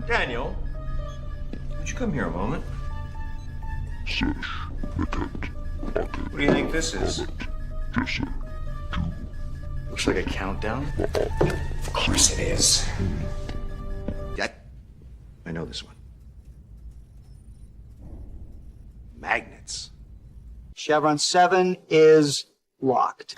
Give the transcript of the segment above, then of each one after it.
Daniel, would you come here a moment? What do you think this is? Looks like a countdown. Of course it is. I know this one. Magnets. Chevron 7 is locked.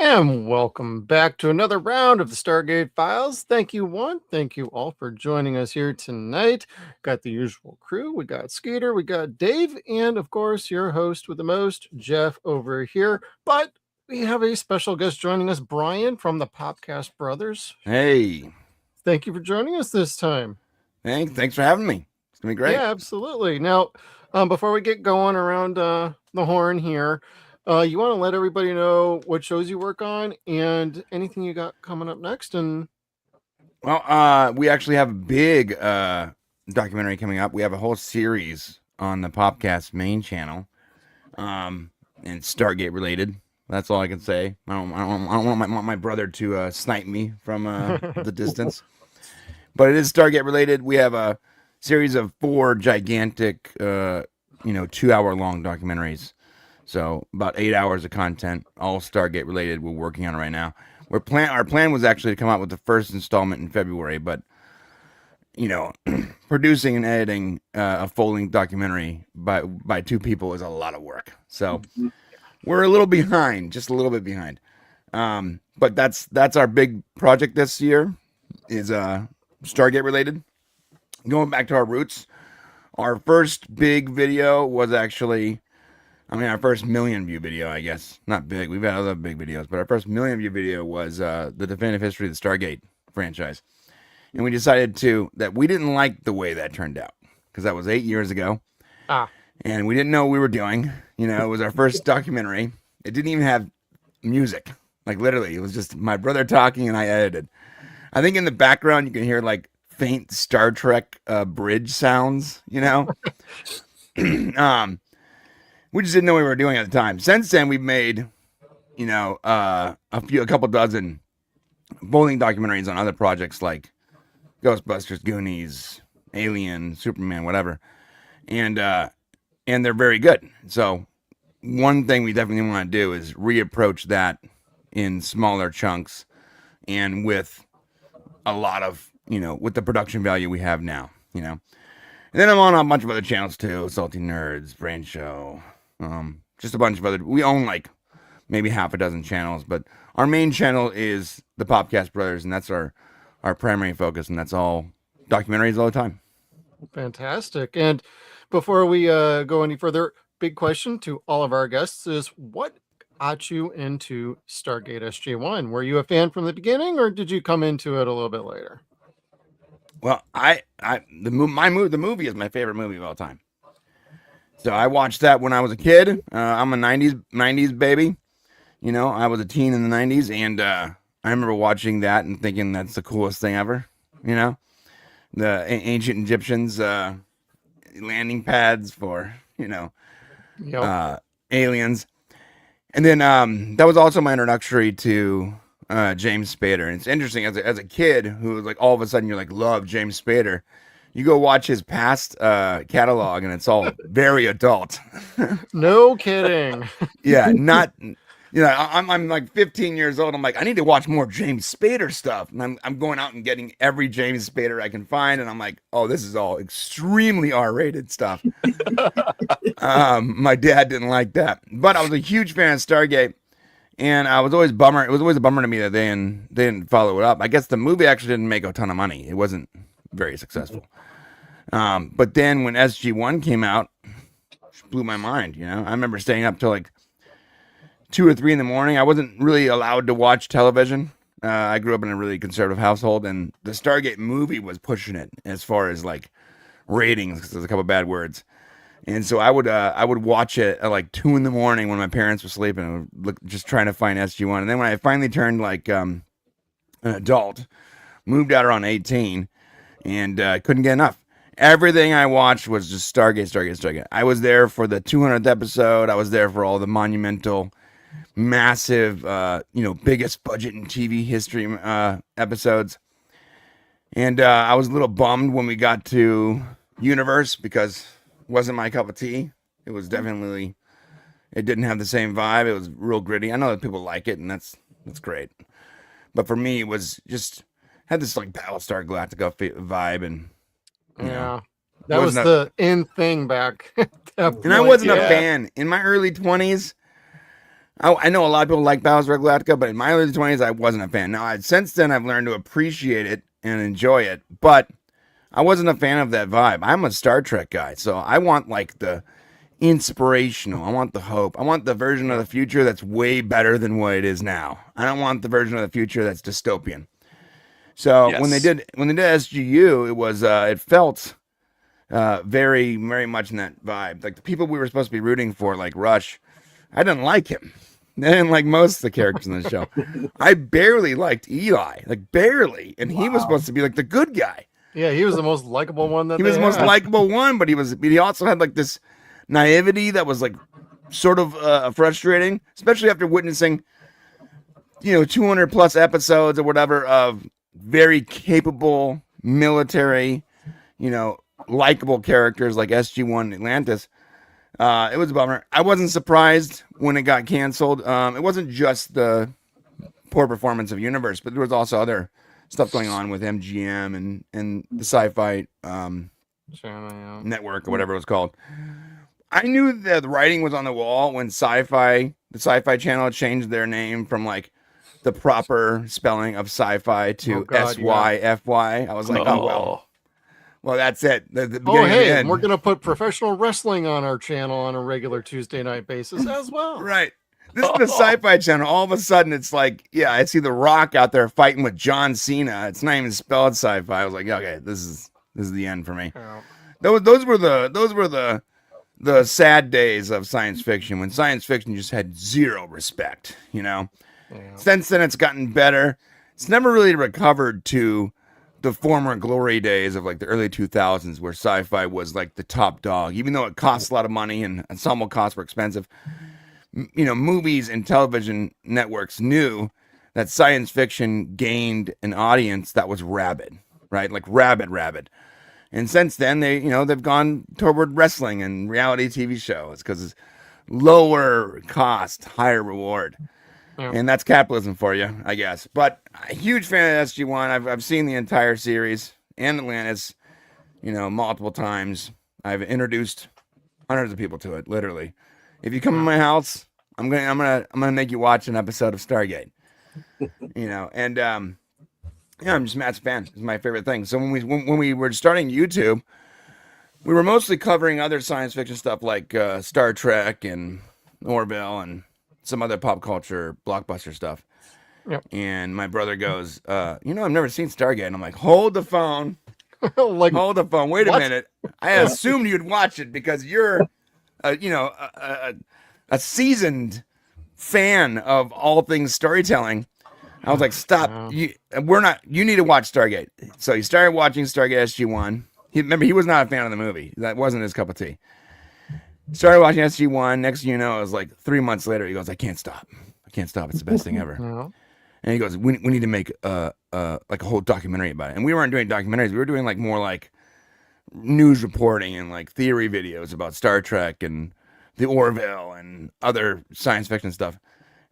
And welcome back to another round of the Stargate Files. Thank you, one. Thank you all for joining us here tonight. Got the usual crew. We got Skeeter, we got Dave, and of course, your host with the most, Jeff, over here. But we have a special guest joining us, Brian from the Popcast Brothers. Hey. Thank you for joining us this time. Thanks for having me. It's going to be great. Yeah, absolutely. Now, before we get going around the horn here, you want to let everybody know what shows you work on and anything you got coming up next? And well, we actually have a big documentary coming up. We have a whole series on the Popcast main channel, and Stargate related. That's all I can say. I don't want my brother to snipe me from the distance, but it is Stargate related. We have a series of 4 gigantic, 2-hour long documentaries. So about 8 hours of content, all Stargate related. We're working on it right now. Our plan was actually to come out with the first installment in February, but producing and editing a full-length documentary by 2 people is a lot of work. So we're a little behind, just a little bit behind. But that's our big project this year, is Stargate related. Going back to our roots, our first big video was actually, our first million-view video, I guess. Not big. We've had other big videos, but our first million-view video was the definitive history of the Stargate franchise. And we decided that we didn't like the way that turned out, because that was 8 years ago. And we didn't know what we were doing. It was our first documentary. It didn't even have music. Like, literally, it was just my brother talking and I edited. I think in the background you can hear, like, faint Star Trek bridge sounds, We just didn't know what we were doing at the time. Since then, we've made, a couple dozen bowling documentaries on other projects like Ghostbusters, Goonies, Alien, Superman, whatever, and they're very good. So one thing we definitely want to do is reapproach that in smaller chunks and with a lot of, with the production value we have now, And then I'm on a bunch of other channels too, Salty Nerds, Brain Show. Just a bunch of other. We own like maybe half a dozen channels, but our main channel is the Popcast Brothers, and that's our primary focus, and that's all documentaries all the time. Fantastic. And before we go any further, big question to all of our guests is, what got you into Stargate SG-1? Were you a fan from the beginning, or did you come into it a little bit later? Well, the movie is my favorite movie of all time. So I watched that when I was a kid. I'm a 90s baby. I was a teen in the 90s, and I remember watching that and thinking that's the coolest thing ever. You know, the ancient Egyptians landing pads for Yep. aliens, and then that was also my introductory to James Spader. And it's interesting as a kid who was like all of a sudden you're like love James Spader. You go watch his past catalog and it's all very adult. No kidding. Yeah, not I'm like 15 years old. I'm like I need to watch more James Spader stuff, and I'm going out and getting every James Spader I can find, and I'm like, oh, this is all extremely R-rated stuff. My dad didn't like that, but I was a huge fan of Stargate, and I was always bummer. It was always a bummer to me that they didn't follow it up. I guess the movie actually didn't make a ton of money. It wasn't very successful. But then when SG-1 came out, it blew my mind. I remember staying up till like 2 or 3 in the morning. I wasn't really allowed to watch television. I grew up in a really conservative household, and the Stargate movie was pushing it as far as like ratings, because there's a couple bad words. And so I would watch it at like 2 in the morning when my parents were sleeping, and just trying to find SG-1. And then when I finally turned like an adult, moved out around 18, and couldn't get enough. Everything I watched was just Stargate. I was there for the 200th episode. I was there for all the monumental, massive, biggest budget in TV history episodes. And I was a little bummed when we got to Universe, because it wasn't my cup of tea. It was definitely, it didn't have the same vibe. It was real gritty. I know that people like it, and that's great. But for me, it was just, had this like Battlestar Galactica vibe, and yeah, that was the in thing back. And I wasn't a fan in my early 20s. I know a lot of people like Battlestar Galactica, but in my early 20s, I wasn't a fan. Now, since then, I've learned to appreciate it and enjoy it, but I wasn't a fan of that vibe. I'm a Star Trek guy, so I want like the inspirational. I want the hope. I want the version of the future that's way better than what it is now. I don't want the version of the future that's dystopian. So Yes. when they did SGU, it was it felt very, very much in that vibe. Like the people we were supposed to be rooting for, like Rush, I didn't like him. I didn't like most of the characters in the show. I barely liked Eli, like barely, and he was supposed to be like the good guy. Yeah, he was the most likable one. That He was the most likable one, but he also had like this naivety that was like sort of frustrating, especially after witnessing 200 plus episodes or whatever of very capable military, likable characters like SG-1 Atlantis. It was a bummer. I wasn't surprised when it got canceled. It wasn't just the poor performance of Universe, but there was also other stuff going on with MGM and the Sci-Fi Network or whatever it was called. I knew that the writing was on the wall when the Sci-Fi Channel changed their name from like the proper spelling of sci-fi to SYFY. I was like, oh well, that's it. The hey, and we're gonna put professional wrestling on our channel on a regular Tuesday night basis as well. Right. This is the Sci-Fi Channel. All of a sudden, it's like, yeah, I see The Rock out there fighting with John Cena. It's not even spelled sci-fi. I was like, okay, this is the end for me. Yeah. Those were the sad days of science fiction, when science fiction just had zero respect. Yeah. Since then, it's gotten better. It's never really recovered to the former glory days of like the early 2000s, where sci-fi was like the top dog, even though it costs a lot of money and ensemble costs were expensive. Movies and television networks knew that science fiction gained an audience that was rabid, right? Like rabid. And since then, they've gone toward wrestling and reality TV shows because it's lower cost, higher reward. Yeah. And that's capitalism for you, I guess. But a huge fan of SG-1. I've seen the entire series and Atlantis, multiple times. I've introduced hundreds of people to it, literally. If you come to my house, I'm gonna make you watch an episode of Stargate. And I'm just Matt's fan. It's my favorite thing. So when we were starting YouTube, we were mostly covering other science fiction stuff like Star Trek and Orville and some other pop culture blockbuster stuff. Yep. And my brother goes, I've never seen Stargate. And I'm like, hold the phone. Hold the phone. Wait a minute. I assumed you'd watch it because you're, a seasoned fan of all things storytelling. I was like, stop. Wow. You need to watch Stargate. So he started watching Stargate SG-1. Remember, he was not a fan of the movie. That wasn't his cup of tea. Started watching SG-1. Next thing you know, it was like 3 months later. He goes, I can't stop. I can't stop. It's the best thing ever. Yeah. And he goes, we need to make like a whole documentary about it. And we weren't doing documentaries. We were doing like more like news reporting and like theory videos about Star Trek and the Orville and other science fiction stuff.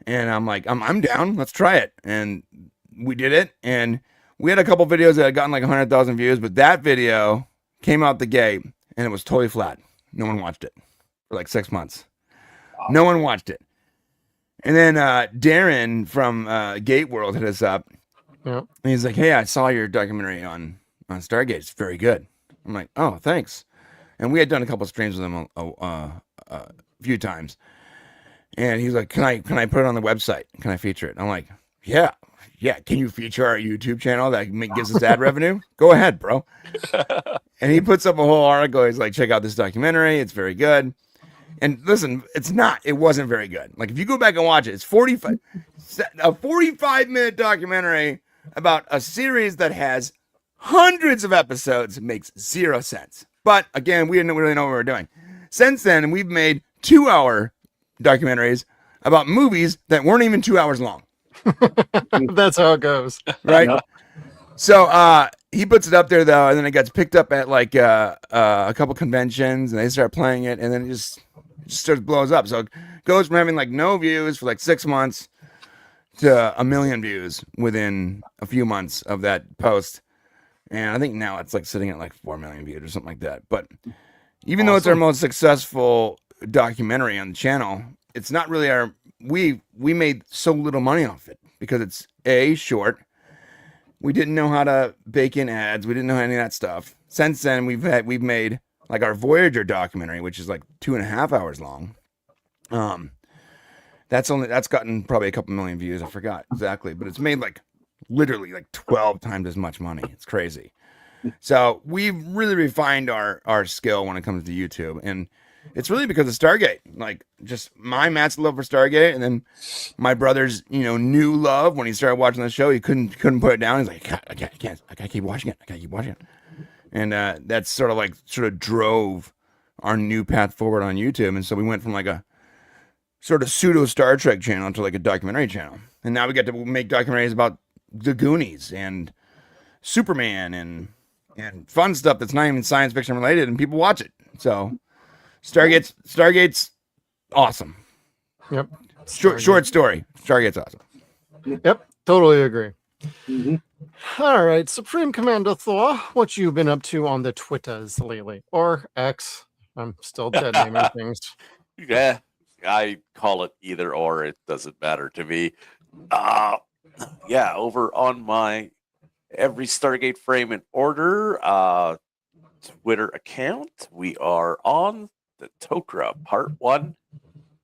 And I'm like, I'm down. Let's try it. And we did it. And we had a couple videos that had gotten like 100,000 views, but that video came out the gate and it was totally flat. No one watched it for like 6 months. No one watched it. And then Darren from Gate World hit us up. Yeah. And he's like, hey, I saw your documentary on Stargate. It's very good. I'm like, oh, thanks. And we had done a couple streams with him a few times. And he's like, can I put it on the website? Can I feature it? I'm like, yeah. Can you feature our YouTube channel that gives us ad revenue? Go ahead, bro. And he puts up a whole article. He's like, check out this documentary. It's very good. And listen, it wasn't very good. Like if you go back and watch it, it's a 45-minute documentary about a series that has hundreds of episodes. It makes zero sense. But again, we didn't really know what we were doing. Since then, we've made 2-hour documentaries about movies that weren't even 2 hours long. That's how it goes. Right? Yep. So he puts it up there though, and then it gets picked up at like a couple conventions, and they start playing it, and then it just starts blows up. So it goes from having like no views for like 6 months to 1 million views within a few months of that post. And I think now it's like sitting at like 4 million views or something like that. But even though it's our most successful documentary on the channel, it's not really we made so little money off it because it's short. We didn't know how to bake in ads. We didn't know any of that stuff. Since then, we've made like our Voyager documentary, which is like 2.5 hours long. That's gotten probably a couple million views. I forgot exactly, but it's made like literally like 12 times as much money. It's crazy. So we've really refined our skill when it comes to YouTube, and it's really because of Stargate. Like just my Matt's love for Stargate, and then my brother's new love when he started watching the show. He couldn't put it down. He's like, I gotta keep watching it. I gotta keep watching it. And that's sort of drove our new path forward on YouTube. And so we went from like a sort of pseudo Star Trek channel to like a documentary channel. And now we get to make documentaries about the Goonies and Superman and fun stuff that's not even science fiction related, and people watch it. So Stargate's awesome. Yep. Short story. Stargate's awesome. Yep. Totally agree. Mm-hmm. All right, Supreme Commander Thor, what you been up to on the Twitters lately? Or X? I'm still dead naming things. Yeah, I call it either or. It doesn't matter to me. Yeah, over on my Every Stargate Frame in Order Twitter account, we are on the Tok'ra Part 1.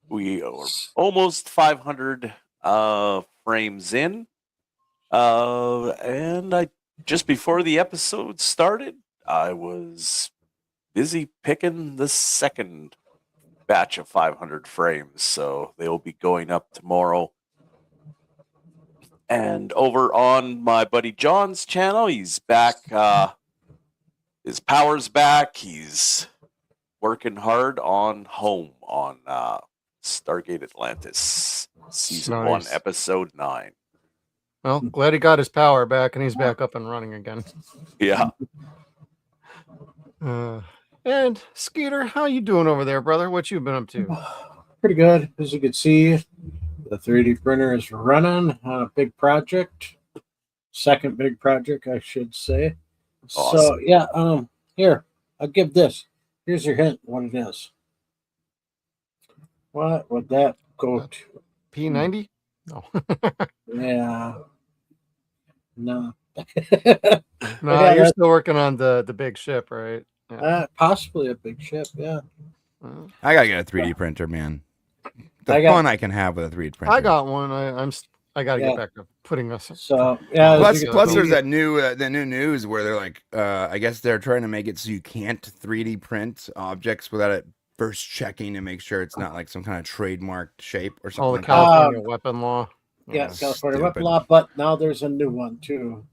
We are almost 500 frames in. And just before the episode started, I was busy picking the second batch of 500 frames, so they'll be going up tomorrow. And over on my buddy John's channel, he's back. His power's back. He's working hard on Home on Stargate Atlantis, Season 1, Nice. Episode 9. Well, glad he got his power back and he's back up and running again. Yeah. And Skeeter, how you doing over there, brother? What you been up to? Pretty good. As you can see, the 3D printer is running on a big project. Second big project, I should say. Awesome. So, yeah, here, I'll give this. Here's your hint what it is. What would that go to? P90? No. Yeah. No. No, Yeah, you're still working on the big ship, right? Yeah. Possibly a big ship, yeah. I gotta get a 3D printer, man. The fun I can have with a 3D printer. I got one. I gotta Yeah. get back to putting us. So, yeah. Plus, there's that new news where they're like, I guess they're trying to make it so you can't 3D print objects without it first checking to make sure it's not like some kind of trademarked shape or something. Oh, the like that. California weapon law. Yeah, California Stupid. Whiplaw, but now there's a new one too.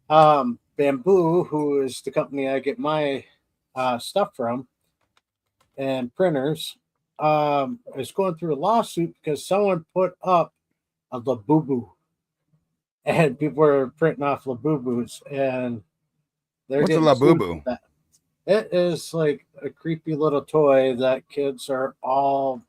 Bamboo, who is the company I get my stuff from, and printers, is going through a lawsuit because someone put up a Labubu, and people were printing off Labubus, and they're What's a getting sued Labubu? for that. It is like a creepy little toy that kids are all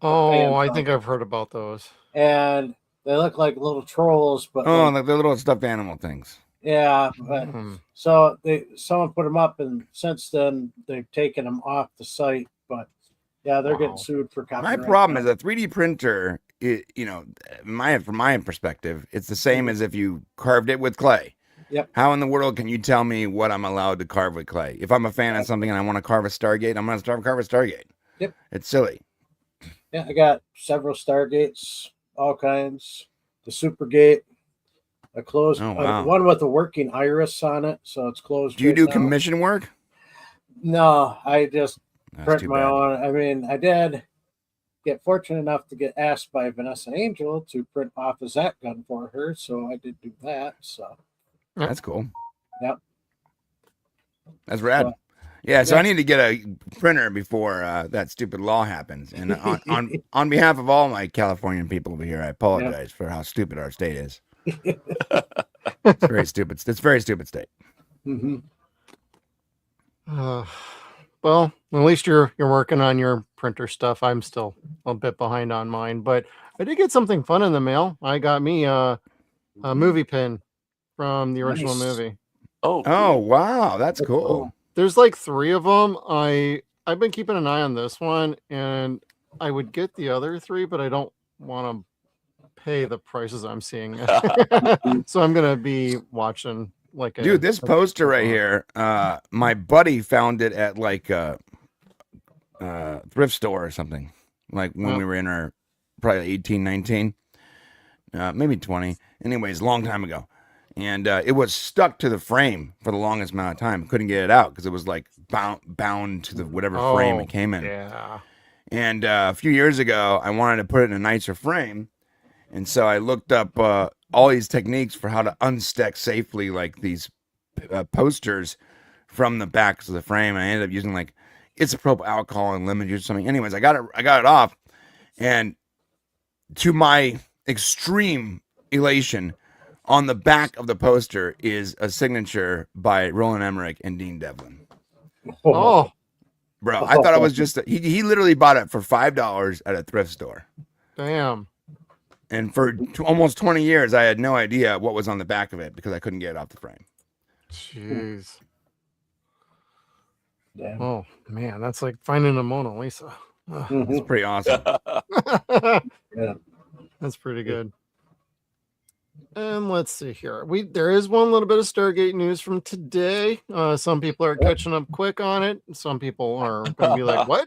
Oh, fans I of. think I've heard about those. And they look like little trolls, but Oh, like, like the little stuffed animal things. yeah. But Hmm. so someone put them up, and since then they've taken them off the site. But yeah, they're Wow. getting sued for My copyright. problem is a 3D printer. From my perspective, it's the same as if you carved it with clay. Yep. How in the world can you tell me what I'm allowed to carve with clay? If I'm a fan of something and I want to carve a Stargate, I'm going to carve a Stargate. Yep. It's silly. Yeah, I got several Stargates, all kinds. The Supergate, a closed one with a working iris on it, so it's closed. Do you right do now. commission work? No, I just That's print too my bad. own. I mean, I did get fortunate enough to get asked by Vanessa Angel to print off a Zat gun for her, so I did do that. So That's cool. Yep. That's rad. So, Yeah, so yeah. I need to get a printer before that stupid law happens. And on behalf of all my Californian people over here, I apologize for how stupid our state is. It's very stupid. It's a very stupid state. Mm-hmm. Well, at least you're working on your printer stuff. I'm still a bit behind on mine, but I did get something fun in the mail. I got me a movie pin from the original Nice. movie. Oh, Oh, wow. That's cool. There's like 3 of them. I've been keeping an eye on this one, and I would get the other 3, but I don't want to pay the prices I'm seeing. So I'm gonna be watching like Dude, this poster right here, my buddy found it at like a thrift store or something. Like when we were in our probably 18, 19, maybe 20. Anyways, long time ago. And it was stuck to the frame for the longest amount of time. Couldn't get it out because it was like bound to the whatever frame it came in. Yeah. And a few years ago, I wanted to put it in a nicer frame. And so I looked up all these techniques for how to unstick safely like these posters from the backs of the frame. And I ended up using like isopropyl alcohol and lemon juice or something. Anyways, I got it off. And to my extreme elation, on the back of the poster is a signature by Roland Emmerich and Dean Devlin. Oh, Bro, I thought it was just he literally bought it for $5 at a thrift store. damn. And for almost 20 years, I had no idea what was on the back of it because I couldn't get it off the frame. Jeez. Yeah. Oh man, that's like finding a Mona Lisa. Ugh. It's pretty awesome. Yeah. That's pretty good. And let's see here. There is one little bit of Stargate news from today. Some people are catching up quick on it. Some people are going to be like, "What?"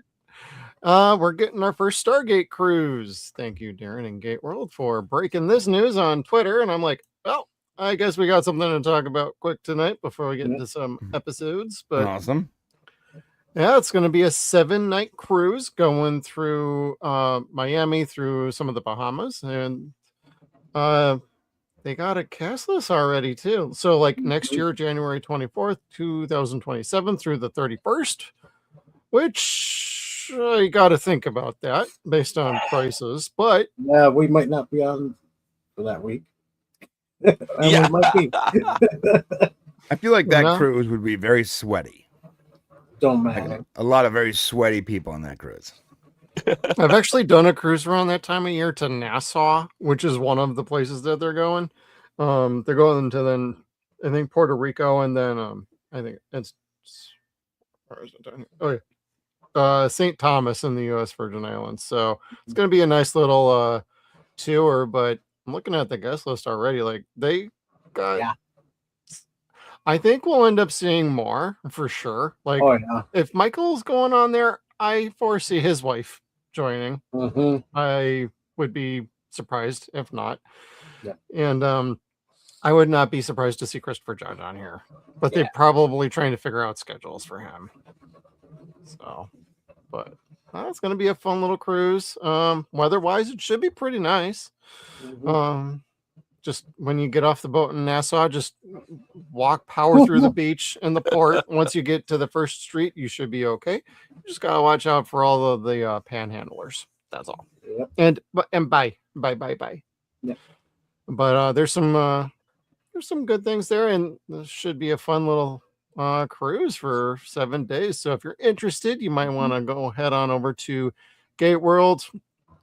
We're getting our first Stargate cruise. Thank you, Darren and Gate World, for breaking this news on Twitter. And I'm like, well, I guess we got something to talk about quick tonight before we get into some episodes. But Awesome. yeah, it's going to be a 7-night cruise going through Miami, through some of the Bahamas, and they got a cast list already too. So like next year, January 24th, 2027 through the 31st, which I got to think about that based on prices. But Yeah, we might not be on for that week. Yeah. We might be. I feel like that Yeah. cruise would be very sweaty. Don't Like matter. a lot of very sweaty people on that cruise. I've actually done a cruise around that time of year to Nassau, which is one of the places that they're going. They're going to then I think Puerto Rico, and then I think it's where is it down here? Oh yeah, St. Thomas in the U.S. Virgin Islands. So it's going to be a nice little tour. But I'm looking at the guest list already. Like they got. Yeah. I think we'll end up seeing more for sure. Like Oh yeah. if Michael's going on there, I foresee his wife joining. Mm-hmm. I would be surprised if not. Yeah. And I would not be surprised to see Christopher Judge on here, but they're probably trying to figure out schedules for him. So, but It's going to be a fun little cruise. Weather-wise, it should be pretty nice. Just when you get off the boat in Nassau, just power through the beach and the port. Once you get to the first street, you should be okay. You just gotta watch out for all of the panhandlers. That's all. Yep. And bye. Yeah. But there's some good things there, and this should be a fun little cruise for 7 days. So if you're interested, you might want to go head on over to Gate World.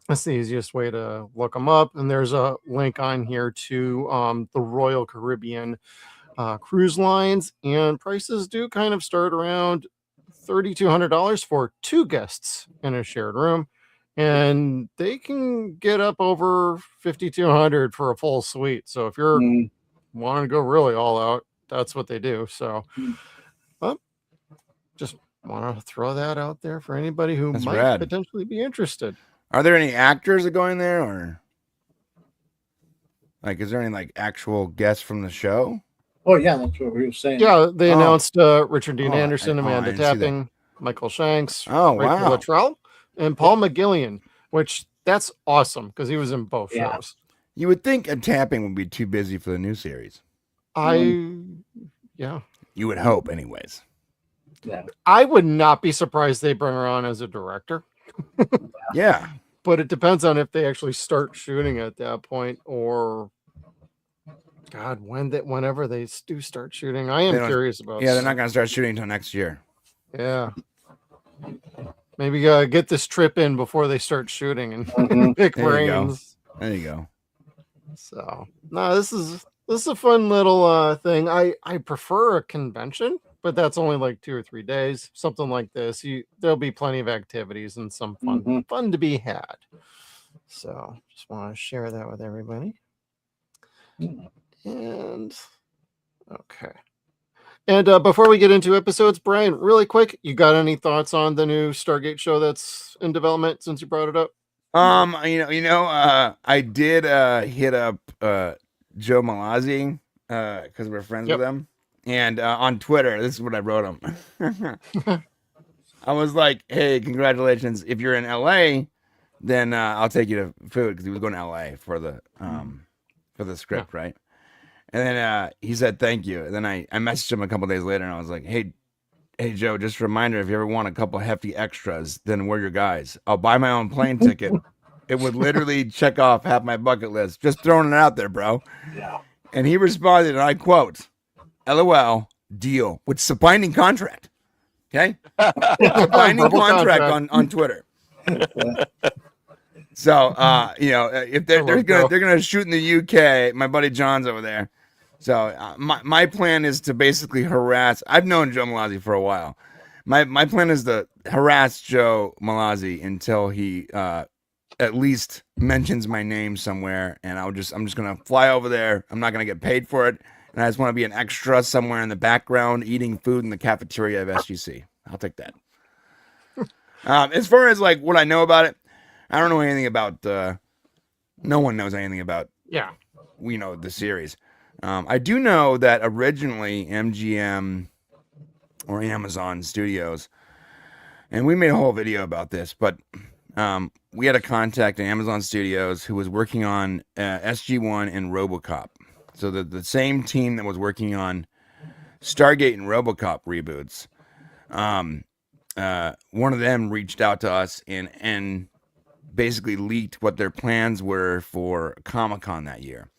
That's the easiest way to look them up. And there's a link on here to the Royal Caribbean cruise lines. And prices do kind of start around $3,200 for 2 guests in a shared room. And they can get up over $5,200 for a full suite. So if you're wanting to go really all out, that's what they do. So just want to throw that out there for anybody who might potentially be interested. Are there any actors that go in there, or like, is there any like actual guests from the show? Oh yeah, that's what we were saying. Yeah, they announced Richard Dean Anderson, Amanda Tapping, Michael Shanks, Rachel Luttrell, and Paul McGillian, which that's awesome because he was in both shows. You would think a Tapping would be too busy for the new series. You would hope, anyways. Yeah, I would not be surprised they bring her on as a director. Yeah, but it depends on if they actually start shooting at that point, or whenever they do start shooting. I am curious about. Yeah, they're not going to start shooting until next year. Yeah, maybe get this trip in before they start shooting and pick brains. There you go. So no, this is a fun little thing. I prefer a convention, but that's only like 2 or 3 days, something like this. There'll be plenty of activities and some fun to be had. So just want to share that with everybody. And okay. And before we get into episodes, Brian, really quick, you got any thoughts on the new Stargate show that's in development since you brought it up? I did hit up Joe Malazzi because we're friends with him. And on Twitter, this is what I wrote him. I was like, hey, congratulations. If you're in LA, then I'll take you to food, because he was going to LA for the script, right? And then he said, thank you. And then I messaged him a couple days later, and I was like, hey, Joe, just a reminder, if you ever want a couple hefty extras, then we're your guys. I'll buy my own plane ticket. It would literally check off half my bucket list. Just throwing it out there, bro. Yeah. And he responded, and I quote, LOL, deal, which is a binding contract. Okay? A binding contract on Twitter. So, if they're gonna shoot in the UK, my buddy John's over there. So my plan is to basically harass. I've known Joe Malazzi for a while. My plan is to harass Joe Malazzi until he at least mentions my name somewhere, and I'm just gonna fly over there. I'm not gonna get paid for it, and I just want to be an extra somewhere in the background eating food in the cafeteria of SGC. I'll take that. As far as like what I know about it, I don't know anything about. No one knows anything about. Yeah. The series. I do know that originally MGM or Amazon Studios, and we made a whole video about this, but we had a contact in Amazon Studios who was working on SG-1 and RoboCop. So the same team that was working on Stargate and RoboCop reboots, one of them reached out to us and basically leaked what their plans were for Comic-Con that year.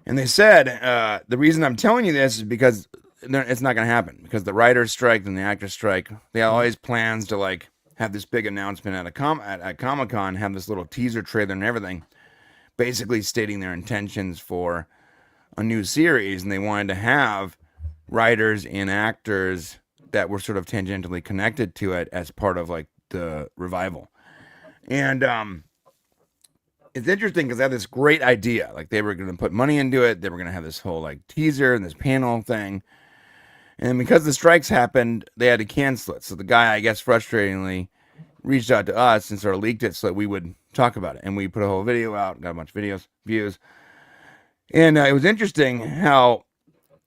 And they said, the reason I'm telling you this is because it's not going to happen, because the writers' strike and the actors' strike, they have always plans to like have this big announcement at Comic-Con, have this little teaser trailer and everything, basically stating their intentions for a new series, and they wanted to have writers and actors that were sort of tangentially connected to it as part of like the revival. And it's interesting because they had this great idea. Like they were going to put money into it. They were going to have this whole like teaser and this panel thing. And because the strikes happened, they had to cancel it. So the guy, I guess frustratingly, reached out to us and sort of leaked it so that we would talk about it. And we put a whole video out, got a bunch of views. And it was interesting how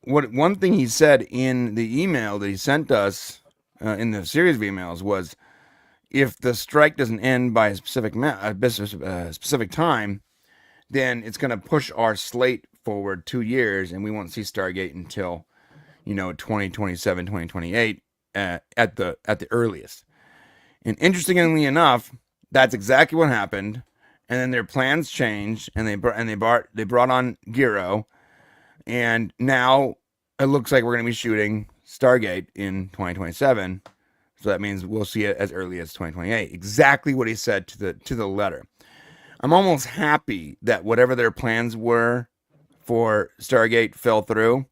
one thing he said in the email that he sent us in the series of emails was, if the strike doesn't end by a specific specific time, then it's going to push our slate forward 2 years, and we won't see Stargate until 2027, 2028 at the earliest. And interestingly enough, that's exactly what happened. And then their plans changed, and they brought on Giro, and now it looks like we're going to be shooting Stargate in 2027. So that means we'll see it as early as 2028. Exactly what he said to the letter. I'm almost happy that whatever their plans were for Stargate fell through,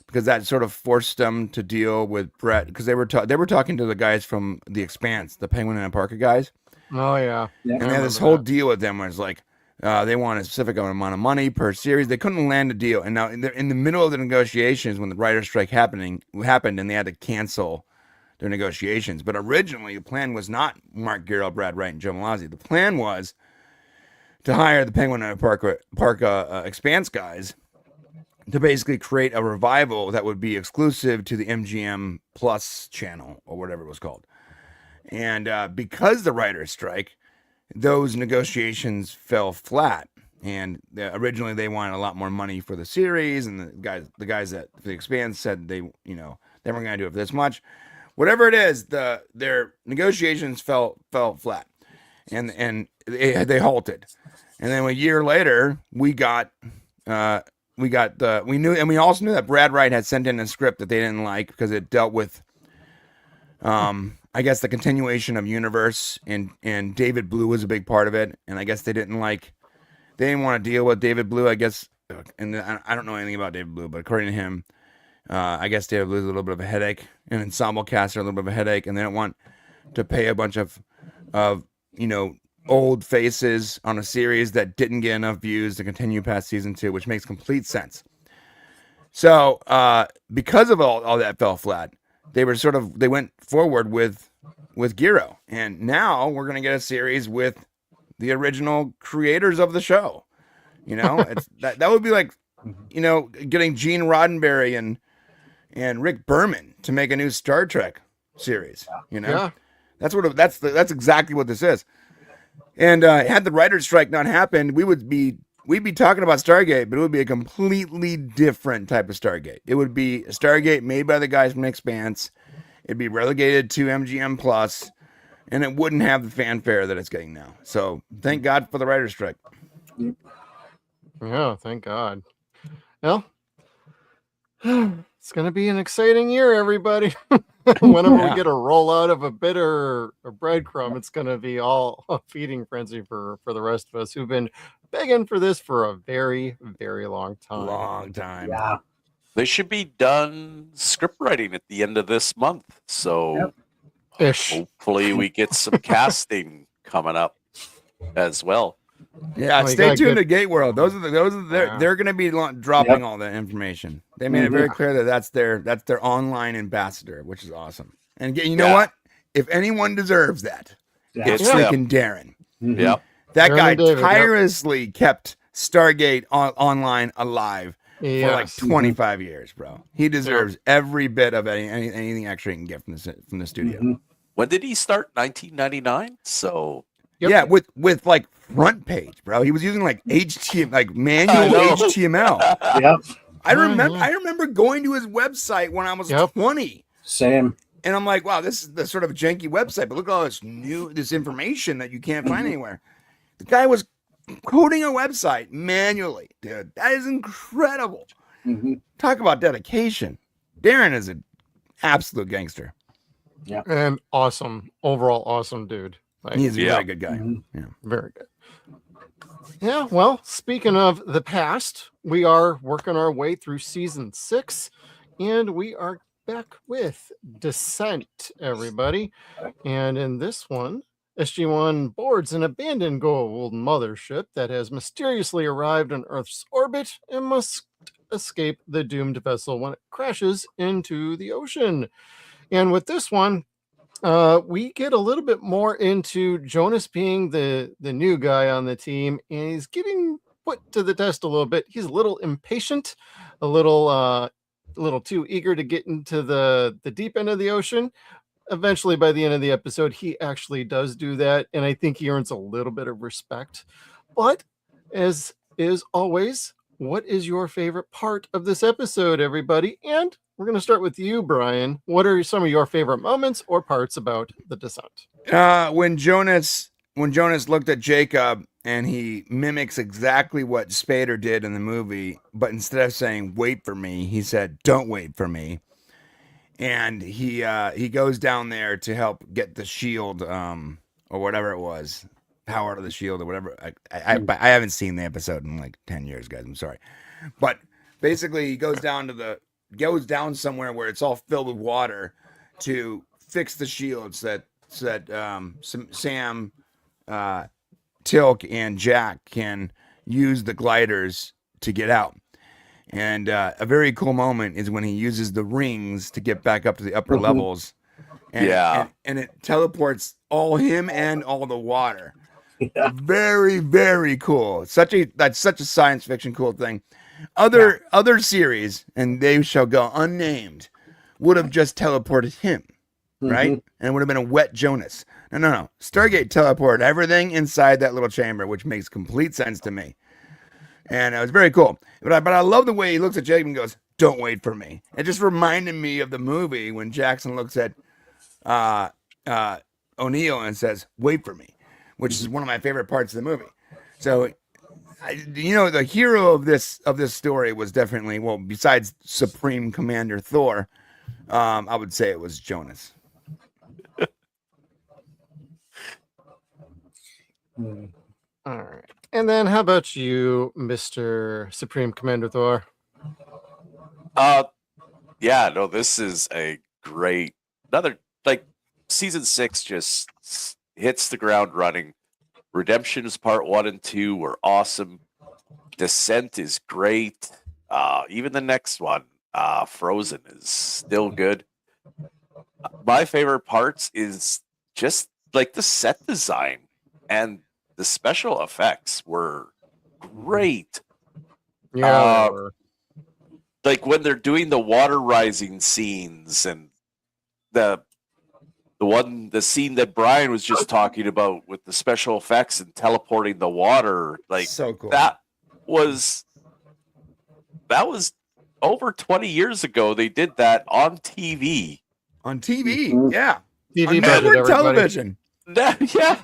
because that sort of forced them to deal with Brett, because they were talking to the guys from The Expanse, the Penguin and Parker guys. Oh yeah. And they had this whole deal with them where it's like they want a specific amount of money per series. They couldn't land a deal, and now in the middle of the negotiations, when the writer's strike happened, and they had to cancel their negotiations. But originally, the plan was not Mark Giro, Brad Wright, and Joe Malazzi. The plan was to hire the Penguin and Parker Expanse guys to basically create a revival that would be exclusive to the MGM Plus channel, or whatever it was called. And because the writer's strike, those negotiations fell flat. And originally they wanted a lot more money for the series, and the guys at The Expanse said they weren't going to do it for this much. Whatever it is, their negotiations fell flat, and they halted. And then a year later, we also knew that Brad Wright had sent in a script that they didn't like, because it dealt with I guess the continuation of universe, and David Blue was a big part of it, and I guess they didn't want to deal with David Blue, I guess. And I don't know anything about David Blue, but according to him, I guess David Blue is a little bit of a headache, and ensemble cast are a little bit of a headache, and they don't want to pay a bunch of old faces on a series that didn't get enough views to continue past season 2, which makes complete sense. So because of all that fell flat, they went forward with Giro, and now we're going to get a series with the original creators of the show. It's that would be like, getting Gene Roddenberry and Rick Berman to make a new Star Trek series. Yeah. That's exactly what this is. And had the writer's strike not happened, we'd be talking about Stargate, but it would be a completely different type of Stargate. It would be a Stargate made by the guys from Expanse. It'd be relegated to MGM Plus, and it wouldn't have the fanfare that it's getting now. So thank God for the writer's strike. Yeah, thank God. Well, it's going to be an exciting year, everybody. Whenever we get a rollout of a bit or a breadcrumb, it's going to be all a feeding frenzy for the rest of us who've been begging for this for a very, very long time. Yeah. They should be done script writing at the end of this month. So hopefully we get some casting coming up as well. Yeah, stay tuned to Gate World. They're going to be dropping all that information. They made it very clear that that's their online ambassador, which is awesome. And you know what? If anyone deserves that, it's freaking Darren. Yeah, that guy tirelessly kept Stargate online alive for like 25 years, bro. He deserves every bit of anything extra he can get from the studio. When did he start? 1999. So. Yeah, with like front page, bro. He was using like HTML, like manual HTML. Yep. I remember going to his website when I was 20. Same. And I'm like, wow, this is the sort of janky website, but look at all this information that you can't find anywhere. The guy was coding a website manually, dude. That is incredible. Talk about dedication. Darren is an absolute gangster. Yeah. And overall awesome dude. He's a very good guy. Yeah. Very good. Yeah, well, speaking of the past, we are working our way through season 6, and we are back with Descent, everybody. And in this one, SG-1 boards an abandoned gold mothership that has mysteriously arrived on Earth's orbit and must escape the doomed vessel when it crashes into the ocean. And with this one, we get a little bit more into Jonas being the new guy on the team, and he's getting put to the test a little bit. He's a little impatient, a little too eager to get into the deep end of the ocean, eventually by the end of the episode, he actually does do that. And I think he earns a little bit of respect. But as is always, what is your favorite part of this episode, everybody? And we're going to start with you, Brian. What are some of your favorite moments or parts about the descent? When Jonas looked at Jacob and he mimics exactly what Spader did in the movie, but instead of saying "wait for me," he said "don't wait for me," and he goes down there to help get the shield, or whatever it was, power to the shield or whatever. I haven't seen the episode in like 10 years, guys. I'm sorry, but basically he goes down somewhere where it's all filled with water to fix the shields so that Sam, Teal'c, and Jack can use the gliders to get out. And a very cool moment is when he uses the rings to get back up to the upper levels. And, and it teleports all him and all the water. Yeah. Very, very cool. That's such a science fiction cool thing. Other series, and they shall go unnamed, would have just teleported him, right? And it would have been a wet Jonas. No. Stargate teleported everything inside that little chamber, which makes complete sense to me. And it was very cool. But I love the way he looks at Jacob and goes, "Don't wait for me." It just reminded me of the movie when Jackson looks at O'Neill and says, "Wait for me," which is one of my favorite parts of the movie. So, the hero of this story was definitely, well, besides Supreme Commander Thor, I would say it was Jonas. All right. And then how about you, Mr. Supreme Commander Thor? This is a great season 6 just hits the ground running. Redemptions Part 1 and 2 were awesome. Descent is great. Even the next one, Frozen, is still good. My favorite parts is just like the set design, and the special effects were great. Yeah. Like when they're doing the water rising scenes and the scene that Brian was just talking about with the special effects and teleporting the water, like so cool. That was over 20 years ago. They did that on TV. On TV, yeah. TV on budget, network television. Yeah.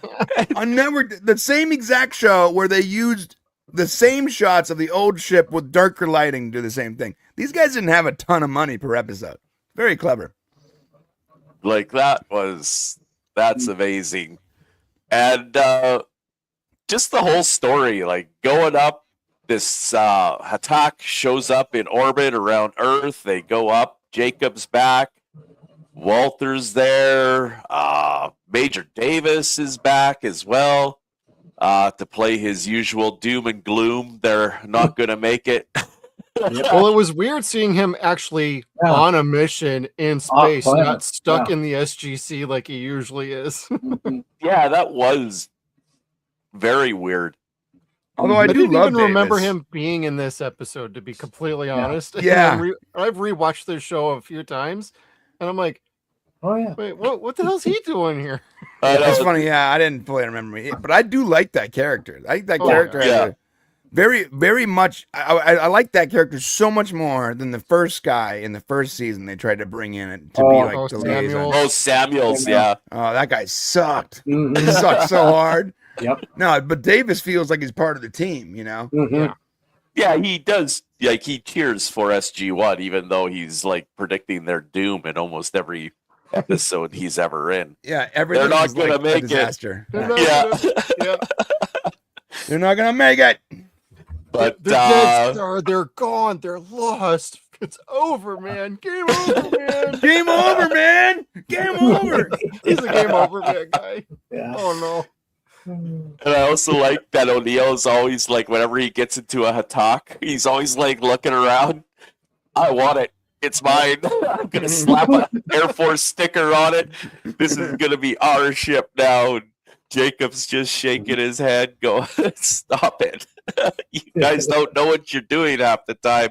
On network, the same exact show where they used the same shots of the old ship with darker lighting to do the same thing. These guys didn't have a ton of money per episode. Very clever. Like that's amazing. And just the whole story, like going up, this Hatak shows up in orbit around Earth. They go up, Jacob's back, Walter's there, Major Davis is back as well to play his usual doom and gloom. They're not going to make it. Well, it was weird seeing him actually on a mission in space, not stuck in the SGC like he usually is. Yeah, that was very weird. Although I didn't love even remember Davis. him being in this episode, to be completely honest. Yeah. I've rewatched this show a few times, and I'm like, Oh yeah. wait, what the hell's he doing here? It's funny, yeah. I didn't fully remember it, but I do like that character. I think that character has a very, very much. I like that character so much more than the first guy in the first season. They tried to bring in to be like the liaison. Oh, Samuels, yeah. Oh, that guy sucked. He sucked so hard. Yep. No, but Davis feels like he's part of the team. You know. Mm-hmm. Yeah, he does. Like he cheers for SG-1, even though he's like predicting their doom in almost every episode he's ever in. Yeah, everything. They're not going to make a disaster. it. They're not going to make it. But they're dead, Star. They're gone. They're lost. It's over, man. Game over, man. Game over, man. Game over. He's a game over man guy. Yeah. Oh no. And I also like that O'Neill is always like, whenever he gets into a Hatak, he's always like looking around. I want it. It's mine. I'm going to slap an Air Force sticker on it. This is going to be our ship now. And Jacob's just shaking his head, going, stop it. You guys don't know what you're doing half the time.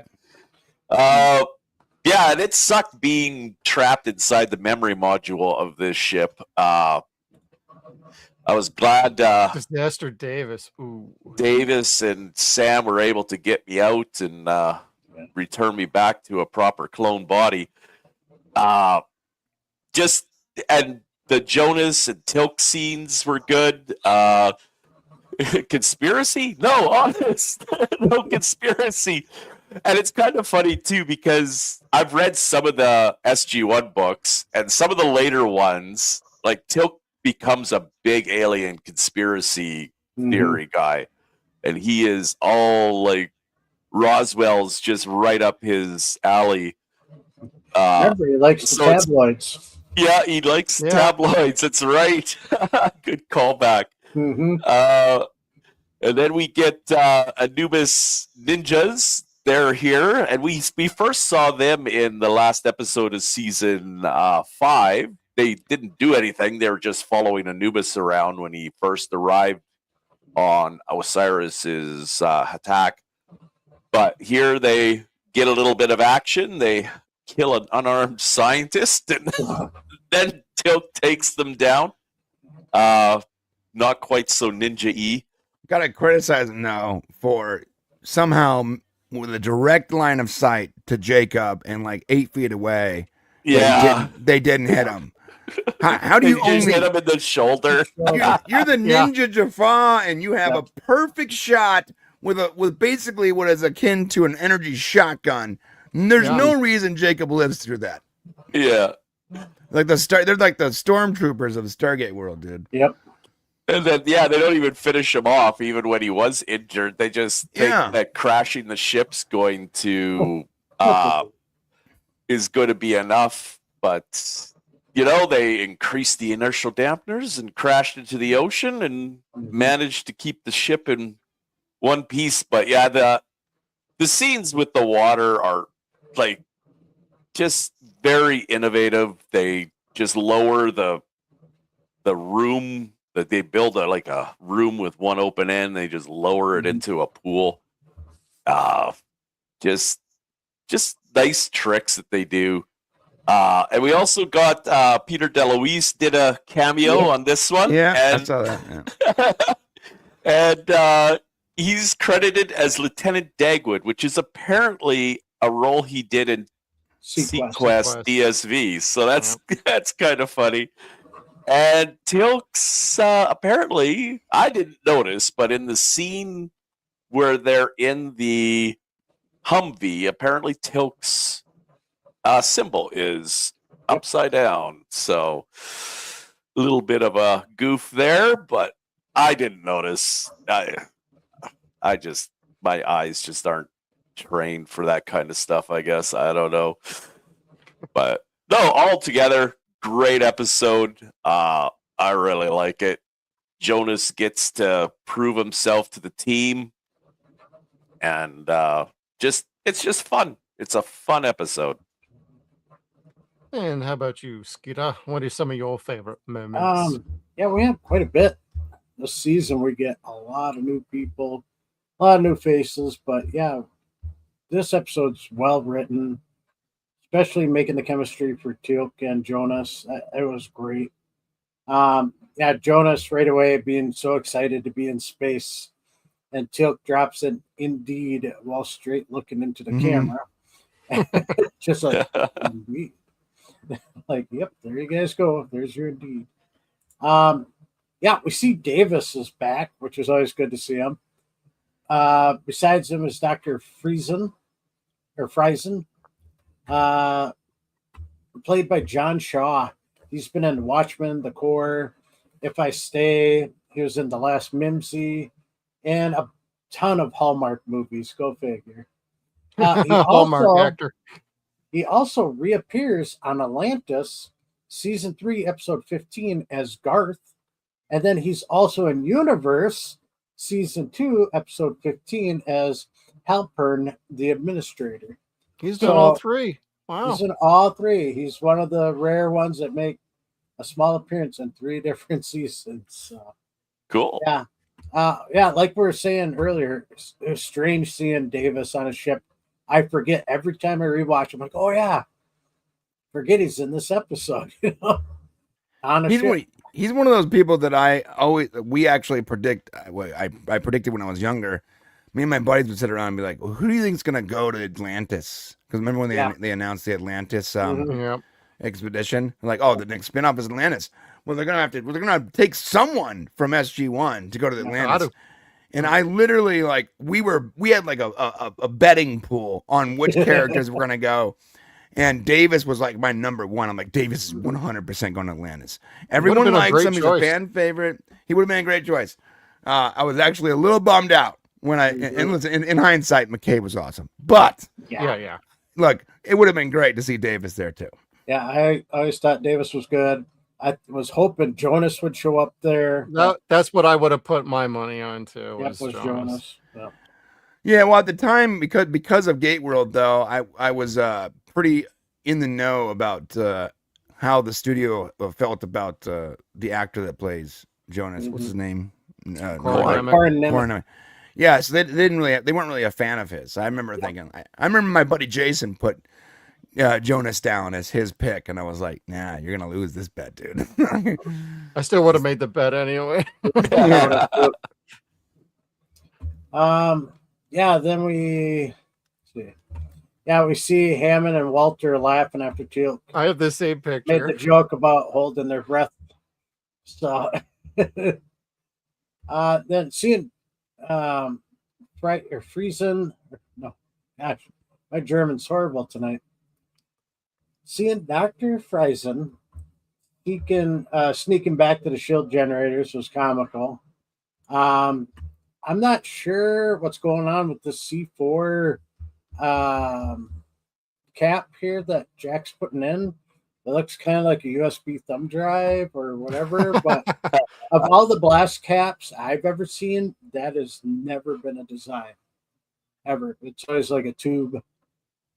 Yeah, and it sucked being trapped inside the memory module of this ship. I was glad Disaster Davis. Ooh. Davis and Sam were able to get me out and return me back to a proper clone body. Just and the Jonas and Teal'c scenes were good. Conspiracy? No, honest. No conspiracy. And it's kind of funny too because I've read some of the SG-1 books and some of the later ones, like Teal'c becomes a big alien conspiracy theory guy. And he is all like Roswell's just right up his alley. Remember, he likes the tabloids. Yeah, he likes tabloids. That's right. Good callback. And then we get Anubis ninjas. They're here, and we first saw them in the last episode of season 5. They didn't do anything. They were just following Anubis around when he first arrived on Osiris's attack. But here they get a little bit of action. They kill an unarmed scientist, and then Teal'c takes them down. Not quite so ninja-y. Gotta criticize him now for somehow with a direct line of sight to Jacob and like 8 feet away. Yeah, they didn't hit him. How do you only hit him in the shoulder? You're the ninja Jaffa, and you have a perfect shot with basically what is akin to an energy shotgun. And there's no reason Jacob lives through that. Yeah, like they're like the stormtroopers of the Stargate world, dude. Yep. And then, they don't even finish him off, even when he was injured. They just think that crashing the ship's going to is going to be enough. But they increased the inertial dampeners and crashed into the ocean and managed to keep the ship in one piece. But yeah, the scenes with the water are like just very innovative. They just lower the room. That they build a room with one open end, they just lower it into a pool. Just nice tricks that they do. And we also got Peter DeLuise did a cameo on this one. Yeah, and, I saw that. Yeah. And he's credited as Lieutenant Dagwood, which is apparently a role he did in Sequest DSV. So that's kind of funny. And Teal'c's apparently, I didn't notice, but in the scene where they're in the Humvee, apparently Teal'c's symbol is upside down. So a little bit of a goof there, but I didn't notice. I just, my eyes just aren't trained for that kind of stuff, I guess. I don't know. But no, altogether, great episode. I really like it. Jonas gets to prove himself to the team, and it's just fun. It's a fun episode. And how about you, Skeeter? What are some of your favorite moments? Yeah, we have quite a bit this season. We get a lot of new people, a lot of new faces, but yeah, this episode's well written. Especially making the chemistry for Teal'c and Jonas. It was great. Yeah, Jonas right away being so excited to be in space. And Teal'c drops an indeed while straight looking into the camera. Just like, indeed. Like, yep, there you guys go. There's your indeed. Yeah, we see Davis is back, which is always good to see him. Besides him is Dr. Friesen. Played by John Shaw. He's been in Watchmen, The Core, If I Stay. He was in The Last Mimsy, and a ton of Hallmark movies. Go figure. Hallmark actor. He also reappears on Atlantis, season 3, episode 15, as Garth, and then he's also in Universe, season 2, episode 15, as Halpern, the administrator. He's done all 3. Wow. He's in all 3. He's one of the rare ones that make a small appearance in 3 different seasons. Cool. Yeah. Yeah, like we were saying earlier, it was strange seeing Davis on a ship I forget every time I rewatch. I'm like, oh yeah, forget he's in this episode. You know, honestly, He's one of those people that we actually predict. I predicted when I was younger. Me and my buddies would sit around and be like, well, "Who do you think's gonna go to Atlantis?" Because remember when they announced the Atlantis Yep. expedition? Like, oh, the next spinoff is Atlantis. Well, they're gonna have to take someone from SG-1 to go to Atlantis. And I literally we had like a betting pool on which characters were gonna go. And Davis was like my number one. I'm like, Davis is 100% going to Atlantis. Everyone likes him. He's a fan favorite. He would have been a great choice. I was actually a little bummed out when in hindsight, McKay was awesome. But Yeah. look, it would have been great to see Davis there too. Yeah, I always thought Davis was good. I was hoping Jonas would show up there. That's what I would have put my money on too. Yep, was Jonas. Yeah. Yeah, well, at the time, because of Gate World, though, I was pretty in the know about how the studio felt about the actor that plays Jonas. What's his name? Corin. Yeah, so they weren't really a fan of his. I remember thinking, I remember my buddy Jason put Jonas down as his pick, and I was like, nah, you're gonna lose this bet, dude. I still would have made the bet anyway. Yeah, then we see Hammond and Walter laughing after Teal'c I have the same made picture. the joke about holding their breath. So then seeing Friesen. No, gosh, my German's horrible tonight. Seeing Dr. Friesen sneaking back to the shield generators was comical. I'm not sure what's going on with the C4 cap here that Jack's putting in. It looks kind of like a USB thumb drive or whatever, but of all the blast caps I've ever seen, that has never been a design ever. It's always like a tube.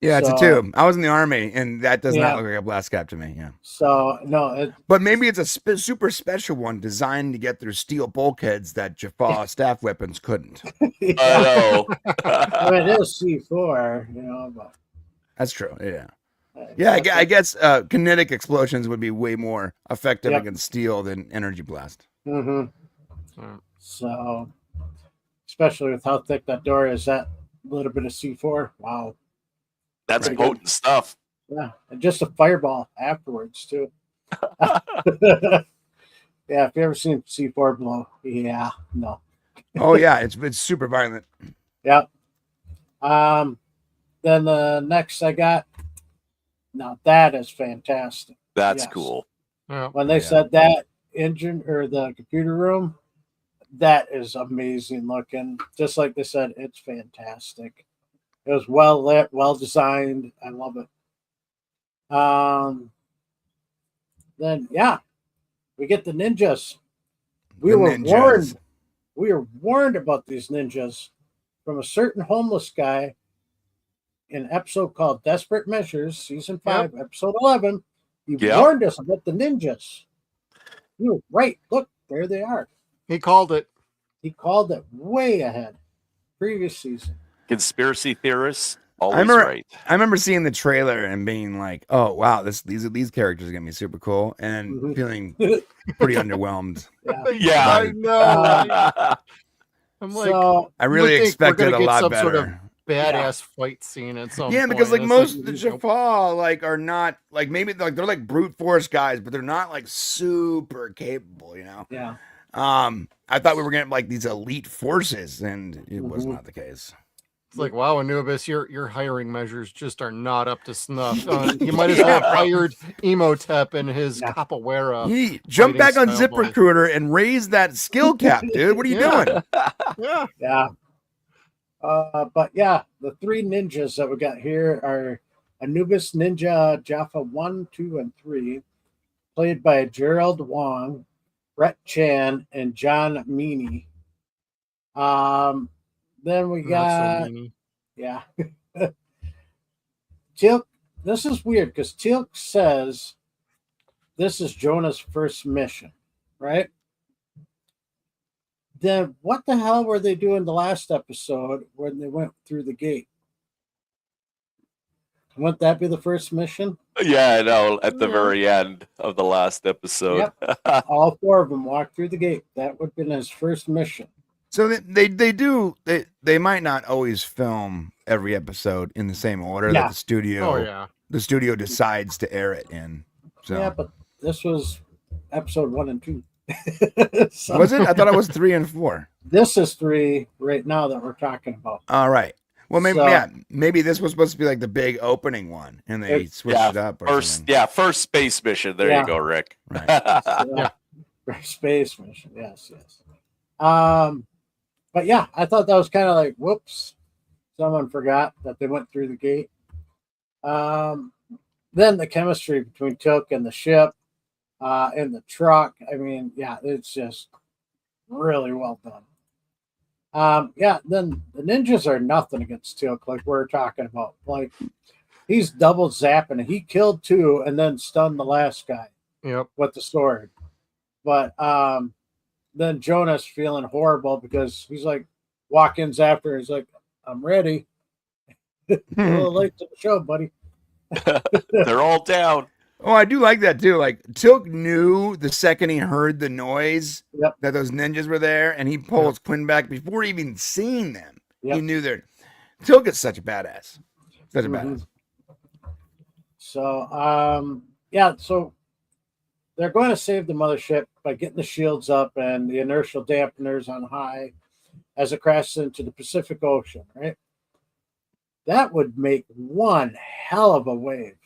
Yeah, it's a tube. I was in the Army, and that does not look like a blast cap to me. Yeah. So no, but maybe it's a super special one designed to get through steel bulkheads that Jaffa staff weapons couldn't. I know. I mean, it is C4, you know, but that's true. Yeah. Yeah, I guess kinetic explosions would be way more effective against steel than energy blast. Mm-hmm. So, especially with how thick that door is, that little bit of C4, wow. That's potent stuff. Yeah, and just a fireball afterwards, too. Yeah, if you ever seen C4 blow, no. Oh, yeah, it's super violent. Yep. Then the next I got, now that is fantastic. That's cool. Yeah. When they said that engine or the computer room, that is amazing looking. Just like they said, it's fantastic. It was well lit, well designed. I love it. Then we get the ninjas. We were warned about these ninjas from a certain homeless guy in an episode called Desperate Measures, season 5, episode 11. He warned us about the ninjas. You were right. Look, there they are. He called it. He called it way ahead. Previous season. Conspiracy theorists, always right. I remember seeing the trailer and being like, "Oh wow, these characters are gonna be super cool," and feeling pretty underwhelmed. Yeah, I know. I'm like, so, I really expected a lot better. Sort of badass fight scene at some point. Yeah, because like most of the Jaffa are not like maybe they're like brute force guys, but they're not like super capable, you know. Yeah. I thought we were getting like these elite forces, and it was not the case. It's like, wow, Anubis, your hiring measures just are not up to snuff. You might as well have hired Emotep and his capoeira. Jump back on ZipRecruiter and raise that skill cap, dude. What are you doing? Yeah. But the three ninjas that we got here are Anubis Ninja Jaffa 1, 2, and 3, played by Gerald Wong, Brett Chan, and John Meaney. Then we got Teal'c. This is weird because Teal'c says this is Jonah's first mission, right? Then what the hell were they doing the last episode when they went through the gate? Wouldn't that be the first mission? Yeah, I know. At the Yeah. very end of the last episode. All 4 of them walked through the gate. That would have been his first mission. So they might not always film every episode in the same order Yeah. that the studio decides to air it in. So Yeah, but this was episode 1 and 2. So was it? I thought it was 3 and 4. this is 3 right now that we're talking about. All right. Well, maybe So- maybe this was supposed to be like the big opening one, and they switched it up. Or something. First space mission. There Yeah. you go, Rick. Right. Yeah. Space mission. Yes. But yeah, I thought that was kind of like, whoops, someone forgot that they went through the gate. Then the chemistry between teal'c and the ship, and the truck. I mean, yeah, it's just really well done. Then the ninjas are nothing against teal'c, like we're talking about. Like he's double zapping. He killed 2 and then stunned the last guy. Yep. With the sword. But then Jonas feeling horrible because he's like walk-ins after. He's like, I'm ready. A little late to the show, buddy. They're all down. Oh, I do like that too. Like teal'c knew the second he heard the noise that those ninjas were there, and he pulls Quinn back before even seeing them. Yep. He knew they're teal'c is such a badass. Such a badass. So so they're going to save the mothership by getting the shields up and the inertial dampeners on high as it crashes into the Pacific Ocean, right? That would make one hell of a wave.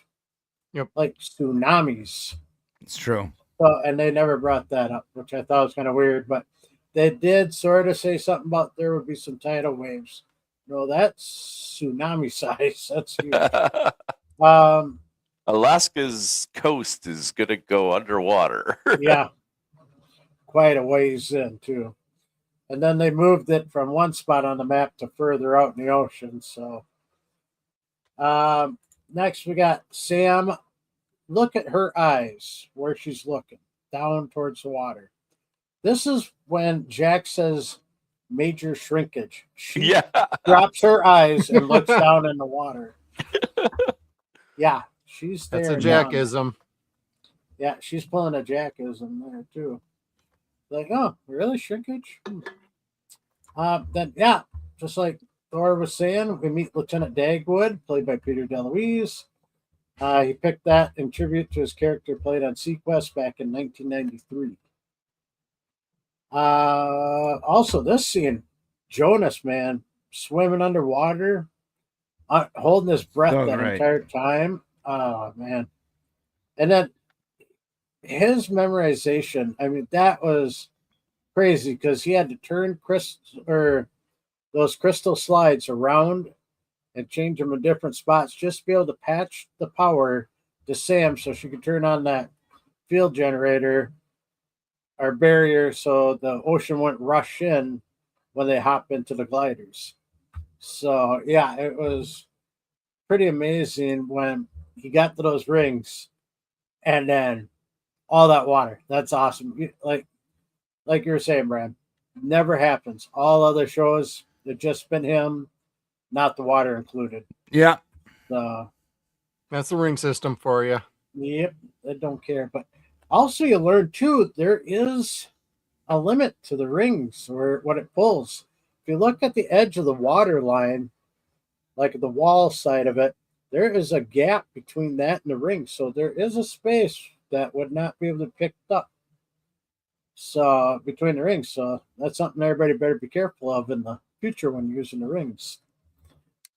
Yep. Like tsunamis. It's true. And they never brought that up, which I thought was kind of weird, but they did sort of say something about there would be some tidal waves. No, that's tsunami size. That's huge. Alaska's coast is going to go underwater. Yeah. Quite a ways in, too. And then they moved it from one spot on the map to further out in the ocean. So, next we got Sam. Look at her eyes, where she's looking, down towards the water. This is when Jack says major shrinkage. She drops her eyes and looks down in the water. Yeah, she's there. That's a Jackism. Yeah, she's pulling a Jackism there too. Like, oh, really, shrinkage? Then, just like Thor was saying, we meet Lieutenant Dagwood, played by Peter DeLuise. He picked that in tribute to his character played on Sequest back in 1993. Also, this scene, Jonas, man, swimming underwater, holding his breath entire time. Oh, man. And then his memorization, I mean, that was crazy because he had to turn those crystal slides around and change them in different spots just to be able to patch the power to Sam so she could turn on that field generator or barrier so the ocean wouldn't rush in when they hop into the gliders. So, yeah, it was pretty amazing when he got to those rings and then all that water. That's awesome. Like you were saying, Brad, never happens. All other shows, it's just been him, not the water included. Yeah. That's the ring system for you. Yep, they don't care. But also you learn, too, there is a limit to the rings or what it pulls. If you look at the edge of the water line, like the wall side of it, there is a gap between that and the ring. So there is a space that would not be able to pick up. So between the rings. So that's something everybody better be careful of in the future when using the rings.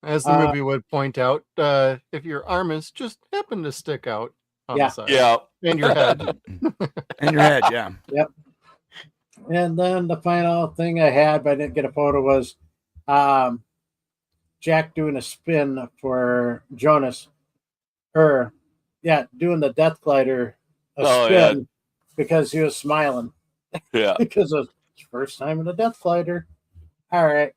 As the movie would point out, if your arm is just happen to stick out on the side. Yeah. And your head. And your head, yeah. Yep. And then the final thing I had, but I didn't get a photo, was Jack doing a spin for Jonas. Doing the death glider spin because he was smiling. Yeah. Because it was his first time in a death glider. All right.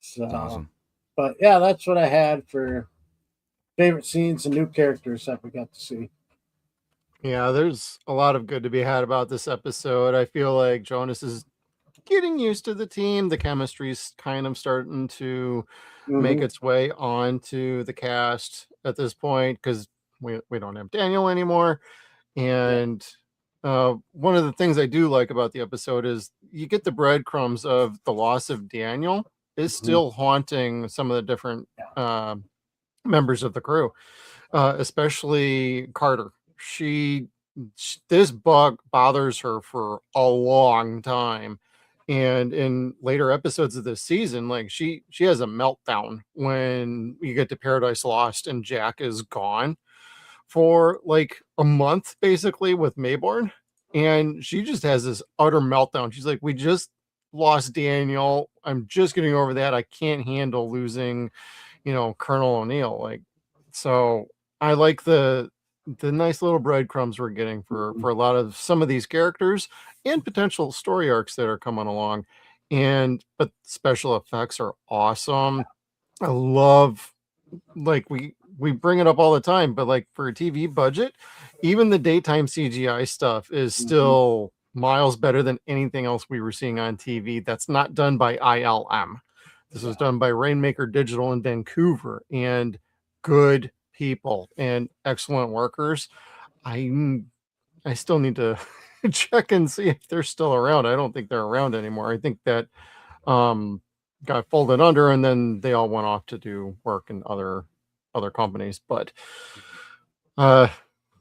So, That's awesome. But yeah, that's what I had for favorite scenes and new characters that we got to see. Yeah, there's a lot of good to be had about this episode. I feel like Jonas is getting used to the team. The chemistry's kind of starting to make its way onto the cast at this point because we don't have Daniel anymore. And one of the things I do like about the episode is you get the breadcrumbs of the loss of Daniel is still haunting some of the different members of the crew, especially Carter. This bug bothers her for a long time. And in later episodes of this season, like she has a meltdown when you get to Paradise Lost and Jack is gone for like a month basically with Mayborn, and she just has this utter meltdown. She's like, we just lost Daniel. I'm just getting over that. I can't handle losing, Colonel O'Neill. Like, so I like the nice little breadcrumbs we're getting for a lot of some of these characters and potential story arcs that are coming along. But special effects are awesome. I love, like we bring it up all the time, but like for a TV budget, even the daytime CGI stuff is still miles better than anything else we were seeing on TV. That's not done by ILM. This was done by Rainmaker Digital in Vancouver, and good people and excellent workers. I still need to check and see if they're still around. I don't think they're around anymore. I think that got folded under, and then they all went off to do work in other companies. But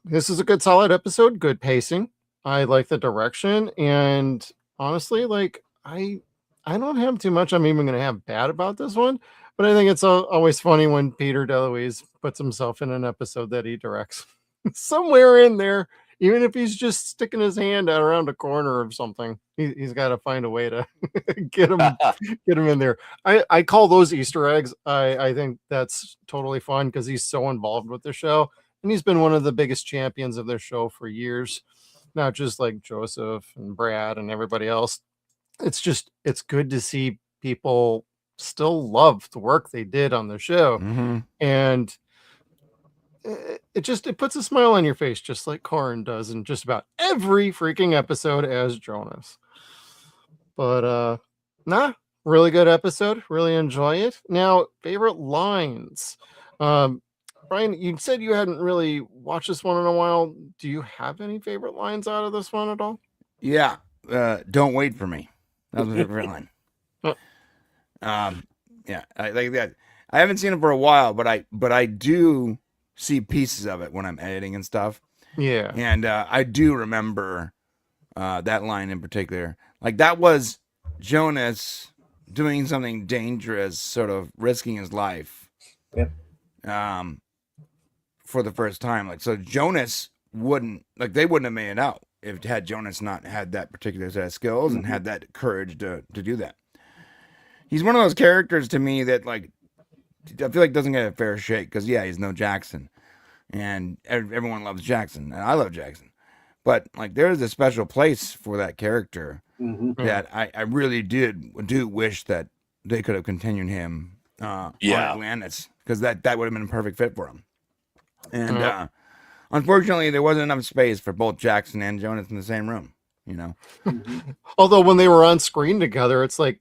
this is a good solid episode, good pacing. I like the direction, and honestly, like I don't have too much I'm even going to have bad about this one, but I think it's always funny when Peter DeLuise puts himself in an episode that he directs. Somewhere in there, even if he's just sticking his hand out around a corner of something, he's got to find a way to get him in there. I call those Easter eggs. I think that's totally fun because he's so involved with the show, and he's been one of the biggest champions of their show for years, not just like Joseph and Brad and everybody else. It's good to see people still love the work they did on the show. And it puts a smile on your face, just like Corin does in just about every freaking episode as Jonas. But really good episode, really enjoy it. Now, favorite lines. Brian, you said you hadn't really watched this one in a while. Do you have any favorite lines out of this one at all? Yeah, don't wait for me. That was my favorite line. Yeah, I like that. I haven't seen it for a while, but I do see pieces of it when I'm editing and stuff. Yeah, and I do remember that line in particular. Like that was Jonas doing something dangerous, sort of risking his life. Yep. For the first time, like so, Jonas wouldn't they wouldn't have made it out if had Jonas not had that particular set of skills and had that courage to do that. He's one of those characters to me that like I feel like doesn't get a fair shake because he's no Jackson, and everyone loves Jackson, and I love Jackson, but like there is a special place for that character that I really do wish that they could have continued him on Atlantis, because that would have been a perfect fit for him. And unfortunately, there wasn't enough space for both Jackson and Jonas in the same room, Although when they were on screen together, it's like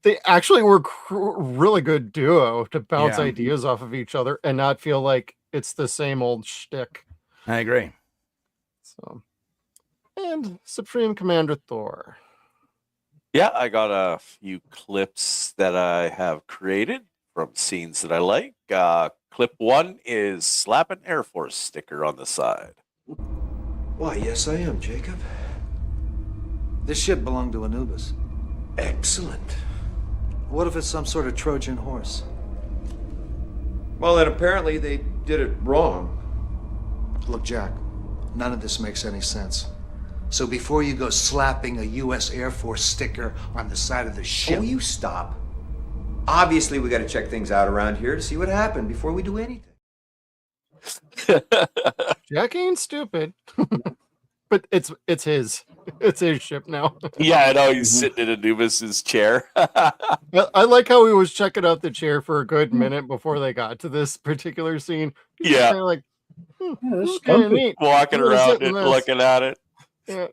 they actually were really good duo to bounce ideas off of each other and not feel like it's the same old shtick. I agree. So, and Supreme Commander Thor. Yeah, I got a few clips that I have created from scenes that I like. Clip 1 is slap an Air Force sticker on the side. Why, yes, I am, Jacob. This ship belonged to Anubis. Excellent. What if it's some sort of Trojan horse? Well, then apparently they did it wrong. Look, Jack, none of this makes any sense. So before you go slapping a U.S. Air Force sticker on the side of the ship... Oh, you stop. Obviously, we got to check things out around here to see what happened before we do anything. Jack ain't stupid. But it's his ship now. Yeah, I know, he's sitting in Anubis's chair. I like how he was checking out the chair for a good minute before they got to this particular scene. He's Yeah. kind of like, this this is kind of comfy. neat. Walking I'm gonna around sit in and this. looking at it. Yeah.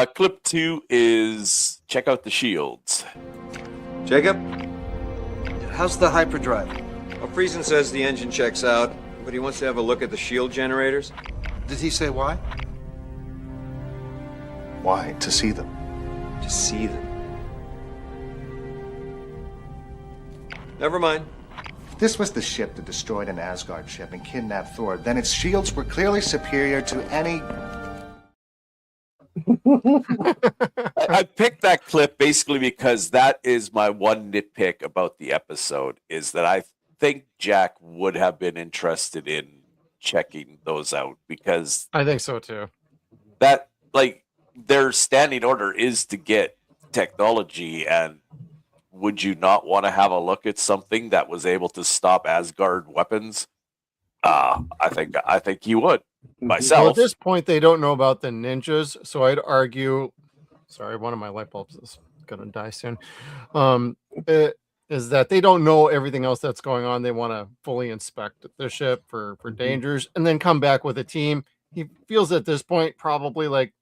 Clip 2 is check out the shields. Jacob, How's the hyperdrive? Well, Friesen says the engine checks out, but he wants to have a look at the shield generators. Did he say why? Why? To see them. To see them. Never mind. If this was the ship that destroyed an Asgard ship and kidnapped Thor, then its shields were clearly superior to any... I picked that clip basically because that is my one nitpick about the episode, is that I think Jack would have been interested in checking those out, because I think so too. that, like, their standing order is to get technology, and would you not want to have a look at something that was able to stop Asgard weapons? I think you would. Myself. Well, at this point, they don't know about the ninjas, so I'd argue. Sorry, one of my light bulbs is gonna die soon. Is that they don't know everything else that's going on? They want to fully inspect the ship for dangers, and then come back with a team. He feels at this point probably like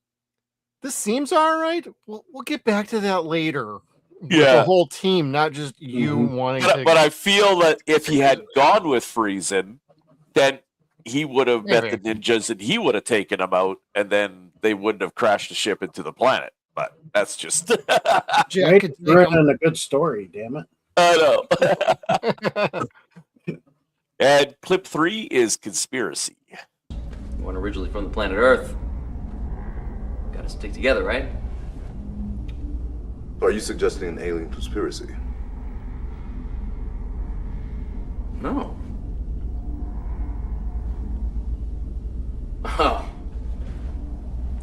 this seems all right. We'll get back to that later. With the whole team, not just you wanting to. But I feel that if he had gone with Friesen, then he would have met the ninjas and he would have taken them out, and then they wouldn't have crashed the ship into the planet. But that's just Jack Right, running a good story, damn it. I know. And clip 3 is conspiracy. One originally from the planet Earth. Gotta stick together, right? Are you suggesting an alien conspiracy? No. Oh.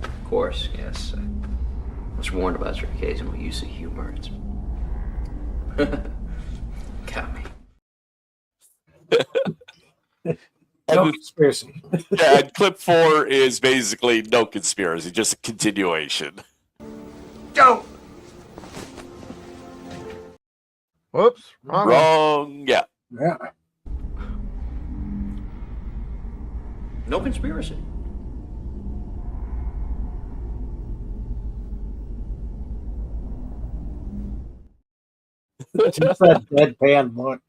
Of course, yes. I was warned about your occasional use of humor. It's got me. No conspiracy. Yeah, and clip 4 is basically no conspiracy, just a continuation. Go! Whoops, wrong. Wrong. Yeah. Yeah. No conspiracy. Just that deadpan look.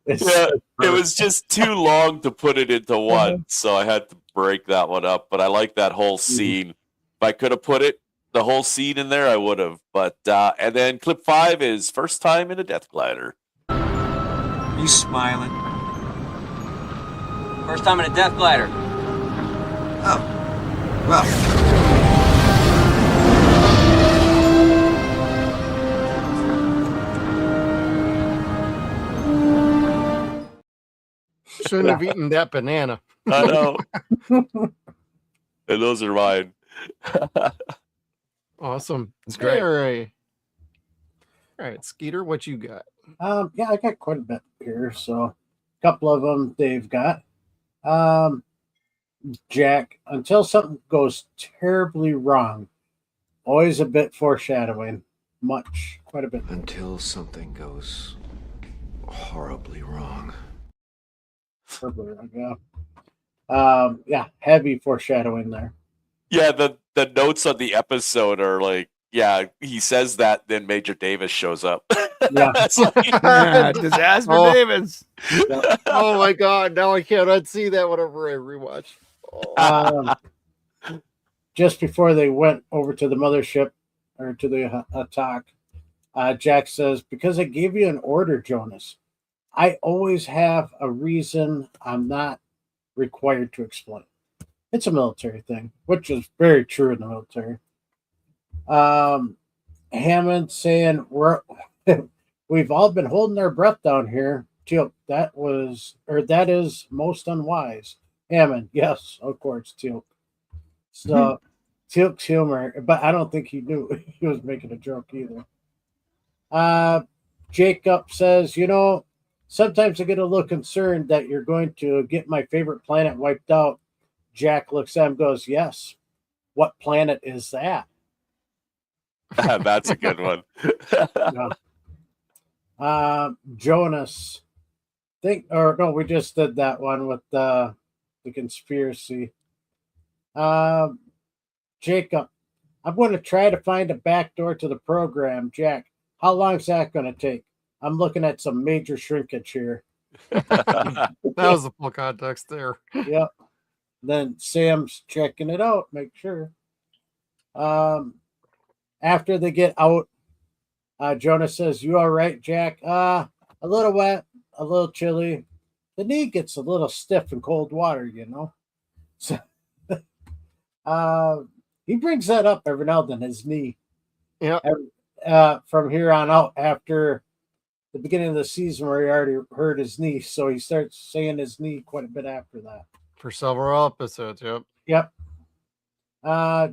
Yeah, it was just too long to put it into one, so I had to break that one up. But I like that whole scene. If I could have put the whole scene in there, I would have. But and then clip 5 is first time in a death glider. Are you smiling? First time in a death glider. Oh. Well. Shouldn't have eaten that banana. I know. And those are mine. Awesome. That's great. All right, Skeeter, what you got? Yeah, I got quite a bit here. So a couple of them they've got. Jack, until something goes terribly wrong, always a bit foreshadowing. Quite a bit. Until something goes horribly wrong. Yeah, heavy foreshadowing there. Yeah, the notes on the episode are like, yeah, he says that, then Major Davis shows up. Yeah. It's like- Yeah, disaster Davis. Oh my God! Now I can't unsee that whenever I rewatch. Just before they went over to the mothership or to the attack, Jack says, "Because I gave you an order, Jonas. I always have a reason I'm not required to explain." It's a military thing, which is very true in the military. Hammond saying we've all been holding our breath down here. Teal'c, that is most unwise. Hammond, yes, of course, Teal'c. So Teal'c's humor, but I don't think he knew he was making a joke either. Jacob says, sometimes I get a little concerned that you're going to get my favorite planet wiped out. Jack looks at him and goes, yes. What planet is that? That's a good one. Jonas. We just did that one with the conspiracy. Jacob, I'm going to try to find a back door to the program. Jack, how long is that going to take? I'm looking at some major shrinkage here. That was the full context there. Yep. Then Sam's checking it out, make sure. After they get out, Jonas says, "You all right, Jack?" A little wet, a little chilly. The knee gets a little stiff in cold water, you know. So he brings that up every now and then, his knee. Yeah. From here on out, after the beginning of the season where he already hurt his knee, so he starts saying his knee quite a bit after that. For several episodes, yep. Yep.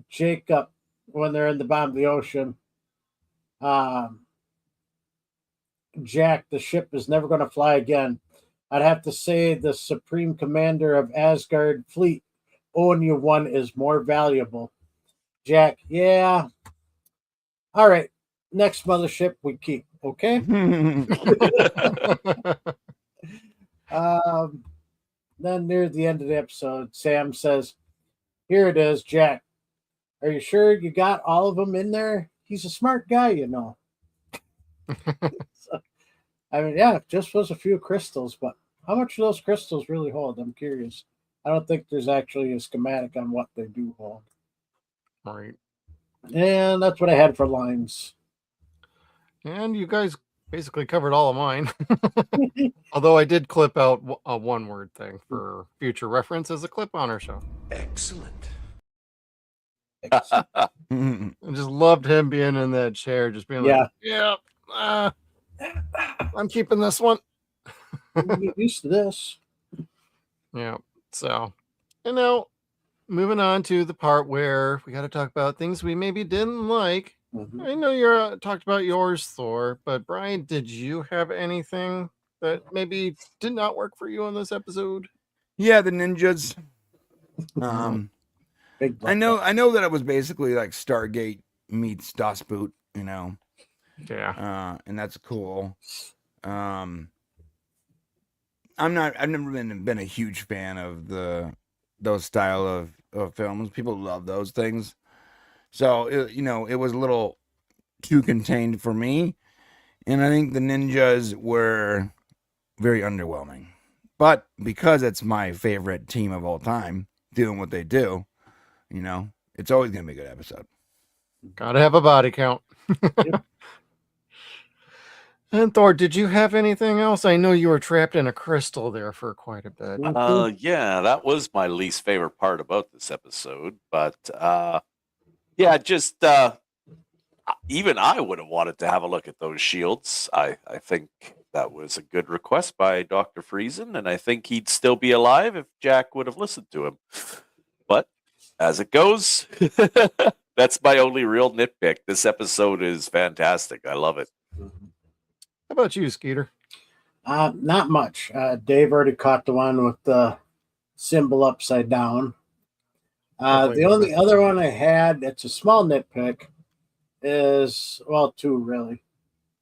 Jacob, when they're in the bottom of the ocean, Jack, the ship is never going to fly again. I'd have to say the Supreme Commander of Asgard Fleet, Owning one is more valuable. Jack, yeah. All right. Next mothership we keep, okay? Then near the end of the episode, Sam says, "Here it is, Jack. Are you sure you got all of them in there? He's a smart guy, you know." So, I mean, yeah, just was a few crystals, but how much do those crystals really hold? I'm curious. I don't think there's actually a schematic on what they do hold. All right. And that's what I had for lines. And you guys basically covered all of mine. Although I did clip out a one-word thing for future reference as a clip on our show. Excellent. I just loved him being in that chair, just being like, yeah, I'm keeping this one. Get used to this. Yeah. So, moving on to the part where we got to talk about things we maybe didn't like. Mm-hmm. I know you're talked about yours, Thor, but Brian, did you have anything that maybe did not work for you on this episode? Yeah, the ninjas. I know that it was basically like Stargate meets Das Boot, you know. Yeah. And that's cool. I've never been a huge fan of those style of films. People love those things. So it was a little too contained for me. And I think the ninjas were very underwhelming. But because it's my favorite team of all time doing what they do, it's always gonna be a good episode. Gotta have a body count. And Thor, did you have anything else? I know you were trapped in a crystal there for quite a bit. Yeah, that was my least favorite part about this episode. But yeah, just even I would have wanted to have a look at those shields. I think that was a good request by Dr. Friesen, and I think he'd still be alive if Jack would have listened to him. But as it goes, that's my only real nitpick. This episode is fantastic. I love it. How about you, Skeeter? Not much. Dave already caught the one with the symbol upside down. The only other one I had, it's a small nitpick, is, well, two really.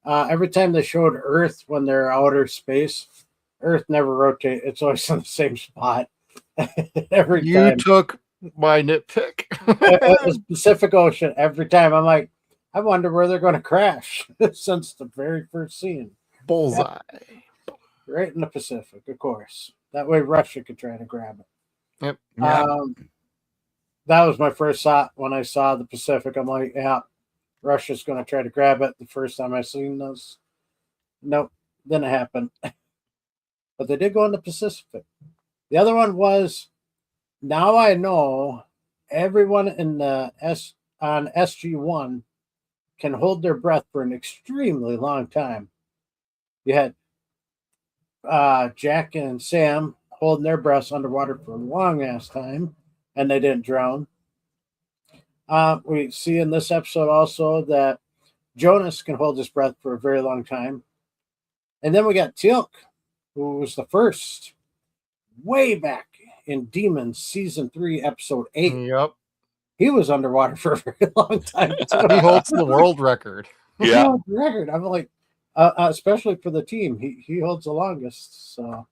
Every time they showed Earth when they're outer space, Earth never rotates. It's always in the same spot. Every time. You took my nitpick. The Pacific Ocean, every time. I'm like, I wonder where they're going to crash since the very first scene. Bullseye. Yep. Right in the Pacific, of course. That way Russia could try to grab it. Yep. That was my first thought when I saw the Pacific. I'm like, yeah, Russia's going to try to grab it. The first time I seen those. Nope, didn't happen. But they did go in the Pacific. The other one was, now I know everyone in the on SG-1 can hold their breath for an extremely long time. You had Jack and Sam holding their breaths underwater for a long ass time, and they didn't drown. We see in this episode also that Jonas can hold his breath for a very long time. And then we got teal'c, who was the first way back in Demons Season 3, Episode 8. Yep. He was underwater for a very long time. He holds the world record. Yeah. Record. I'm like, especially for the team, he holds the longest. So,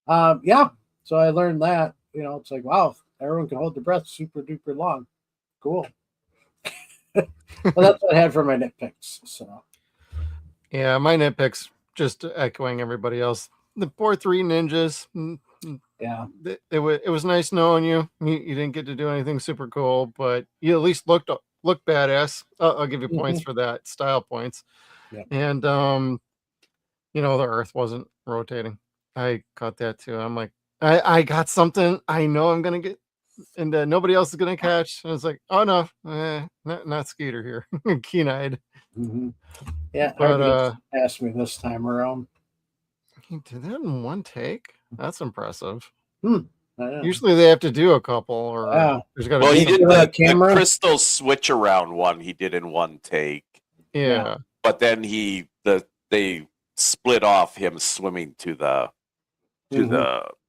yeah. So I learned that. It's like, wow, everyone can hold their breath super duper long. Cool. Well, that's what I had for my nitpicks. So, yeah, my nitpicks just echoing everybody else. The poor three ninjas. Yeah. It was nice knowing you. You didn't get to do anything super cool, but you at least looked badass. I'll give you points for that, style points. Yep. And the Earth wasn't rotating. I caught that too. I'm like, I got something. I know I'm gonna get, and nobody else is gonna catch. And it's like, oh no, not Skeeter here, keen-eyed. Mm-hmm. Yeah, But asked me this time around. he did that in one take. That's impressive. Yeah. Usually they have to do a couple, or there's got to Well, be he did the the camera. crystal switch around one. He did in one take. Yeah. But then they split off him swimming to the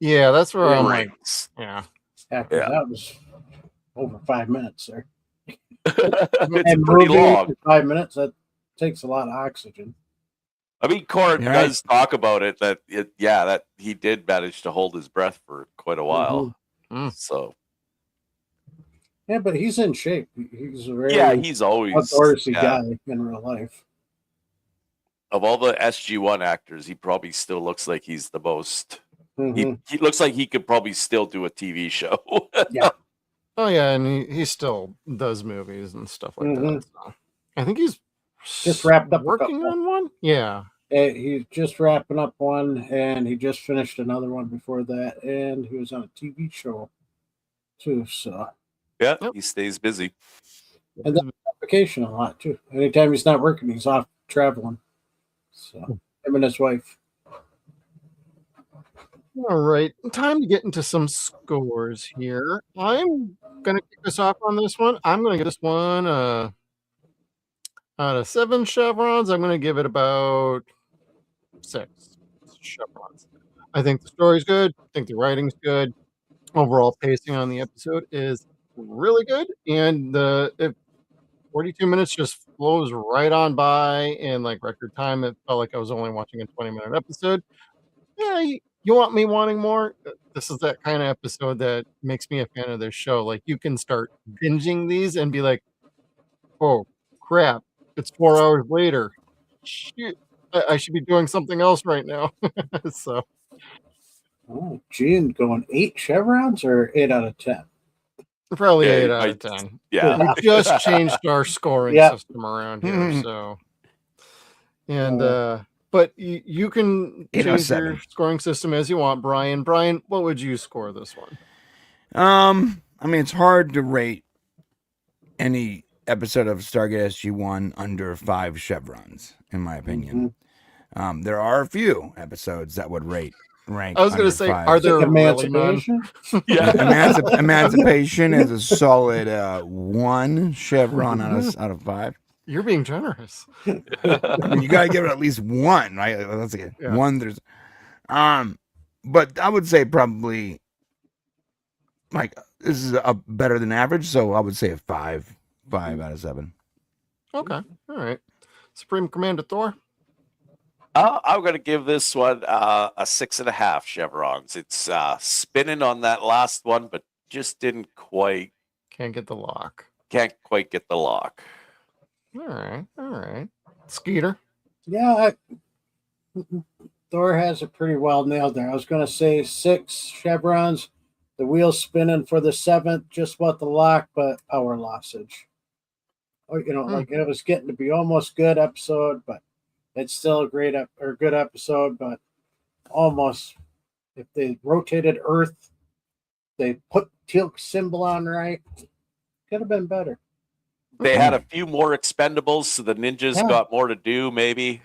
Yeah, that's where I'm like, rings. yeah. That was over 5 minutes there. It's And pretty moving long. for 5 minutes, that takes a lot of oxygen. I mean, Cord You're does talk about it that he did manage to hold his breath for quite a while. So Yeah, but he's in shape. He's a very he's always outdoorsy guy in real life. Of all the SG-1 actors, he probably still looks like he's the most. He looks like he could probably still do a TV show. Yeah. Oh yeah, and he still does movies and stuff like that. So. I think he's just wrapped up working on one. Yeah. He's just wrapping up one, and he just finished another one before that, and he was on a TV show too. So yeah, he stays busy. And then on vacation a lot too. Anytime he's not working, he's off traveling. So him and his wife. All right, time to get into some scores here. I'm gonna kick us off on this one. I'm gonna give this one out of 7 chevrons. I'm gonna give it about 6 chevrons. I think the story's good. I think the writing's good. Overall pacing on the episode is really good, and 42 minutes just flows right on by in like record time. It felt like I was only watching a 20-minute episode. Yeah, you want me wanting more? This is that kind of episode that makes me a fan of this show. Like, you can start binging these and be like, oh crap, it's 4 hours later. Shoot, I should be doing something else right now. So Oh, Gene going 8 chevrons or 8 out of 10? probably 8 out of 10. Yeah. We just changed our scoring system around here. So, and but you can change your scoring system as you want, Brian. Brian, what would you score this one? I mean, it's hard to rate any episode of Stargate SG-1 under 5 chevrons, in my opinion. There are a few episodes that would rank. I was going to say, 5. are there Emancipation? Really none? Emancipation is a solid 1 chevron out of 5. You're being generous. I mean, you gotta give it at least 1, right? That's one. There's, but I would say probably like this is a better than average, so I would say a 5 out of 7. Okay, all right. Supreme Commander Thor. I'm going to give this one a 6.5 chevrons. It's spinning on that last one, but just can't get the lock. Can't quite get the lock. All right. Skeeter. Yeah, Thor has it pretty well nailed there. I was going to say 6 chevrons. The wheel's spinning for the 7th, just about the lock, but power lossage. Or, like it was getting to be almost good episode, but it's still a good episode, but almost if they rotated Earth, they put teal'c symbol on right, could have been better. They had a few more expendables, so the ninjas got more to do, maybe.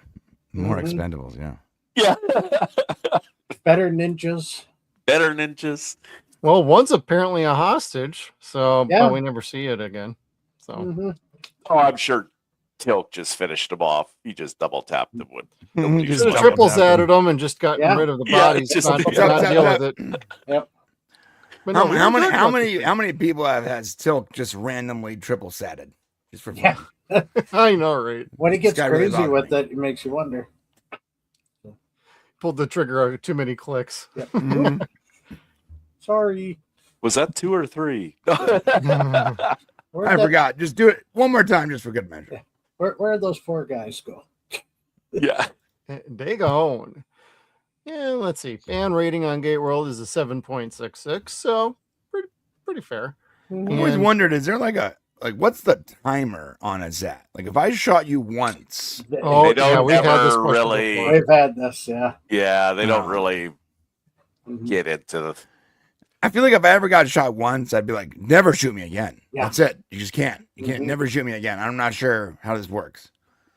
More expendables, Yeah. Better ninjas. Better ninjas. Well, one's apparently a hostage, so but we never see it again. So Oh, I'm sure teal'c just finished him off. He just double tapped him with. He just triples at him and just gotten rid of the bodies. Not deal with it. Yep. But how many people has teal'c just randomly triple satted just for fun? I know, right? When he gets really crazy with it, it makes you wonder. Pulled the trigger out too many clicks. Yep. Sorry. Was that 2 or 3? I forgot. Just do it one more time, just for good measure. Where did those 4 guys go? Yeah. Dagon. And let's see. Fan rating on Gate World is a 7.66, so pretty fair. I've always And- wondered, is there like what's the timer on a Zat? Like if I shot you once, Oh, They don't we've had this ever question really- before. We've had this, yeah. Yeah, they don't No. really Mhm. get into the. I feel like if I ever got shot once, I'd be like, never shoot me again. Yeah. That's it. You just can't. You can't Mhm. never shoot me again. I'm not sure how this works.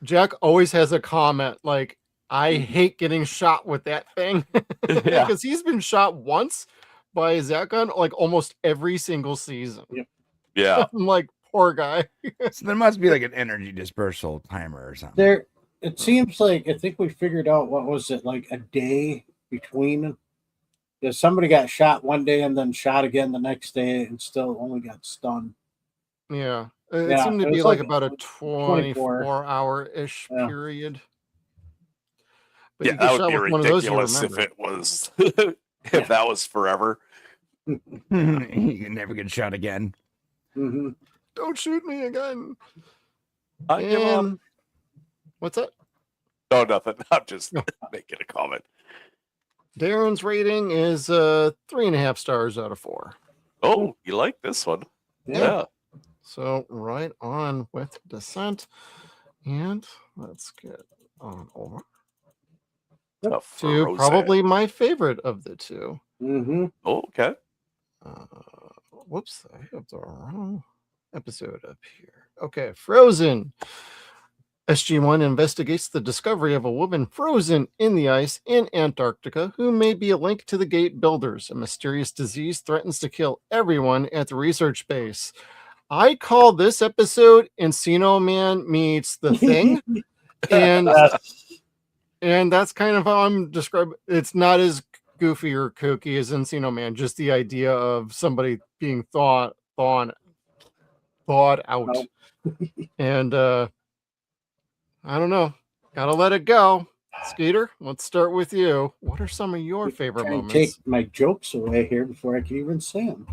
Jack always has a comment like, I hate getting shot with that thing. Yeah. Because he's been shot once by a Zat gun like almost every single season. Yep. Yeah. I'm like, poor guy. So there must be like an energy dispersal timer or something. There, it seems like I think we figured out what was it like a day between. Yeah, somebody got shot one day and then shot again the next day and still only got stunned. Yeah. It Yeah, seemed to it be was like like about a 24. 24-hour-ish Yeah. period. But Yeah, you get that would shot be with one of those, you ridiculous if remember. it was if that was forever. You can never get shot again. Mm-hmm. Don't shoot me again. I give up. And what's that? No, nothing. I'm just making a comment. Darren's rating is 3.5 stars out of 4. Oh, you like this one? Yeah. So right on with Descent. And let's get on over A to Frozen. probably my favorite of the two. Mm-hmm. Oh, okay. Whoops, I have the wrong episode up here. Okay, Frozen. SG-1 investigates the discovery of a woman frozen in the ice in Antarctica who may be a link to the Gate builders. A mysterious disease threatens to kill everyone at the research base. I call this episode Encino Man meets The Thing. and that's kind of how I'm describing. It's not as goofy or kooky as Encino Man, just the idea of somebody being thawed out. And I don't know. Gotta let it go. Skeeter, let's start with you. What are some of your favorite Try and moments? take my jokes away here before I can even say them.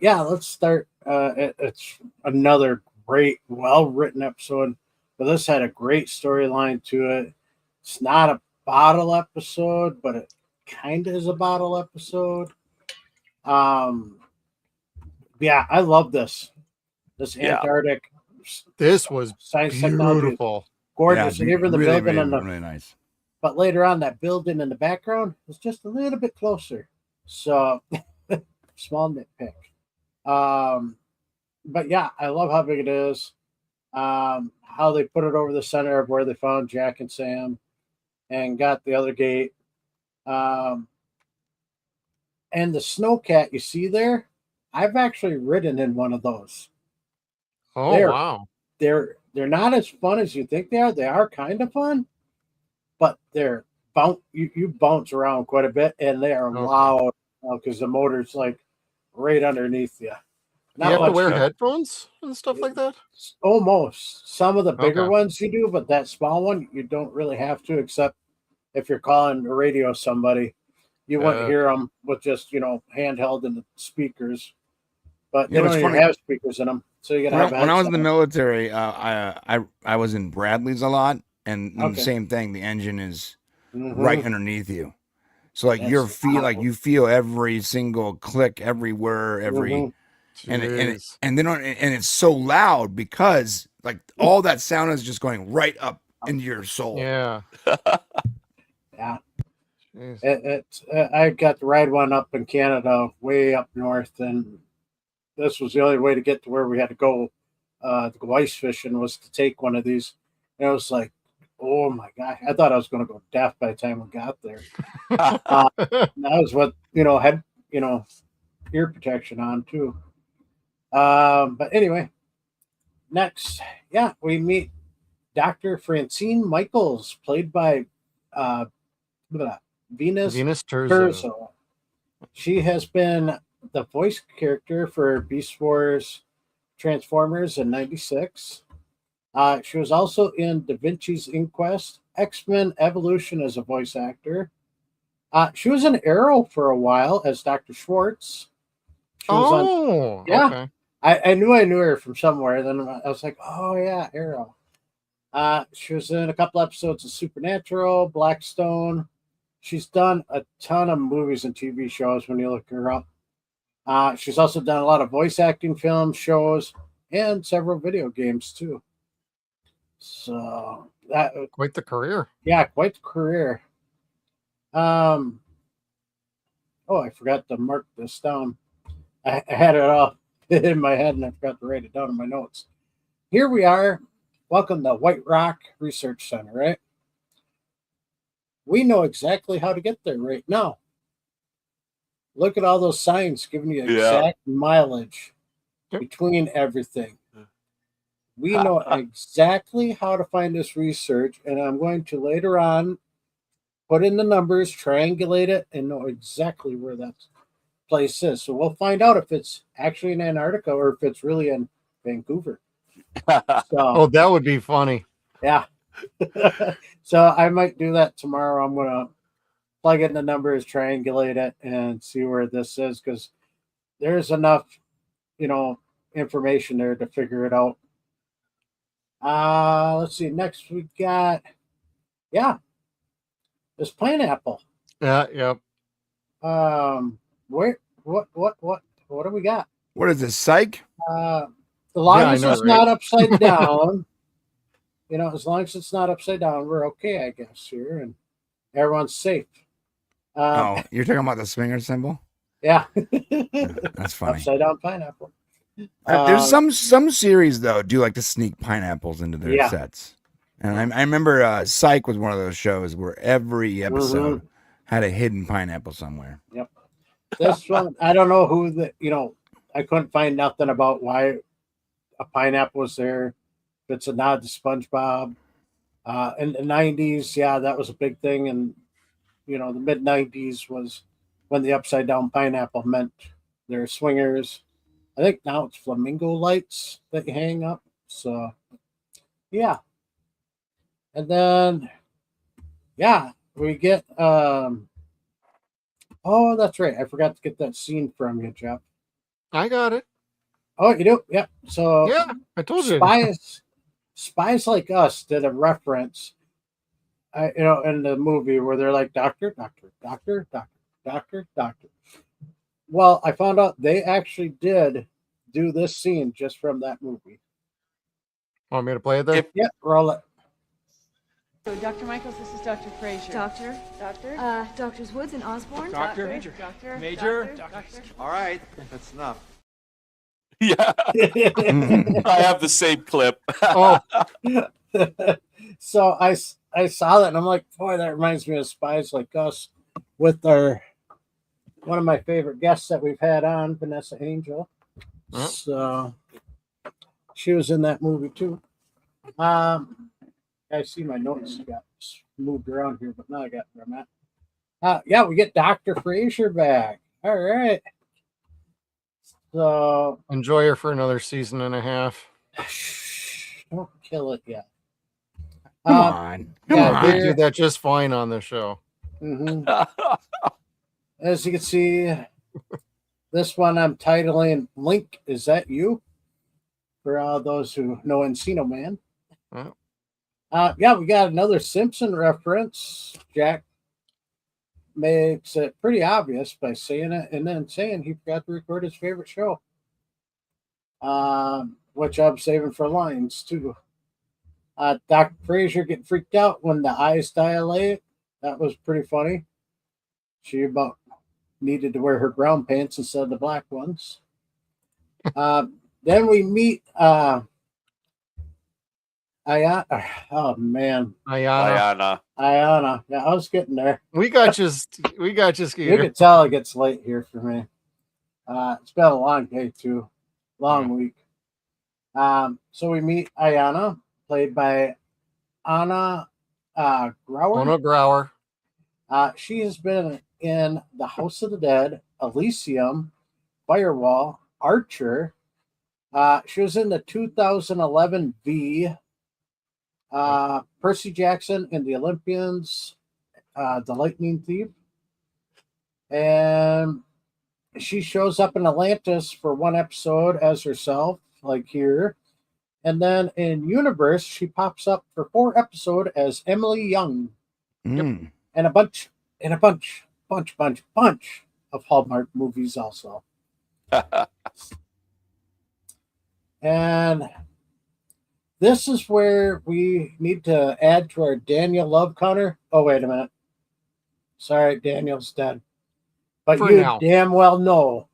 Yeah, let's start. It's another great, well-written episode, but this had a great storyline to it. It's not a bottle episode, but it kind of is a bottle episode. Yeah, I love this. This Yeah. Antarctic This was science technology is beautiful. gorgeous, and even the really, building really, and the really nice. but later on, that building in the background is just a little bit closer. So, small nitpick. But yeah, I love how big it is. How they put it over the center of where they found Jack and Sam and got the other gate. And the snowcat you see there, I've actually ridden in one of those. Oh, There. wow. They're not as fun as you think they are. They are kind of fun, but they're you bounce around quite a bit, and they are Okay. loud because the motor's like right underneath you. You have to much wear fun. headphones and stuff like that? Almost. Some of the bigger Okay. ones you do, but that small one you don't really have to, except if you're calling the radio somebody, you wouldn't hear them with just handheld and the speakers. But Yeah, they it's don't even funny. have speakers in them, so you gotta have. When I was in the headset. military, I was in Bradley's a lot, and the Okay. same thing. The engine is Mhm. right underneath you, so like That's you feel every single click, every word, every Mhm. Jeez. and then and it's so loud because like all that sound is just going right up into your soul. Yeah. Yeah. Jeez. I got to ride one up in Canada, way up north, and this was the only way to get to where we had to go ice fishing was to take one of these. And I was like, oh my gosh, I thought I was going to go deaf by the time we got there. That was what had ear protection on too. But anyway, next, yeah, we meet Dr. Francine Michaels, played by Venus Terzo. Terzo. She has been the voice character for Beast Wars Transformers in '96. She was also in Da Vinci's Inquest, X-Men Evolution as a voice actor. She was in Arrow for a while as Dr. Schwartz. She was on, yeah. Okay. I knew her from somewhere. Then I was like, oh yeah, Arrow. She was in a couple episodes of Supernatural, Blackstone. She's done a ton of movies and TV shows when you look her up. She's also done a lot of voice acting films, shows, and several video games too. So that Quite the career. Yeah, quite the career. Oh, I forgot to mark this down. I had it all in my head and I forgot to write it down in my notes. Here we are. Welcome to White Rock Research Center, right? We know exactly how to get there right now. Look at all those signs giving you exact mileage between everything. We know exactly how to find this research, and I'm going to later on put in the numbers, triangulate it, and know exactly where that place is. So we'll find out if it's actually in Antarctica or if it's really in Vancouver. Oh, that would be funny. Yeah. So I might do that tomorrow. I'm going to plug in the numbers, triangulate it, and see where this is, because there's enough, information there to figure it out. Let's see. Next we got, this pineapple. Yeah, yep. What do we got? What is this, psych? The long as it's not upside down, as long as it's not upside down, we're okay, I guess, here, and everyone's safe. You're talking about the swinger symbol? Yeah. That's funny. Upside down pineapple. There's some series though do like to sneak pineapples into their sets, and I remember Psych was one of those shows where every episode had a hidden pineapple somewhere. Yep. This one, I don't know who I couldn't find nothing about why a pineapple was there. If it's a nod to SpongeBob. In the 90s, that was a big thing, and the mid 90s was when the upside down pineapple meant they're swingers. I think now it's flamingo lights that you hang up. So, yeah. And then, we get, oh, that's right. I forgot to get that scene from you, Jeff. I got it. Oh, you do? Yep. So, I told you. Spies Like Us did a reference, in the movie where they're like, doctor. Well, I found out they actually did do this scene just from that movie. Want me to play it then? Yeah, roll it. So, Dr. Michaels, this is Dr. Frazier. Doctor? Doctors Woods and Osborne? Doctor? Major? All right, that's enough. Yeah. I have the same clip. So I saw that and I'm like, boy, that reminds me of Spies Like Us with one of my favorite guests that we've had on, Vanessa Angel. So she was in that movie too. I see my notes got moved around here, but now I got where I'm at. We get Dr. Frazier back. All right. So enjoy her for another season and a half. Don't kill it yet. Come on. They do that just fine on the show. As you can see, this one I'm titling Link, Is That You? For all those who know Encino Man. We got another Simpson reference. Jack makes it pretty obvious by saying it and then saying he forgot to record his favorite show. Which I'm saving for lines too. Dr. Frazier getting freaked out when the eyes dilate. That was pretty funny. She about needed to wear her brown pants instead of the black ones. Then we meet Ayana. Ayana. Yeah, I was getting there. We got you, Skeeter. You can tell it gets late here for me. It's been a long day too. Long week. So we meet Ayana, played by Anna Grauer. Anna Grauer. She has been in The House of the Dead, Elysium, Firewall, Archer. She was in the 2011 V, Percy Jackson and the Olympians, The Lightning Thief. And she shows up in Atlantis for one episode as herself, like here. And then in Universe, she pops up for 4 episodes as Emily Young. Mm. And a bunch of Hallmark movies also. And this is where we need to add to our Daniel love counter. Oh, wait a minute. Sorry, Daniel's dead. But For you now. damn well know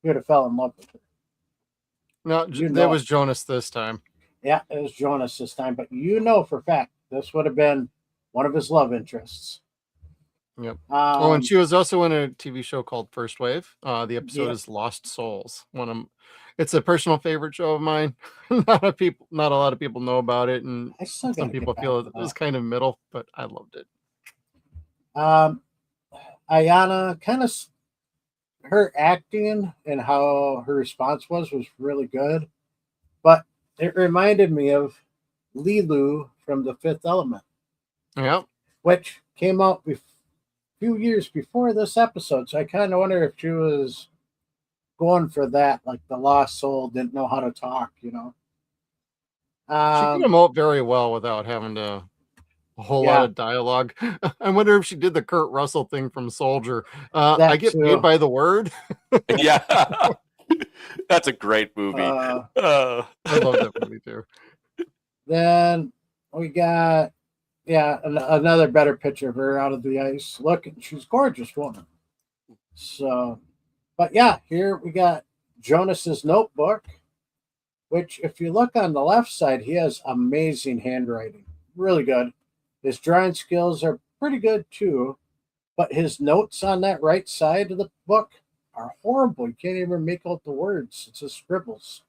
you'd have fell in love with her. No, You there know. was Jonas this time. Yeah, it was Jonas this time. But you know for a fact this would have been one of his love interests. Yep. And she was also in a TV show called First Wave. The episode is Lost Souls. It's a personal favorite show of mine. Not a lot of people know about it, and some people feel it was kind of middle, but I loved it. Ayana, kind of her acting and how her response was really good, but it reminded me of Lilu from The Fifth Element. Yeah, which came out a few years before this episode. So I kind of wonder if she was going for that, like the lost soul didn't know how to talk, you know. she can emote very well without having to a whole lot of dialogue. I wonder if she did the Kurt Russell thing from Soldier. I get paid by the word. Yeah, that's a great movie. I love that movie too. Then we got another better picture of her out of the ice. Look, she's a gorgeous woman. So, but yeah, here we got Jonas's notebook, which if you look on the left side, he has amazing handwriting. Really good. His drawing skills are pretty good too, but his notes on that right side of the book are horrible. You can't even make out the words. It's just scribbles.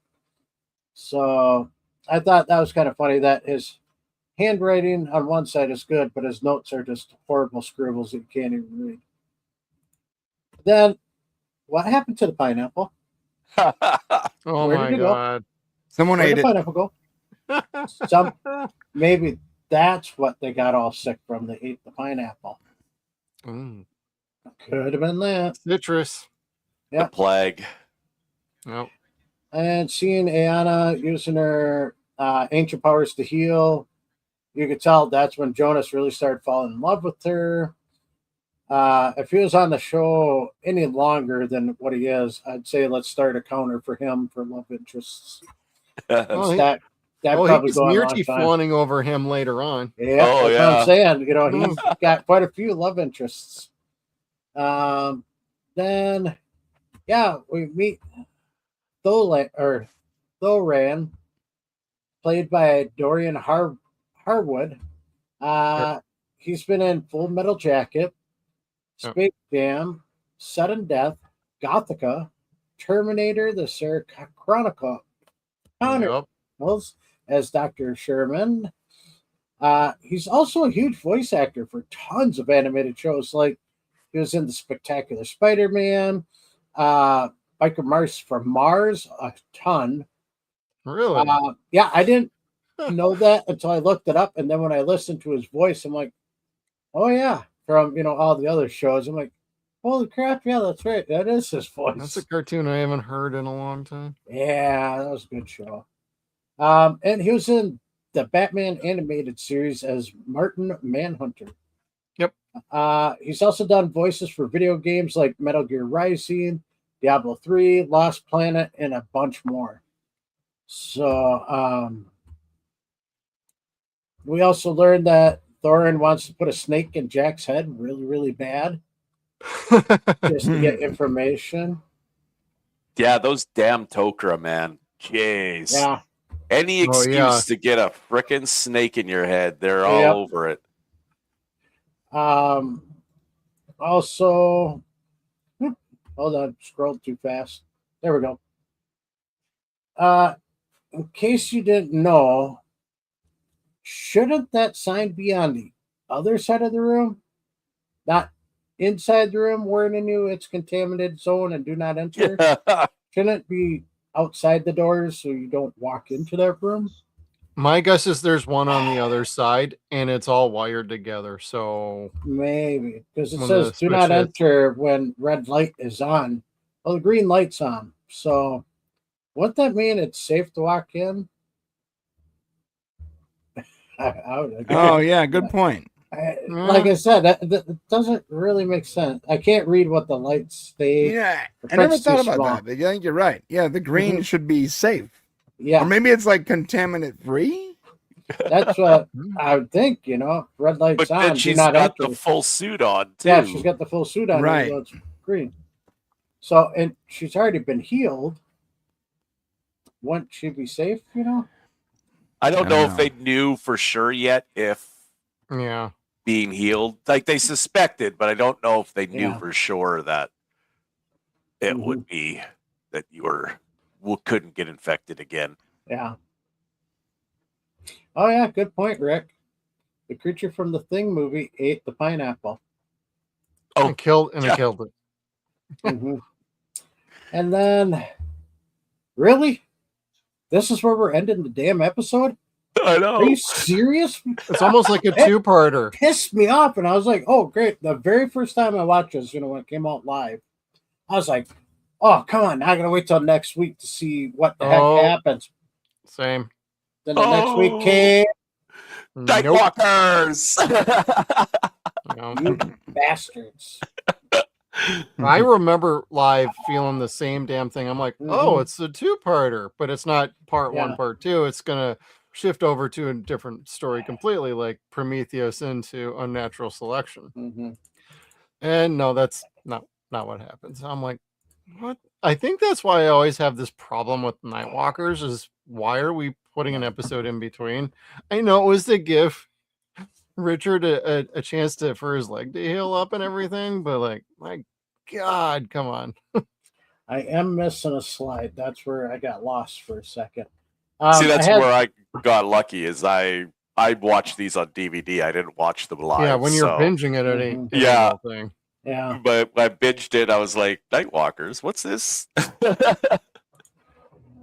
So I thought that was kind of funny that his handwriting on one side is good, but his notes are just horrible scribbles that you can't even read. Then, what happened to the pineapple? Oh Where my did it god! Go? Someone Where ate did it. the pineapple go? Maybe that's what they got all sick from. They ate the pineapple. Mm. Could have been that. Citrus. Yeah. The plague. Nope. And seeing Ayana using her ancient powers to heal, you could tell that's when Jonas really started falling in love with her. If he was on the show any longer than what he is, I'd say let's start a counter for him for love interests. That probably he's go a near long time. fawning over him later on. Yeah, that's what I'm saying. You know, he's got quite a few love interests. Then, we meet Thoran, played by Dorian Harwood. He's been in Full Metal Jacket, Space Jam, Sudden Death, Gothica, Terminator, the Sarah Chronicles as Dr. Sherman. He's also a huge voice actor for tons of animated shows. Like he was in the Spectacular Spider-Man, Biker Mars from Mars, a ton. Really? Yeah, I didn't know that until I looked it up, and then when I listened to his voice, I'm like, oh yeah, from all the other shows. I'm like, holy crap, yeah, that's right, that is his voice. That's a cartoon I haven't heard in a long time. Yeah, that was a good show. And he was in the Batman animated series as Martin Manhunter. Yep. He's also done voices for video games like Metal Gear Rising, Diablo 3, Lost Planet, and a bunch more. So, we also learned that Thorin wants to put a snake in Jack's head really, really bad. Just to get information. Yeah, those damn Tok'ra, man. Jeez. Yeah. Any excuse to get a frickin' snake in your head, they're all over it. Also, hold on, scrolled too fast. There we go. In case you didn't know, shouldn't that sign be on the other side of the room? Not inside the room, warning you it's contaminated zone and do not enter. Shouldn't it be outside the doors so you don't walk into that room? My guess is there's one on the other side and it's all wired together. So maybe because it says do not enter when red light is on. Well, the green light's on. So wouldn't that mean it's safe to walk in? I would agree. Oh yeah, good point. Like I said, that doesn't really make sense. I can't read what the lights say. Yeah, The I never print's thought too about small. that. But yeah, I think you're right. Yeah, the green should be safe. Yeah. Or maybe it's like contaminant free. That's what I would think, you know. Red lights But on, then do she's not got enter. the full suit on too. Yeah, she's got the full suit on, Right. even though it's green. So, and she's already been healed. Wouldn't she be safe, you know? I don't know if they knew for sure yet if Yeah. being healed, like they suspected, but I don't know if they knew Yeah. for sure that it would be that you couldn't get infected again. Yeah. Oh, yeah, good point, Rick. The creature from the Thing movie ate the pineapple. Oh, it killed it. Mm-hmm. And then, really? This is where we're ending the damn episode? I know. Are you serious? It's almost like a It two-parter. pissed me off, and I was like, oh, great. The very first time I watched this, you know, when it came out live, I was like, oh, come on. Now I got to wait till next week to see what the heck happens. Same. Then the next week came. Nightwalkers! You bastards. I remember live feeling the same damn thing. I'm like, oh, it's a two-parter, but it's not part one, Yeah. part two. It's gonna shift over to a different story completely, like Prometheus into Unnatural Selection. And no, that's not what happens. I'm like, what? I think that's why I always have this problem with Nightwalkers is why are we putting an episode in between? I know it was to give Richard a chance for his leg to heal up and everything, but like, my God, come on. I am missing a slide. That's where I got lost for a second. See, that's where I got lucky. Is I watched these on DVD. I didn't watch them live. Yeah, when you're so- binging it, it ain't Yeah. the thing. Yeah. But when I binged it, I was like, Nightwalkers, what's this?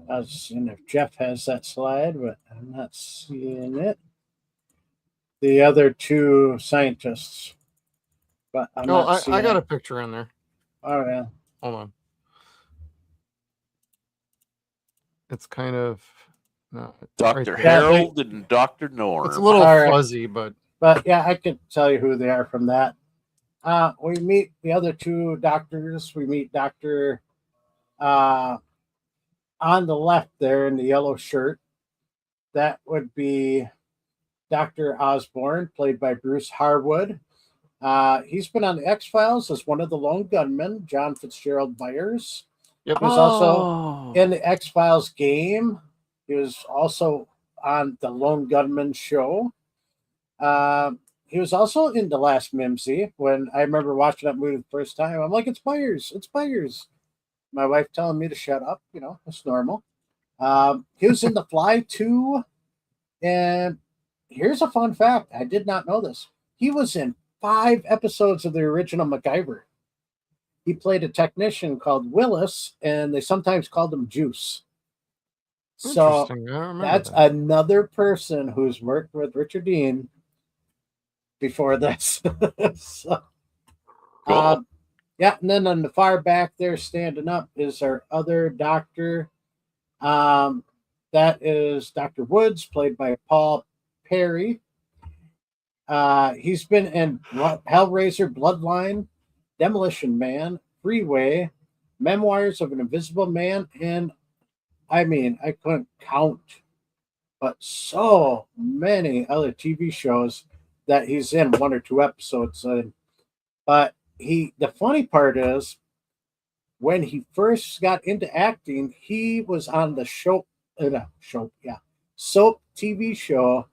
I was seeing if Jeff has that slide, but I'm not seeing it. The other two scientists, but I'm Oh, not seeing I got it. a picture in there. Oh, yeah. Hold on. It's kind of no, Dr. right there. Harold and Dr. Norm. It's a little All right. fuzzy, but yeah, I could tell you who they are from that. We meet the other two doctors. We meet Dr. On the left there in the yellow shirt. That would be Dr. Osborne, played by Bruce Harwood. He's been on the X-Files as one of the lone gunmen, John Fitzgerald Byers. Yep. He was also in the X-Files game. He was also on the Lone Gunman show. He was also in The Last Mimsy. When I remember watching that movie the first time, I'm like, it's Byers. It's Byers. My wife telling me to shut up. You know, it's normal. He was in The Fly too. And here's a fun fact. I did not know this. He was in 5 episodes of the original MacGyver. He played a technician called Willis, and they sometimes called him Juice. So interesting. I don't remember that's that. another person who's worked with Richard Dean before this. So, yeah, and then on the far back there, standing up, is our other doctor. That is Dr. Woods, played by Paul Perry. He's been in Hellraiser, Bloodline, Demolition Man, Freeway, Memoirs of an Invisible Man, and I mean, I couldn't count, but so many other TV shows that he's in 1 or 2 episodes in. But the funny part is, when he first got into acting, he was on the soap TV show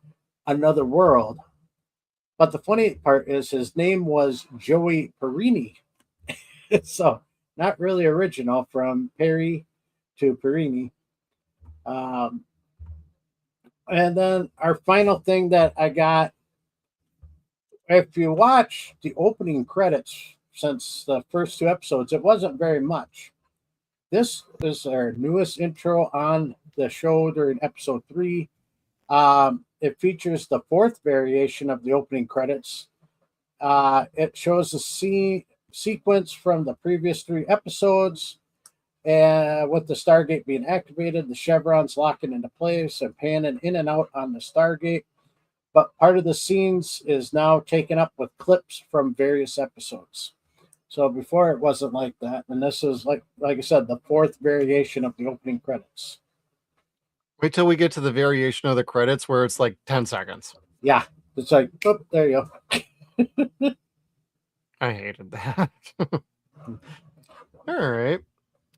Another World. But the funny part is his name was Joey Perini. So not really original, from Perry to Perini. And then our final thing that I got, if you watch the opening credits since the first 2 episodes, it wasn't very much. This is our newest intro on the show during episode 3. It features the 4th variation of the opening credits. It shows a sequence from the previous 3 episodes, and with the Stargate being activated, the chevrons locking into place and panning in and out on the Stargate. but part of the scenes is now taken up with clips from various episodes. So before it wasn't like that, and this is like I said, the fourth variation of the opening credits. Wait till we get to the variation of the credits where it's like 10 seconds. Yeah, it's like, oh, there you go. I hated that. All right.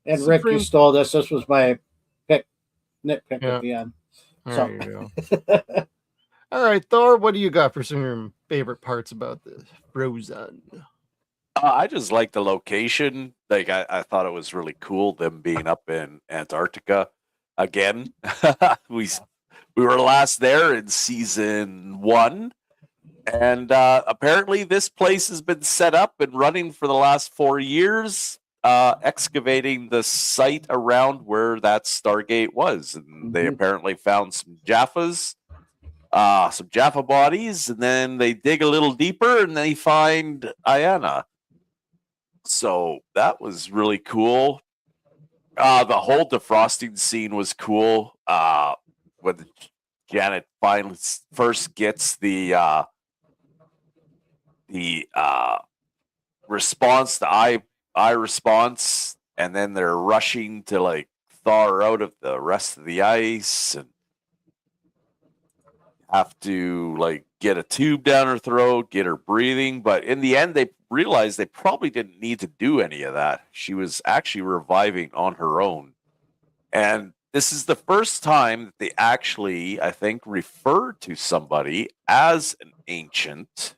And Rick, you stole this. This was my nitpick Yeah. at the end. There you go. All right, Thor, what do you got for some of your favorite parts about this Frozen? I just like the location. Like I thought it was really cool them being up in Antarctica again. we were last there in season 1, and apparently this place has been set up and running for the last 4 years, excavating the site around where that Stargate was, and they apparently found some Jaffas. Some Jaffa bodies, and then they dig a little deeper and they find Ayana. So that was really cool. The whole defrosting scene was cool. When Janet finally first gets the response, the eye response, and then they're rushing to like thaw her out of the rest of the ice and have to like get a tube down her throat, get her breathing. But in the end, they realized they probably didn't need to do any of that. She was actually reviving on her own. And this is the first time that they actually, I think, referred to somebody as an ancient.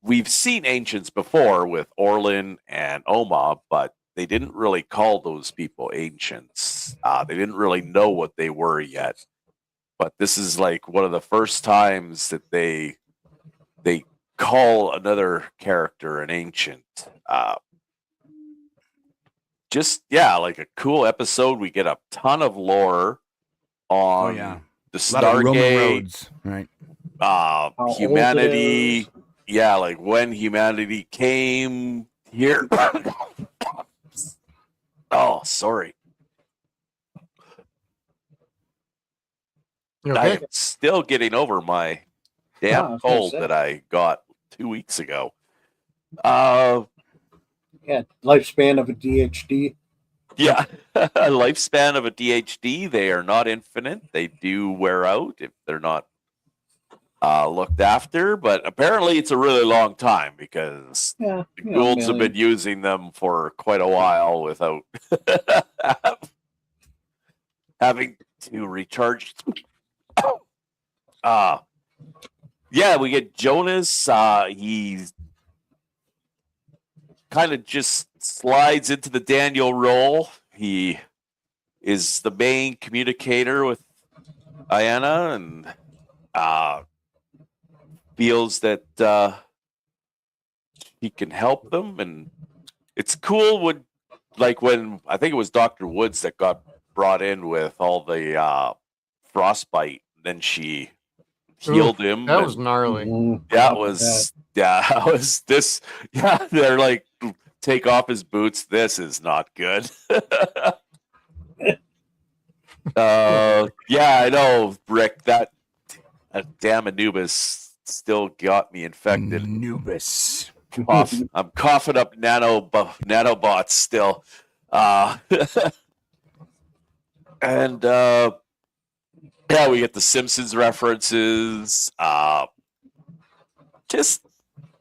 We've seen ancients before with Orlin and Oma, but they didn't really call those people ancients. They didn't really know what they were yet. But this is like one of the first times that they call another character an ancient. Like a cool episode. We get a ton of lore on the Stargate, right? Humanity. Yeah, like when humanity came here. Oh, sorry. Okay. I'm still getting over my damn cold that I got 2 weeks ago. Yeah, lifespan of a DHD. Yeah, a lifespan of a DHD. They are not infinite. They do wear out if they're not looked after. But apparently, it's a really long time because the Goulds have been using them for quite a while without having to recharge. Yeah, we get Jonas. He's kind of just slides into the Daniel role. He is the main communicator with Ayana and feels that he can help them. And it's cool when I think it was Dr. Woods that got brought in with all the frostbite. Then she healed him. That was gnarly. That was this. Yeah, they're like, take off his boots. This is not good. Yeah, I know, Rick. That damn Anubis still got me infected. Anubis. I'm coughing up nanobots still. And yeah, we get the Simpsons references. And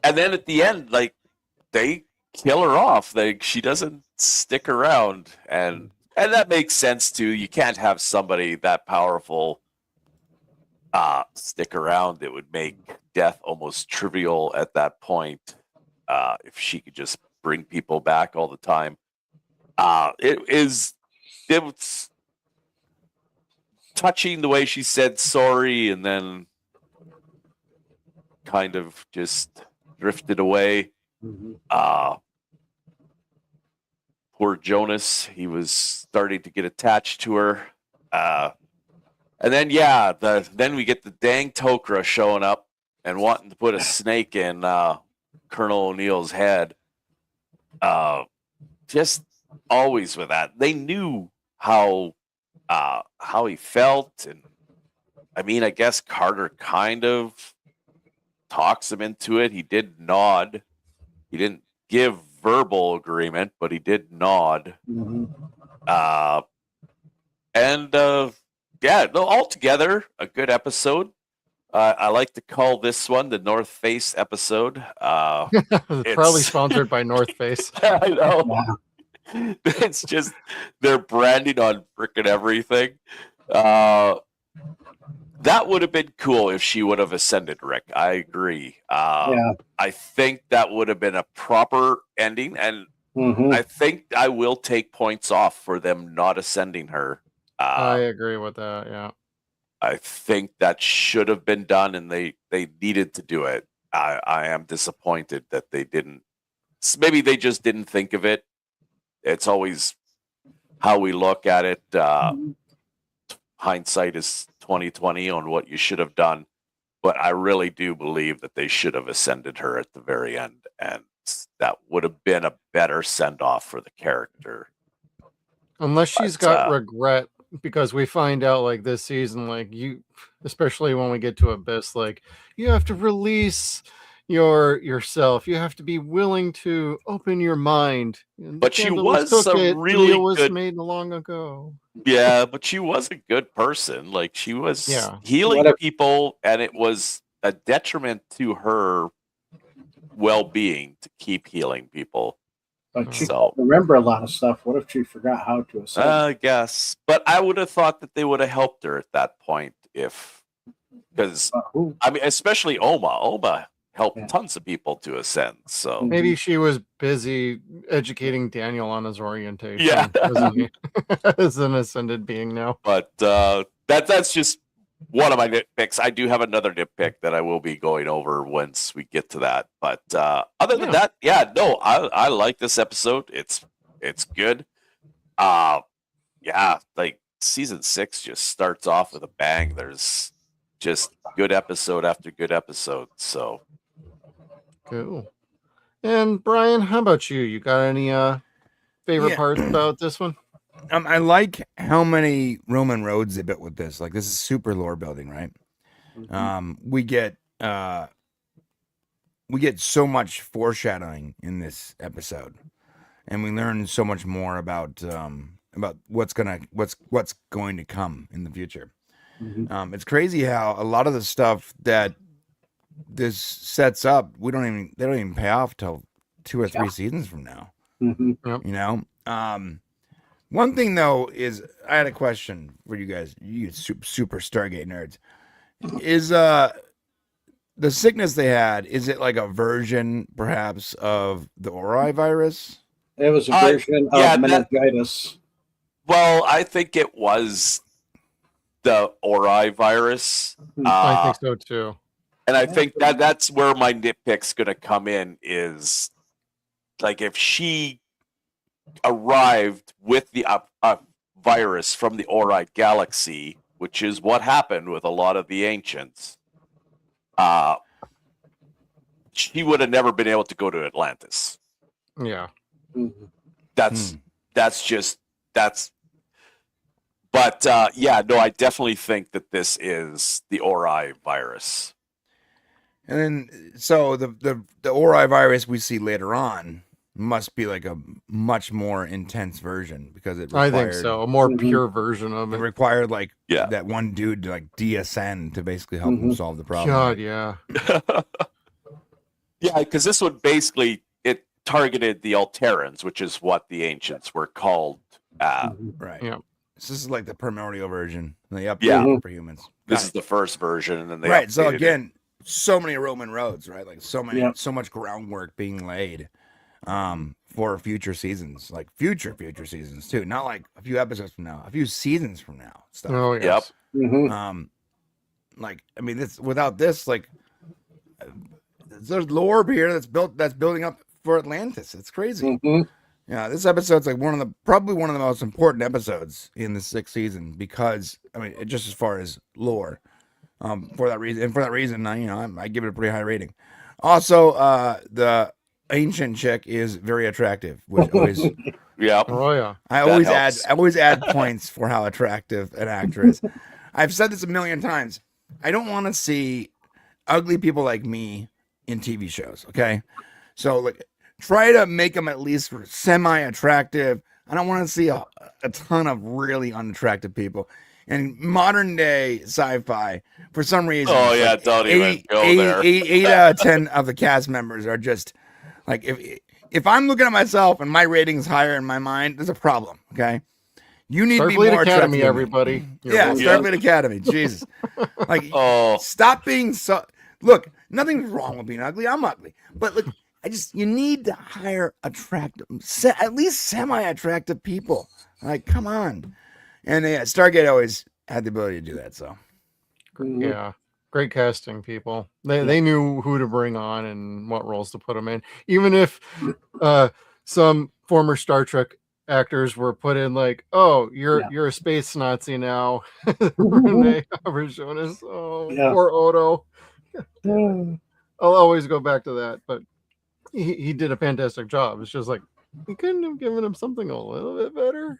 then at the end, like, they kill her off. She doesn't stick around, and that makes sense too. You can't have somebody that powerful stick around. It would make death almost trivial at that point. If she could just bring people back all the time. It was touching the way she said sorry and then kind of just drifted away. Poor Jonas, he was starting to get attached to her. And then, then we get the dang Tok'ra showing up and wanting to put a snake in Colonel O'Neill's head. Just always with that. They knew how he felt, I mean, I guess Carter kind of talks him into it. He did nod. He didn't give verbal agreement, but he did nod. Altogether, a good episode. I like to call this one the North Face episode. Probably sponsored by North Face. I know. It's just their branding on frickin' everything. That would have been cool if she would have ascended, Rick. I agree. I think that would have been a proper ending, and I think I will take points off for them not ascending her. I agree with that, yeah. I think that should have been done, and they needed to do it. I am disappointed that they didn't. Maybe they just didn't think of it. It's always how we look at it. Hindsight is 20/20 on what you should have done, but I really do believe that they should have ascended her at the very end, and that would have been a better send off for the character. Unless she's got regret, because we find out like this season, like you, especially when we get to Abyss, like you have to release yourself. You have to be willing to open your mind. But she was a really good made long ago. Yeah, but she was a good person. Like she was healing people, and it was a detriment to her well-being to keep healing people. But she can't remember a lot of stuff. What if she forgot how to ascend? I guess. But I would have thought that they would have helped her at that point because I mean, especially Oma. Oma helped tons of people to ascend. So maybe she was busy educating Daniel on his orientation. Yeah. As an ascended being now. But that's just one of my nitpicks. I do have another nitpick that I will be going over once we get to that. But other than that, I like this episode. It's good. Like season 6 just starts off with a bang. There's just good episode after good episode. So cool. And Brian, how about you? You got any favorite parts about this one? I like how many Roman roads they built with this. Like, this is super lore building, right? We get so much foreshadowing in this episode, and we learn so much more about what's going to come in the future. It's crazy how a lot of the stuff that this sets up, they don't even pay off till 2 or 3 seasons from now. You know. One thing though is, I had a question for you guys, you super Stargate nerds. Is the sickness they had, is it like a version perhaps of the Ori virus? It was a version of meningitis. Well, I think it was the Ori virus. I think so too. And I think that's where my nitpick's going to come in, is like if she arrived with the virus from the Ori galaxy, which is what happened with a lot of the ancients, she would have never been able to go to Atlantis. Yeah. But I definitely think that this is the Ori virus. And then, so the Ori virus we see later on must be like a much more intense version, because it required, I think so, a more pure version of it. It required like that one dude to like de-ascend to basically help him solve the problem. God, yeah. Yeah, because this one basically, it targeted the Alterans, which is what the ancients were called. Right. Yeah. This is like the primordial version. They updated for humans. This is the first version, and then they right. So updated again, so many Roman roads, right? Like so much groundwork being laid for future seasons, like future seasons too. Not like a few episodes from now, a few seasons from now. Stuff. Oh yes. Like, I mean, this without this, like, there's lore here that's building up for Atlantis. It's crazy. Yeah, this episode's like probably one of the most important episodes in the 6th season, because I mean, just as far as lore, for that reason, I give it a pretty high rating. Also, the ancient chick is very attractive, which always Oh yeah. I always add points for how attractive an actor is. I've said this a million times. I don't want to see ugly people like me in TV shows. Okay, so like try to make them at least semi-attractive. I don't want to see a ton of really unattractive people. And modern day sci-fi, for some reason, Oh it's yeah, like don't even go there. eight out of 10 of the cast members are just like, if I'm looking at myself and my rating's higher in my mind, there's a problem. Okay, you need to be Starfleet more Academy, attractive. everybody. Yeah, Starfleet Academy. Jesus, like, stop being so. Look, nothing's wrong with being ugly. I'm ugly, but look, you need to hire attractive, at least semi-attractive people. Like, come on. And Stargate always had the ability to do that. So, yeah, great casting people. They knew who to bring on and what roles to put them in. Even if some former Star Trek actors were put in, like, oh, you're a space Nazi now. Renee Auberjonois. Poor Odo. I'll always go back to that, but he did a fantastic job. It's just like, we couldn't have given him something a little bit better.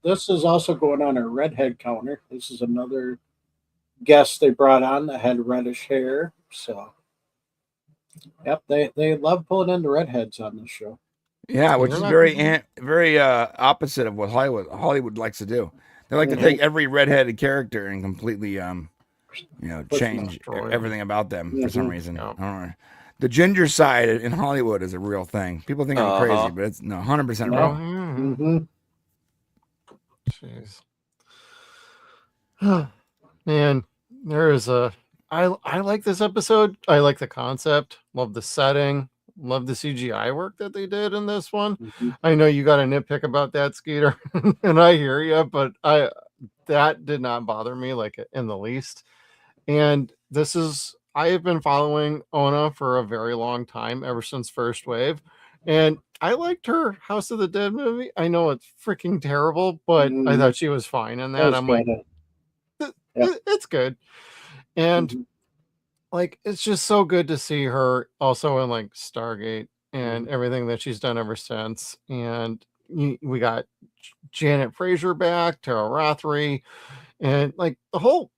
This is also going on a redhead counter. This is another guest they brought on that had reddish hair. So, yep, they love pulling in the redheads on this show. Yeah, which is very opposite of what Hollywood likes to do. They like to take every redheaded character and completely change everything about them for some reason. I don't know. The ginger side in Hollywood is a real thing. People think I'm crazy, but it's 100% real. Jeez. Man, there is I like this episode. I like the concept. Love the setting. Love the CGI work that they did in this one. I know you got a nitpick about that, Skeeter, and I hear you, but that did not bother me like in the least. And I have been following Ona for a very long time, ever since First Wave. And I liked her House of the Dead movie. I know it's freaking terrible, but I thought she was fine in that. I'm like, it's good. And like, it's just so good to see her also in like Stargate and everything that she's done ever since. And we got Janet Fraser back, Tara Rothery, and like the whole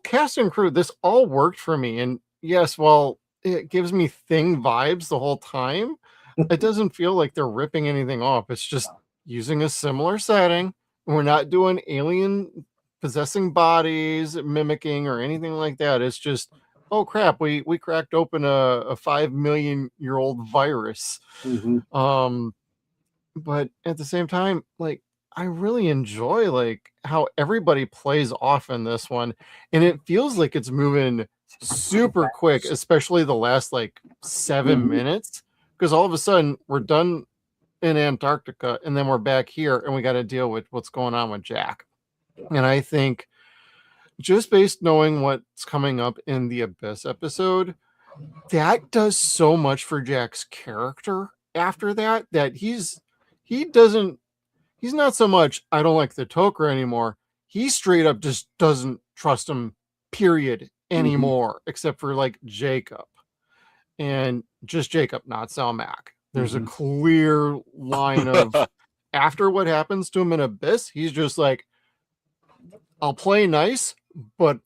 cast and crew. This all worked for me. And yes, while it gives me Thing vibes the whole time, it doesn't feel like they're ripping anything off. It's just using a similar setting. We're not doing alien possessing bodies, mimicking, or anything like that. It's just, oh crap, we cracked open a 5 million year old virus. But at the same time, like, I really enjoy like how everybody plays off in this one, and it feels like it's moving super quick, especially the last like 7 minutes, because all of a sudden we're done in Antarctica and then we're back here and we got to deal with what's going on with Jack. And I think just based knowing what's coming up in the Abyss episode, that does so much for Jack's character after that he's not so much, I don't like the Toker anymore. He straight up just doesn't trust him, period, anymore, except for like Jacob. And just Jacob, not Salmac. There's a clear line of, after what happens to him in Abyss, he's just like, I'll play nice, but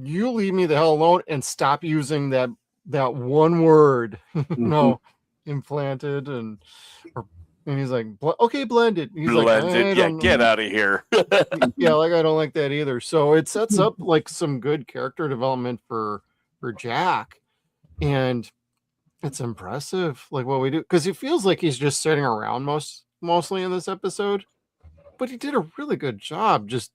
you leave me the hell alone and stop using that one word, implanted and he's like, okay, blended. He's blended. like, get out of here. Yeah, like I don't like that either. So it sets up like some good character development for Jack, and it's impressive like what we do, because it feels like he's just sitting around mostly in this episode, but he did a really good job. Just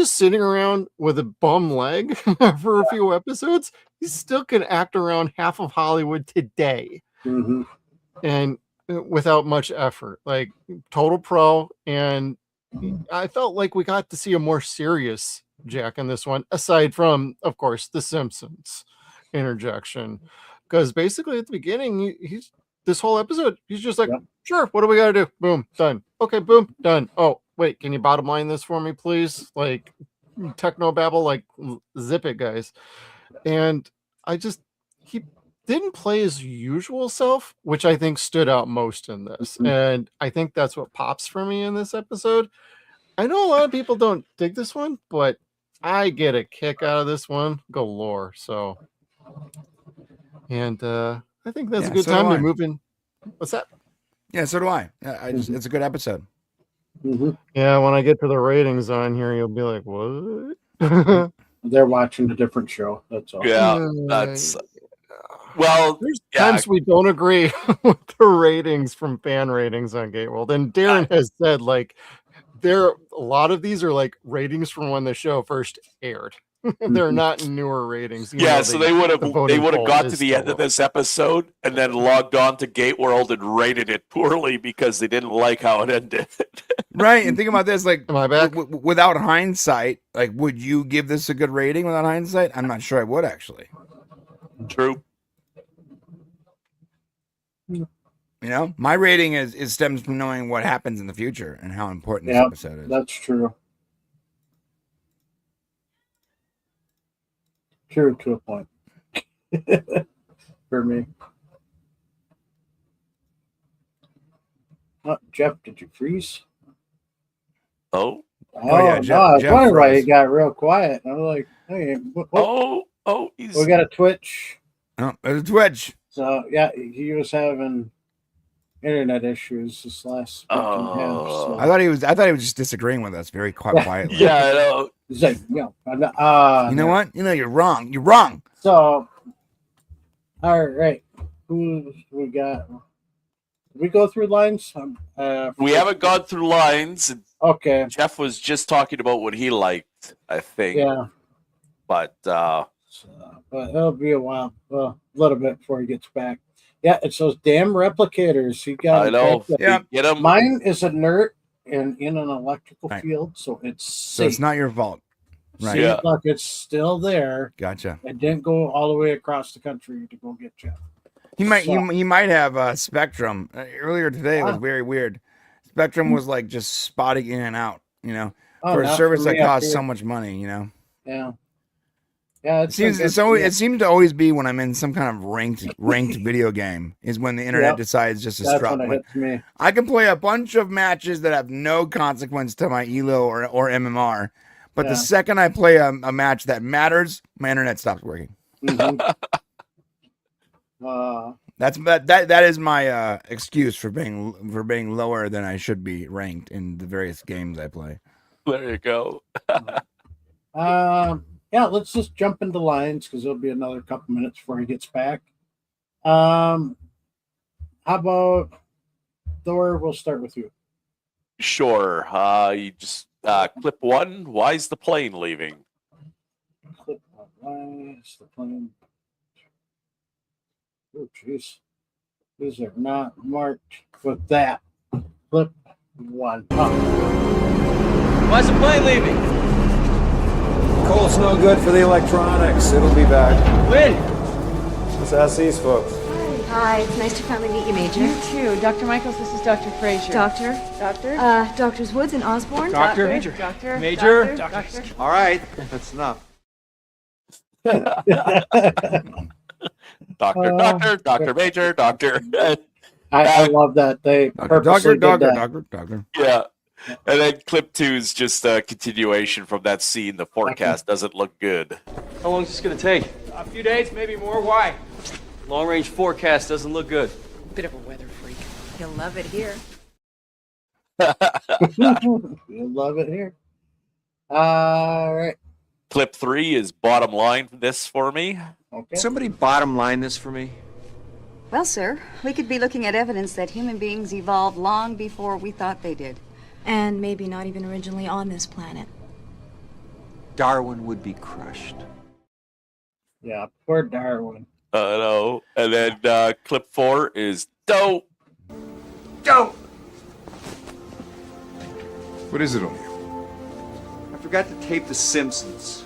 sitting around with a bum leg for a few episodes, he still can act around half of Hollywood today. And without much effort, like total pro. And I felt like we got to see a more serious Jack in this one, aside from, of course, the Simpsons interjection, because basically at the beginning, he's this whole episode, he's just like, sure, what do we got to do? Boom, done. Okay, boom, done. Oh, wait, can you bottom line this for me, please? Like techno babble, like zip it, guys. And he didn't play his usual self, which I think stood out most in this. And I think that's what pops for me in this episode. I know a lot of people don't dig this one, but I get a kick out of this one galore. So, and I think that's a good time to move in. What's that? Yeah, so do I. It's a good episode. Yeah, when I get to the ratings on here, you'll be like, "What?" They're watching a different show. That's all. Yeah, that's well. There's Yeah, times we don't agree with the ratings from fan ratings on Gateworld, and Darren has said like a lot of these are like ratings from when the show first aired. They're not newer ratings. even yeah. though So they would have voting poll got to is the end still of this episode and then logged on to Gate World and rated it poorly because they didn't like how it ended. Right, and think about this: like, Am I back? Without hindsight, like, would you give this a good rating without hindsight? I'm not sure I would actually. True. You know, my rating is stems from knowing what happens in the future and how important this Yeah, episode is. that's true. True to a point. For me. Oh, Jeff, did you freeze? Oh. yeah, no, I was Jeff wondering why froze. he got real quiet. I was like, hey, He's... we got a Twitch. Oh, there's a Twitch. So yeah, he was having internet issues this last week and a half. So. I thought he was just disagreeing with us very quietly. Yeah, I know. He's like, you know what? You know, you're wrong. You're wrong. So, all right, who we got? Did we go through lines? We haven't gone through lines. Okay. Jeff was just talking about what he liked, I think. Yeah. But but it'll be a while, a little bit before he gets back. Yeah, it's those damn replicators. He got. I know. Yeah. Get him. Mine is inert and in an electrical field, so it's safe. So it's not your fault. Right. Yeah. Look, it's still there. Gotcha. It didn't go all the way across the country to go get you. He might have Spectrum. Earlier today it was very weird. Spectrum was like just spotting in and out, you know, for a service that costs so much money, you know. Yeah. Yeah, it seems to always be when I'm in some kind of ranked video game is when the internet decides just to That's stop. when it hits me. I can play a bunch of matches that have no consequence to my ELO or MMR, but the second I play a match that matters, my internet stops working. Mm-hmm. That is my excuse for being lower than I should be ranked in the various games I play. There you go. Yeah, let's just jump into lines because it'll be another couple minutes before he gets back. How about Thor? We'll start with you. Sure. You just clip one. Why is the plane leaving? Clip one. Why is the plane? Oh, jeez. These are not marked with that. Clip one. Why is the plane leaving? Coal's no good for the electronics. It'll be back. When? Let's ask these folks. Hi, it's nice to finally meet you, Major. You too. Dr. Michaels, this is Dr. Frazier. Doctor. Doctor? Doctors Woods and Osborne. Doctor. Major. Doctor. Major. Doctor. All right, that's enough. Doctor, Major, Doctor. I love that. They purposely did that. Doctor. Yeah. And then clip two is just a continuation from that scene. The forecast doesn't look good. How long is this going to take? A few days, maybe more. Why? Long-range forecast doesn't look good. Bit of a weather freak. He'll love it here. You'll love it here. All right. Clip three is bottom line this for me. Okay. Somebody bottom line this for me. Well, sir, we could be looking at evidence that human beings evolved long before we thought they did. And maybe not even originally on this planet. Darwin would be crushed. Yeah, poor Darwin. I know. And then clip four is dope. Dope! What is it on you? I forgot to tape The Simpsons.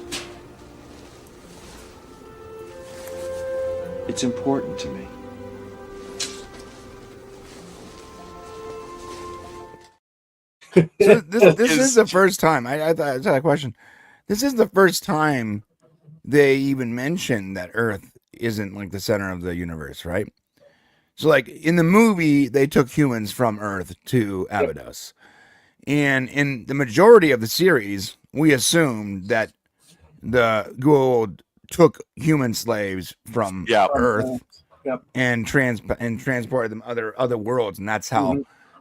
It's important to me. So this is the first time. I had a question. This is the first time they even mention that Earth isn't like the center of the universe, right? So like in the movie, they took humans from Earth to Abydos. And in the majority of the series, we assumed that the Goa'uld took human slaves from Earth Yep. and transported them other worlds, and that's how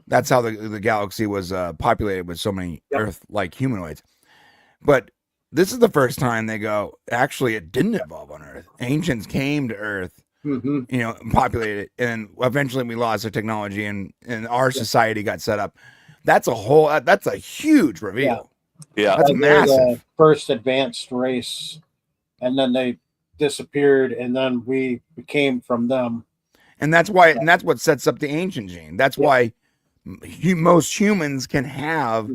the galaxy was populated with so many Earth-like humanoids. But this is the first time they go, actually, it didn't evolve on Earth. Ancients came to Earth, you know, and populated it, and eventually we lost our technology, and our society got set up. That's a huge reveal. Yeah, that's They're massive. the first advanced race, and then they disappeared, and then we came from them. And that's why, and that's what sets up the ancient gene. That's why most humans can have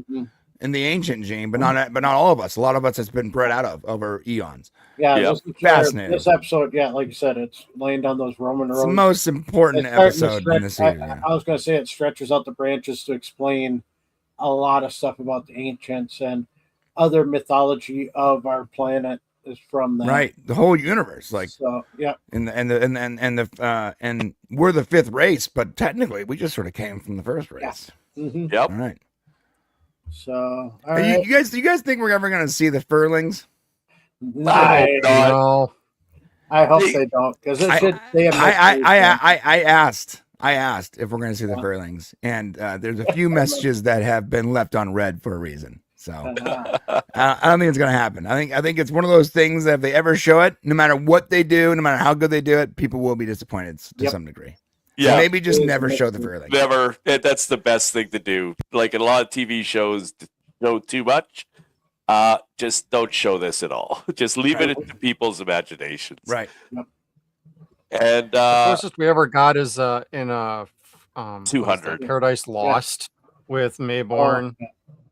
in the ancient gene, but not all of us. A lot of us has been bred out of over eons. Yeah, Fascinating. This episode, like you said, it's laying down those Roman roads. It's the most important episode in the series. I was going to say it stretches out the branches to explain a lot of stuff about the ancients and other mythology of our planet is from them. Right, the whole universe, like so, yeah, and we're the fifth race, but technically we just sort of came from the first race. Yep. All right. So, You guys think we're ever going to see the Furlings? No. I hope they don't, because they have. I asked if we're going to see the Furlings, and there's a few messages that have been left unread for a reason. So I don't think it's going to happen. I think it's one of those things that if they ever show it, no matter what they do, no matter how good they do it, people will be disappointed to some degree. Yeah, so maybe just never show the Furlings. Never. That's the best thing to do. Like in a lot of TV shows, show too much. Just don't show this at all. Just leave it to people's imaginations. Right. And the closest we ever got is in 200 Paradise Lost with Mayborn.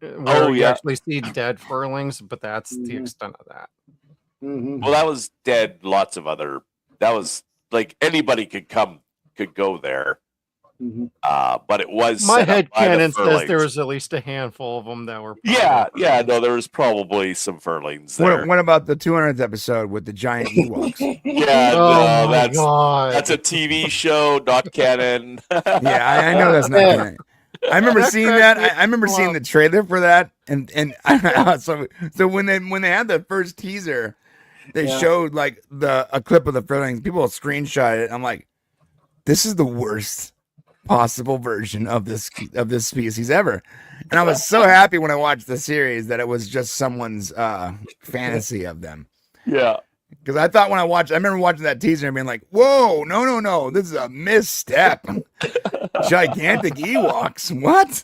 Where you actually see dead Furlings, but that's the extent of that. Well, that was dead. Lots of other. That was like anybody could go there. But it was my head canon says Furlings. there was at least a handful of them that were. No, there was probably some Furlings there. What about the 200th episode with the giant Ewoks? That's a TV show, not canon. I know that's not canon. I remember seeing that. I remember seeing the trailer for that, and so when they had the first teaser, they showed like a clip of the Furlings. People screenshot it. I'm like, this is the worst possible version of this species ever. And I was so happy when I watched the series that it was just someone's fantasy of them. Yeah. Because I thought I remember watching that teaser and being like, whoa, no, this is a misstep. Gigantic Ewoks. What?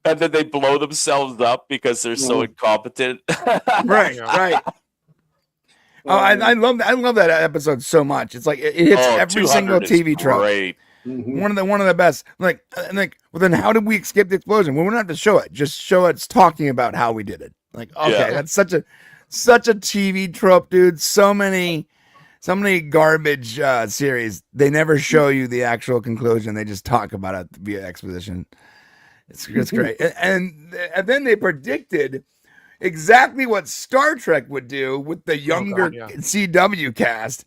And then they blow themselves up because they're so incompetent. Right. Oh, I love that episode so much. It's like it hits every single TV trope. Great. One of the best. Well, then how did we escape the explosion? Well, we don't have to show it. Just show it's talking about how we did it. Like, okay, that's such a TV trope, dude. So many garbage series. They never show you the actual conclusion. They just talk about it via exposition. It's great. And then they predicted exactly what Star Trek would do with the younger CW cast.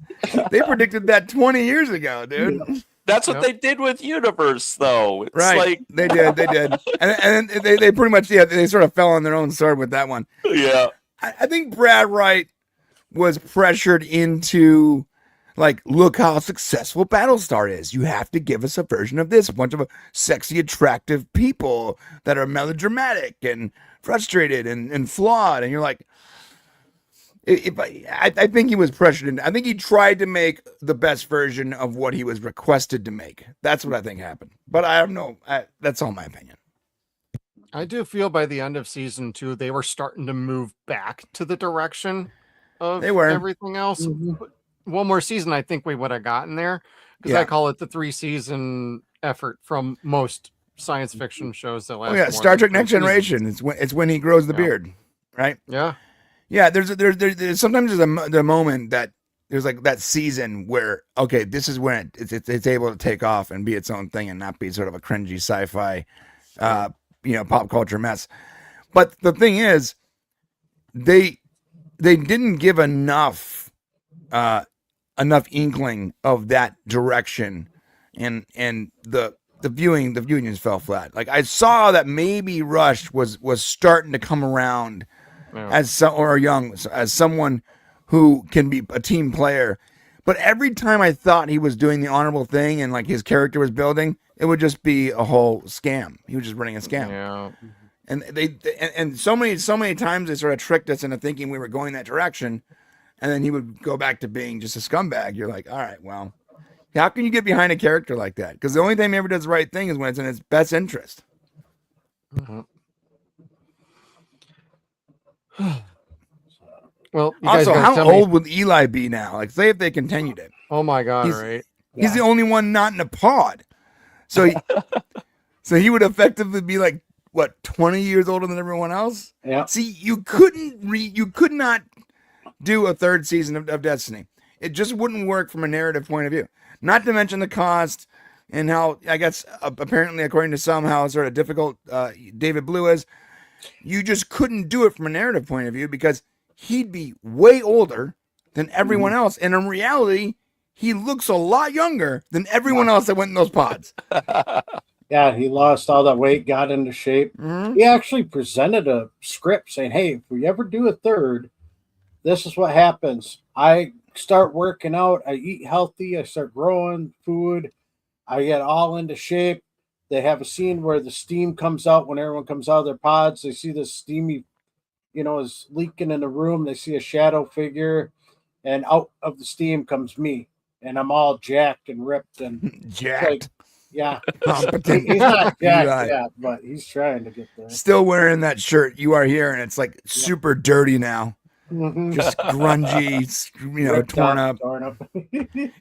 They predicted that 20 years ago, dude. That's what they did with Universe, though. It's like they did. And they pretty much, they sort of fell on their own sword with that one. Yeah. I think Brad Wright was pressured into, like, look how successful Battlestar is. You have to give us a version of this. A bunch of sexy, attractive people that are melodramatic and frustrated and flawed. And you're like, I think he was pressured into. I think he tried to make the best version of what he was requested to make. That's what I think happened. But I don't know. That's all my opinion. I do feel by the end of season 2, they were starting to move back to the direction of everything else. One more season, I think we would have gotten there, because I call it the 3-season effort from most science fiction shows that last. Oh yeah, Star Trek Next Generation. It's when he grows the beard, right? Yeah. There's sometimes the moment that there's like that season where this is when it's able to take off and be its own thing and not be sort of a cringy sci-fi, pop culture mess. But the thing is, they didn't give enough inkling of that direction, and the viewing just fell flat. Like I saw that maybe Rush was starting to come around as someone who can be a team player. But every time I thought he was doing the honorable thing and like his character was building, it would just be a whole scam. He was just running a scam. Yeah. And and so many times they sort of tricked us into thinking we were going that direction, and then he would go back to being just a scumbag. You're like, all right, well, how can you get behind a character like that? Because the only time he ever does the right thing is when it's in his best interest. Well, you also, guys how tell old me. would Eli be now? Like, say if they continued it. Oh my God! Right? He's the only one not in a pod, so he would effectively be like what 20 years older than everyone else. Yeah. See, you could not do a third season of Destiny. It just wouldn't work from a narrative point of view. Not to mention the cost and how I guess apparently according to some how sort of difficult David Blue is. You just couldn't do it from a narrative point of view because he'd be way older than everyone else. And in reality, he looks a lot younger than everyone else that went in those pods. Yeah, he lost all that weight, got into shape. He actually presented a script saying, hey, if we ever do a third, this is what happens. I start working out, I eat healthy, I start growing food, I get all into shape. They have a scene where the steam comes out when everyone comes out of their pods. They see this steamy, is leaking in the room. They see a shadow figure, and out of the steam comes me, and I'm all jacked and ripped and jacked. Like, yeah, Competent. he's not jacked Right. yet, but he's trying to get there. Still wearing that shirt. You are here, and it's like super dirty now. Mhm. Just grungy, Ripped torn up, up. torn up.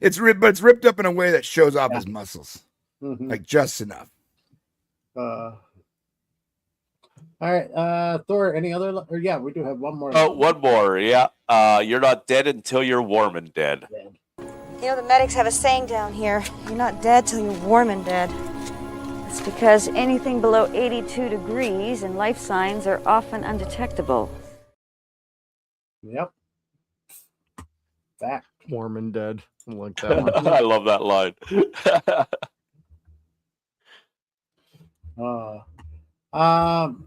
It's ripped, but it's ripped up in a way that shows off his muscles, Mhm. like just enough. All right, Thor. Any other? Or yeah, we do have one more. Oh, one more. Yeah. You're not dead until you're warm and dead. You know, the medics have a saying down here. You're not dead till you're warm and dead. It's because anything below 82 degrees and life signs are often undetectable. Yep. Fact. Warm and dead. I like that one. I love that line.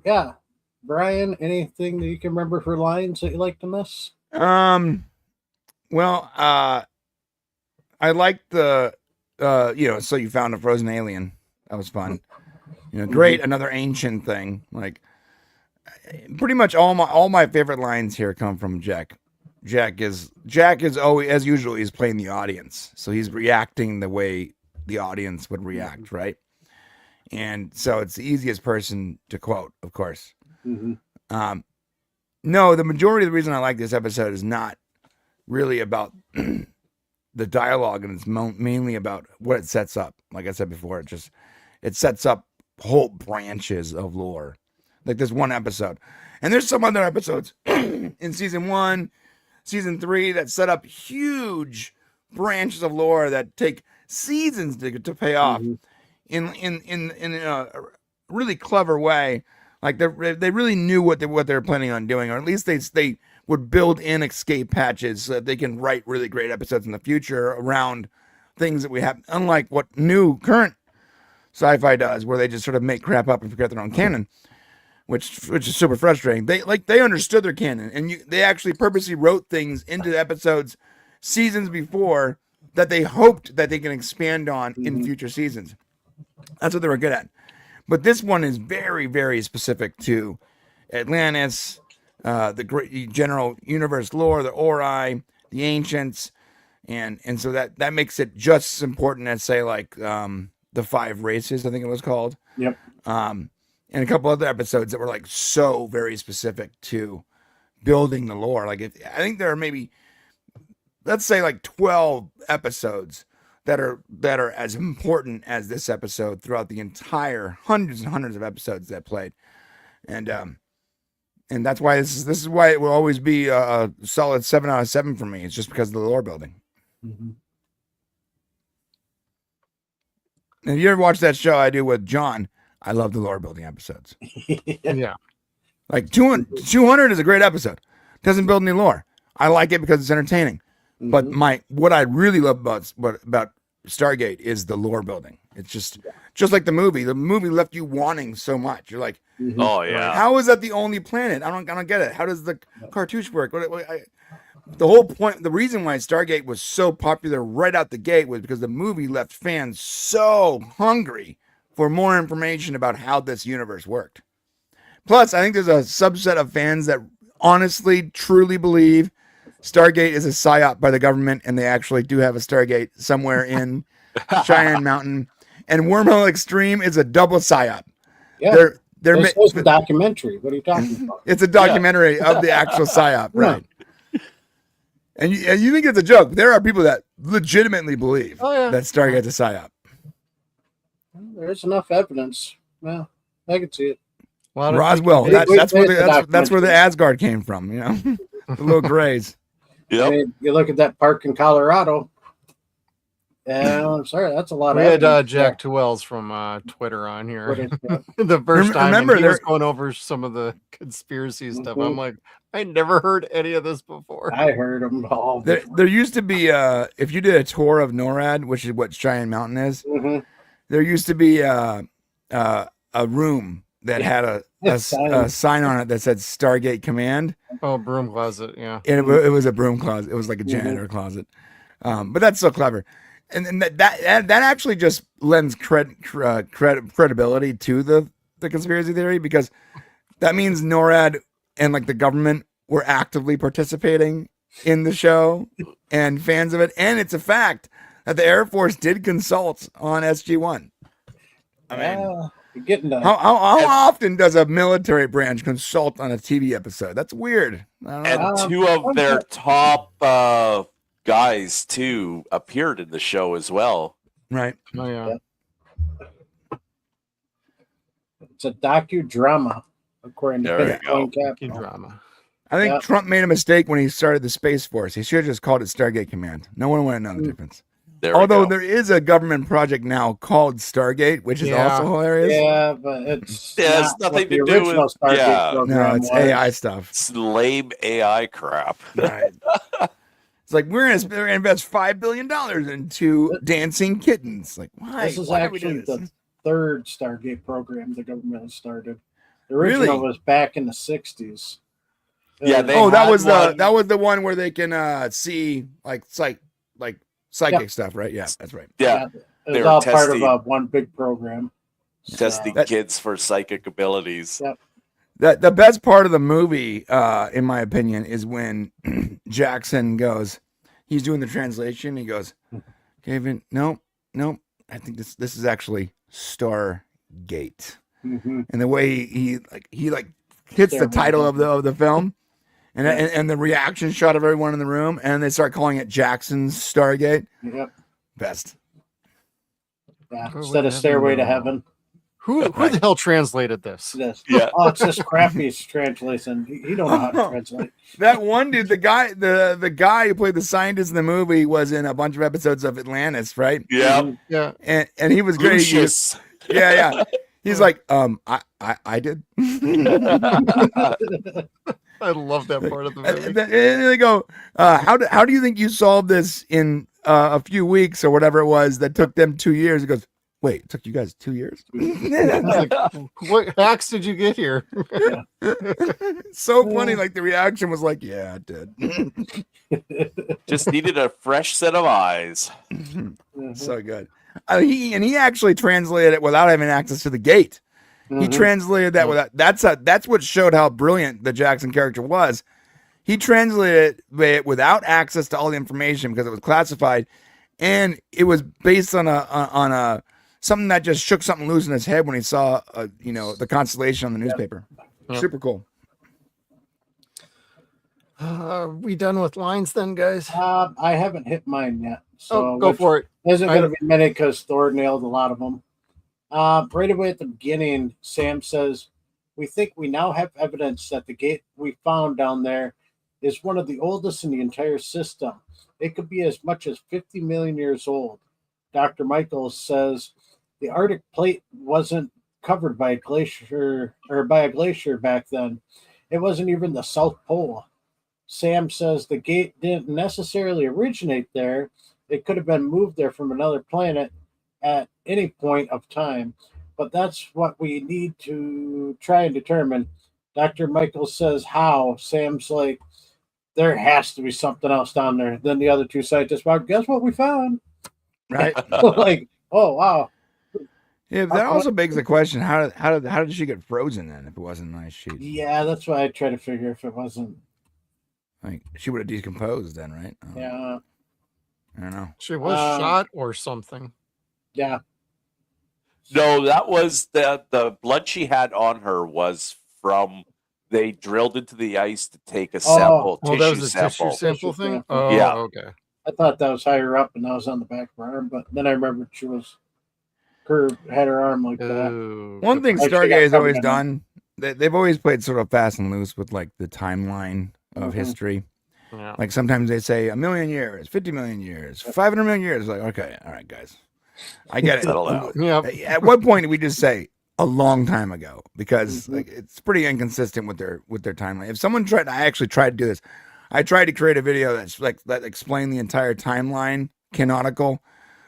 Yeah. Brian, anything that you can remember for lines that you liked in this? Well, I liked the, so you found a frozen alien. That was fun. Great. Another ancient thing. Like, pretty much all my favorite lines here come from Jack. Jack is always, as usual, he's playing the audience, so he's reacting the way the audience would react, right? And so it's the easiest person to quote, of course. Mm-hmm. No, the majority of the reason I like this episode is not really about the dialogue, and it's mainly about what it sets up. Like I said before, it sets up whole branches of lore. Like this one episode, and there's some other episodes in season 1, season 3 that set up huge branches of lore that take seasons to pay off in a really clever way. Like they really knew what they were planning on doing, or at least they would build in escape patches so that they can write really great episodes in the future around things that we have. Unlike what new current sci-fi does, where they just sort of make crap up and forget their own canon, which is super frustrating. They understood their canon, and they actually purposely wrote things into the episodes seasons before that they hoped that they can expand on in future seasons. That's what they were good at. But this one is very, very specific to Atlantis, the great general universe lore, the Ori, the ancients, and so that makes it just as important as, say, like the 5 races, I think it was called. Yep. And a couple other episodes that were like so very specific to building the lore. Like I think there are maybe, let's say, like 12 episodes that are as important as this episode throughout the entire hundreds and hundreds of episodes that played. And that's why this is why it will always be a solid 7 out of 7 for me. It's just because of the lore building. Mm-hmm. And if you ever watch that show I do with John, I love the lore building episodes. Yeah. Like 200 is a great episode. Doesn't build any lore. I like it because it's entertaining. But what I really love about Stargate is the lore building. It's just like the movie. The movie left you wanting so much. You're like, Oh yeah. how is that the only planet? I don't get it. How does the cartouche work? The whole point, the reason why Stargate was so popular right out the gate was because the movie left fans so hungry for more information about how this universe worked. Plus, I think there's a subset of fans that honestly, truly believe Stargate is a psyop by the government, and they actually do have a Stargate somewhere in Cheyenne Mountain. And Wormhole Extreme is a double psyop. Yeah. This was a documentary. What are you talking about? It's a documentary of the actual psyop, right? And you think it's a joke. There are people that legitimately believe that Stargate's a psyop. There's enough evidence. Well, I can see it. Roswell. That's where the Asgard came from. You know, the little grays. Yeah. I mean, you look at that park in Colorado. Yeah, I'm sorry, that's a lot. We of had Jack Twells from Twitter on here. What is that? The first time Remember, he was going over some of the conspiracy stuff. I'm like, I never heard any of this before. I heard them all. There used to be if you did a tour of NORAD, which is what Cheyenne Mountain is, there used to be a room that had a sign on it that said Stargate Command. Oh, broom closet, yeah. And it was a broom closet. It was like a janitor closet. But that's so clever. And that actually just lends credibility to the conspiracy theory, because that means NORAD and like the government were actively participating in the show and fans of it. And it's a fact that the Air Force did consult on SG-1. I mean, you're getting how often does a military branch consult on a TV episode? That's weird. And two of their top guys too appeared in the show as well. Right. Oh yeah. It's a docudrama, according to There you go. Docudrama. I think Trump made a mistake when he started the Space Force. He should have just called it Stargate Command. No one would have known the difference. Although there is a government project now called Stargate, which is also hilarious. Yeah, but it's has nothing to do with Stargate no, it's AI stuff. It's lame AI crap. Right. It's like we're gonna invest $5 billion into dancing kittens. Like, why? This is Why actually the third Stargate program the government has started. The original was back in the '60s. Yeah, that was the one where they can see like psychic stuff, right? Yeah, that's right. Yeah, it was all part of one big program. Testing kids for psychic abilities. Yep. The best part of the movie, in my opinion, is when Jackson goes, he's doing the translation. He goes, Kevin, no, I think this is actually Stargate. And the way he hits the title of the film, and the reaction shot of everyone in the room, and they start calling it Jackson's Stargate. Yep. Best. Yeah. Instead of Stairway to Heaven. Who the hell translated this? Yeah. Oh, it's just crappy translation. He don't know how to translate. That one dude, the guy who played the scientist in the movie was in a bunch of episodes of Atlantis, right? Yeah. Yeah. And he was great. Lucius. Yeah. He's like, I did. I love that part of the movie. And they go, how do you think you solved this in a few weeks or whatever it was that took them 2 years? He goes, wait, it took you guys 2 years? Like, what hacks did you get here? So funny. Like the reaction was like, yeah, I did. Just needed a fresh set of eyes. So good. He actually translated it without having access to the gate. He translated that without. That's what showed how brilliant the Jackson character was. He translated it without access to all the information because it was classified, and it was based on a something that just shook something loose in his head when he saw the constellation on the newspaper. Yep. Super cool. Are we done with lines then, guys? I haven't hit mine yet. So go for it. Isn't going to be many because Thor nailed a lot of them. Right away at the beginning, Sam says, "We think we now have evidence that the gate we found down there is one of the oldest in the entire system. It could be as much as 50 million years old." Dr. Michaels says the Arctic plate wasn't covered by a glacier back then. It wasn't even the South Pole. Sam says the gate didn't necessarily originate there. It could have been moved there from another planet. at any point of time. But that's what we need to try and determine. Dr. Michael says how. Sam's like, there has to be something else down there. Then the other two scientists, well, guess what we found? Right. Like, oh, wow. Yeah, that also begs the question: how did she get frozen then? If it wasn't an ice sheet, Yeah, that's why I try to figure if it wasn't. like she would have decomposed then, right? Yeah. I don't know. She was shot or something. Yeah. No, that was the blood she had on her was from they drilled into the ice to take a sample, that tissue was a sample. tissue sample thing. sample. Oh, Yeah. okay. I thought that was higher up and that was on the back of her arm, but then I remembered she was curved, had her arm like that. One thing Actually, Stargate has got always covered on done, they've always played sort of fast and loose with like the timeline of history. Yeah. Like sometimes they say 1 million years, 50 million years, 500 million years. Like, okay, all right, guys, I get it. Settle out. Yeah. At what point do we just say a long time ago? Because like it's pretty inconsistent with their timeline. If someone I actually tried to do this. I tried to create a video that's like that explained the entire timeline canonical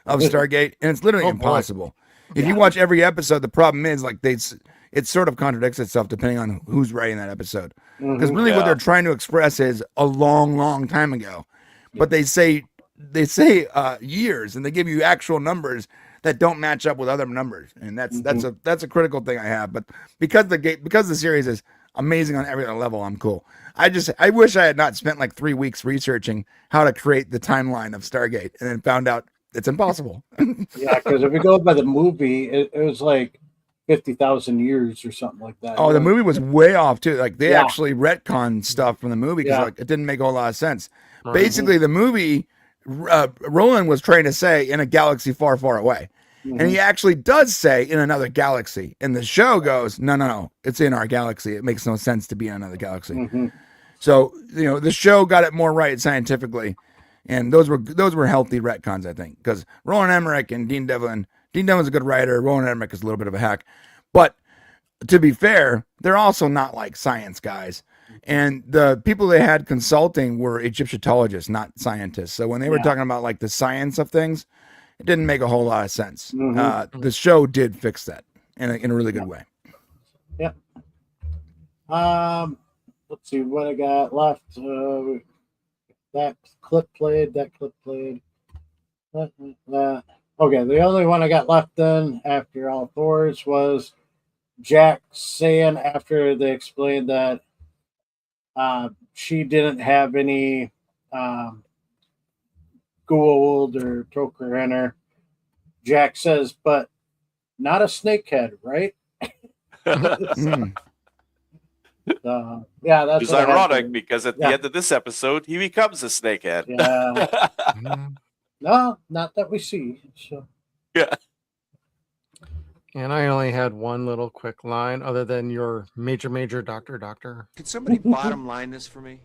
of Stargate, and it's literally impossible. If you watch every episode, the problem is like it sort of contradicts itself depending on who's writing that episode. Because really, what they're trying to express is a long, long time ago, but they say years, and they give you actual numbers that don't match up with other numbers, and that's a critical thing I have. But because the series is amazing on every other level, I'm cool. I wish I had not spent like 3 weeks researching how to create the timeline of Stargate, and then found out it's impossible. Yeah, because if we go by the movie, it was like 50,000 years or something like that. Oh, the movie was way off too. Like they Yeah. actually retconned stuff from the movie because Yeah. like it didn't make a whole lot of sense. Basically, the movie Roland was trying to say in a galaxy far, far away. And he actually does say in another galaxy. And the show goes, no, it's in our galaxy. It makes no sense to be in another galaxy. So, the show got it more right scientifically. And those were healthy retcons, I think. Because Roland Emmerich and Dean Devlin, Dean Devlin's a good writer. Roland Emmerich is a little bit of a hack. But to be fair, they're also not like science guys. And the people they had consulting were Egyptologists, not scientists. So when they were talking about like the science of things, it didn't make a whole lot of sense. The show did fix that in a really good way. Yeah. Let's see what I got left. That clip played. Okay, the only one I got left then after all fours was Jack saying after they explained that she didn't have any gold or troker in her. Jack says, but not a snakehead, right? Yeah, that's It's ironic because at the end of this episode, he becomes a snakehead. Yeah. No, not that we see. So. Yeah. And I only had one little quick line other than your major doctor. Could somebody bottom line this for me?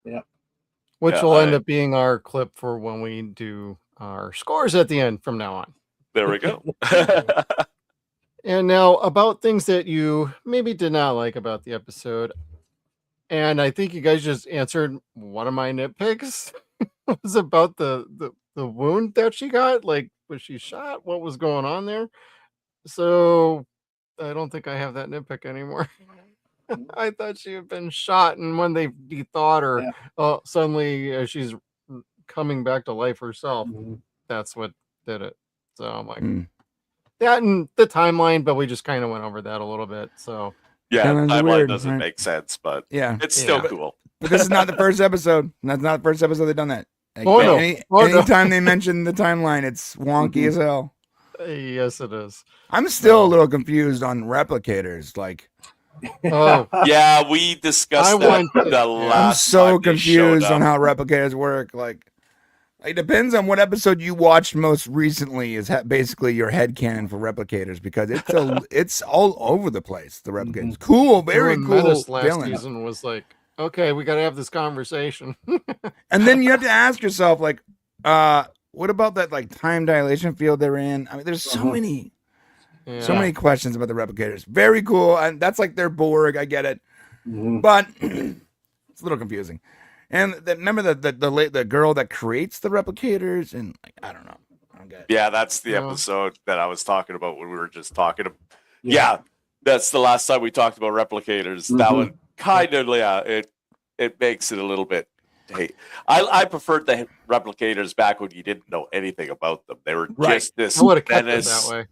Yeah. Which will end up being our clip for when we do our scores at the end from now on. There we go. And now about things that you maybe did not like about the episode. And I think you guys just answered one of my nitpicks. It was about the wound that she got. Like, was she shot? What was going on there? So I don't think I have that nitpick anymore. I thought she had been shot, and when they thought her, suddenly she's coming back to life herself. That's what did it. So I'm like, that and the timeline, but we just kind of went over that a little bit. So yeah, Timelines are timeline weird, doesn't right? make sense, but Yeah. it's still cool. But this is not the first episode. That's not the first episode they've done that. Like, no. Anytime they mention the timeline, it's wonky as hell. Yes, it is. I'm still a little confused on replicators. Like, Oh, Yeah, we discussed that the I'm last so time they showed confused up. on how replicators work. Like, it depends on what episode you watched most recently. Is basically your headcanon for replicators because it's all over the place. The replicators, cool, very Doing cool. Menace last villain. season was like, okay, we got to have this conversation. And then you have to ask yourself, like, what about that like time dilation field they're in? I mean, there's so many questions about the replicators. Very cool, and that's like their Borg. I get it, but it's a little confusing. And remember the girl that creates the replicators, and like I don't know. Okay. Yeah, that's the No. episode that I was talking about when we were just talking. Yeah, that's the last time we talked about replicators. That Mhm. one kind of, yeah, it makes it a little bit. Hey, I preferred the replicators back when you didn't know anything about them. They were Right. just this I would have kept it menace. that way.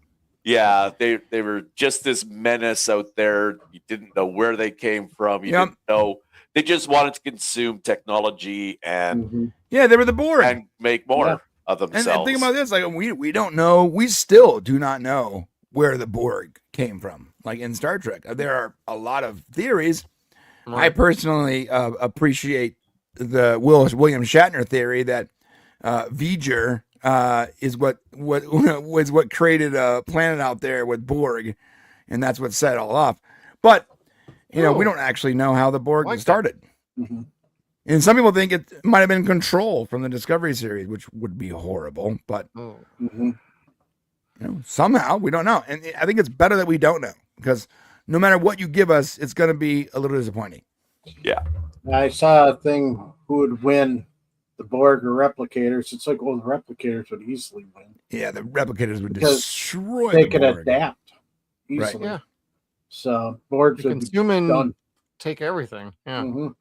Yeah, they were just this menace out there. You didn't know where they came from. You Yep. didn't know. They just wanted to consume technology and Mhm. Yeah, they were the Borg. and make more Yeah. of And themselves. think about this, like we don't know, we still do not know where the Borg came from. Like in Star Trek, there are a lot of theories. I Right. personally appreciate the William Shatner theory that V'ger is what was what created a planet out there with Borg, and that's what set it all off. But we Oh. don't actually know how the Borg Like that. started. Mhm. And some people think it might have been Control from the Discovery series, which would be horrible. But Oh. Mhm. somehow we don't know, and I think it's better that we don't know, because no matter what you give us, it's going to be a little disappointing. Yeah. I saw a thing who would win, the Borg or replicators. It's like, the replicators would easily win. Yeah, the replicators would Because destroy they the could Borg. adapt Right. easily. Yeah. So Borgs You would be consume and done. take everything. Yeah. Mhm.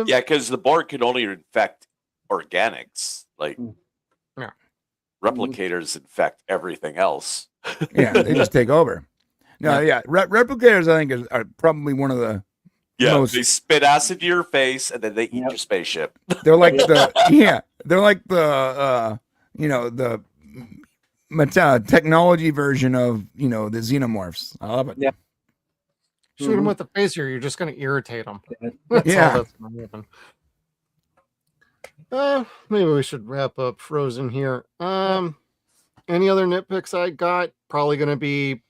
Yeah, because the Borg can only infect organics. Like Yeah. replicators infect everything else. Yeah, they just take over. No, yeah, replicators I think are probably one of the Yeah, most. they spit acid to your face and then they eat your spaceship. They're like they're like the the technology version of the xenomorphs. I love it. Yeah. Shoot them with the phaser, you're just going to irritate them. Yeah. All that's going to happen. Maybe we should wrap up Frozen here. Any other nitpicks I got? Probably going to be,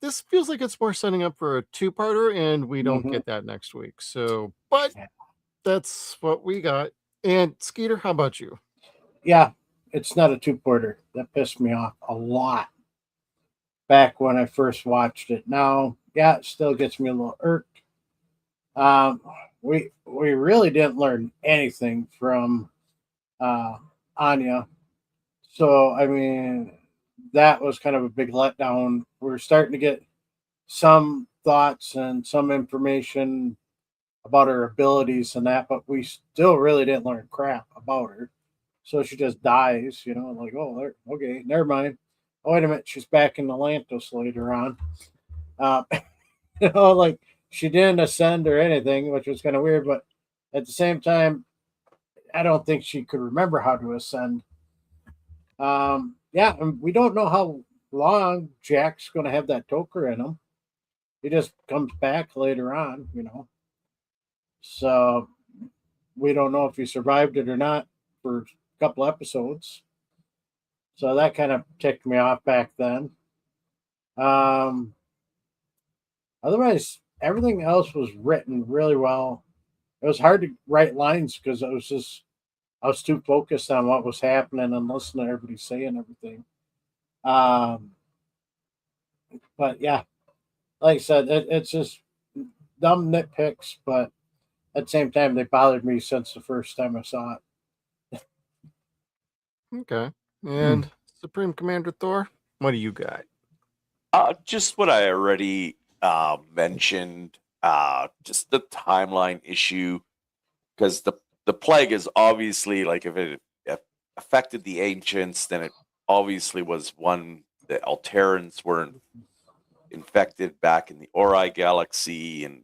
this feels like it's more setting up for a two-parter, and we don't get that next week. So, but that's what we got. And Skeeter, how about you? Yeah, it's not a two-parter. That pissed me off a lot back when I first watched it. Now, yeah, it still gets me a little irked. We really didn't learn anything from Anya. So, I mean, that was kind of a big letdown. We're starting to get some thoughts and some information about her abilities and that, but we still really didn't learn crap about her. So she just dies, like, oh, okay, never mind. Oh, wait a minute, she's back in Atlantis later on. Like she didn't ascend or anything, which was kind of weird, but at the same time, I don't think she could remember how to ascend. Yeah, and we don't know how long Jack's going to have that toker in him. He just comes back later on, So we don't know if he survived it or not for a couple episodes. So that kind of ticked me off back then. Otherwise, everything else was written really well. It was hard to write lines because I was too focused on what was happening and listening to everybody saying everything. But yeah, like I said, it's just dumb nitpicks, but at the same time, they bothered me since the first time I saw it. Okay. And Supreme Commander Thor, what do you got? Just what I already mentioned, just the timeline issue, because the plague is obviously, like, if it affected the ancients, then it obviously was one that Alterans weren't infected back in the Ori galaxy, and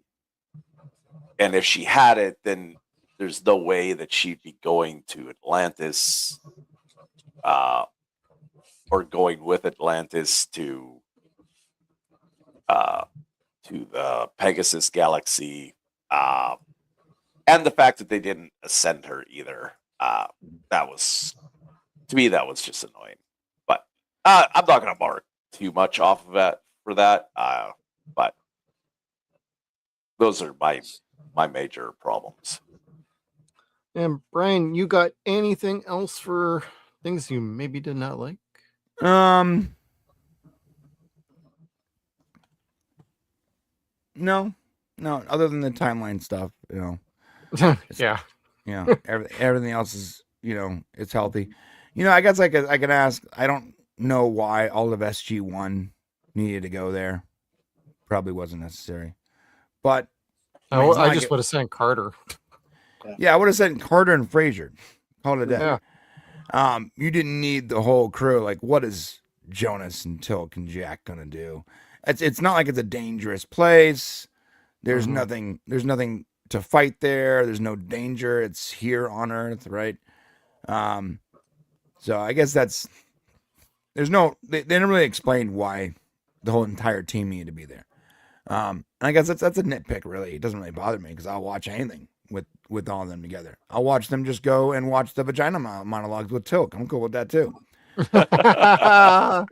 if she had it, then there's no way that she'd be going to Atlantis, or going with Atlantis to the Pegasus galaxy, and the fact that they didn't ascend her either. That was, to me, that was just annoying. But I'm not going to mark too much off of that for that. But those are my major problems. And Brian, you got anything else for things you maybe did not like? No, other than the timeline stuff, Yeah. everything else is it's healthy. I guess I can ask. I don't know why all of SG-1 needed to go there. Probably wasn't necessary, but I just would have sent Carter. Yeah, I would have sent Carter and Frazier. Call it a day. Yeah. You didn't need the whole crew. Like, what is Jonas and Teal'c and Jack gonna do? It's not like it's a dangerous place. There's nothing to fight there. There's no danger. It's here on Earth, right? So I guess they didn't really explain why the whole entire team needed to be there. And I guess that's a nitpick, really. It doesn't really bother me because I'll watch anything with all of them together. I'll watch them just go and watch the vagina monologues with Teal'c. I'm cool with that too. I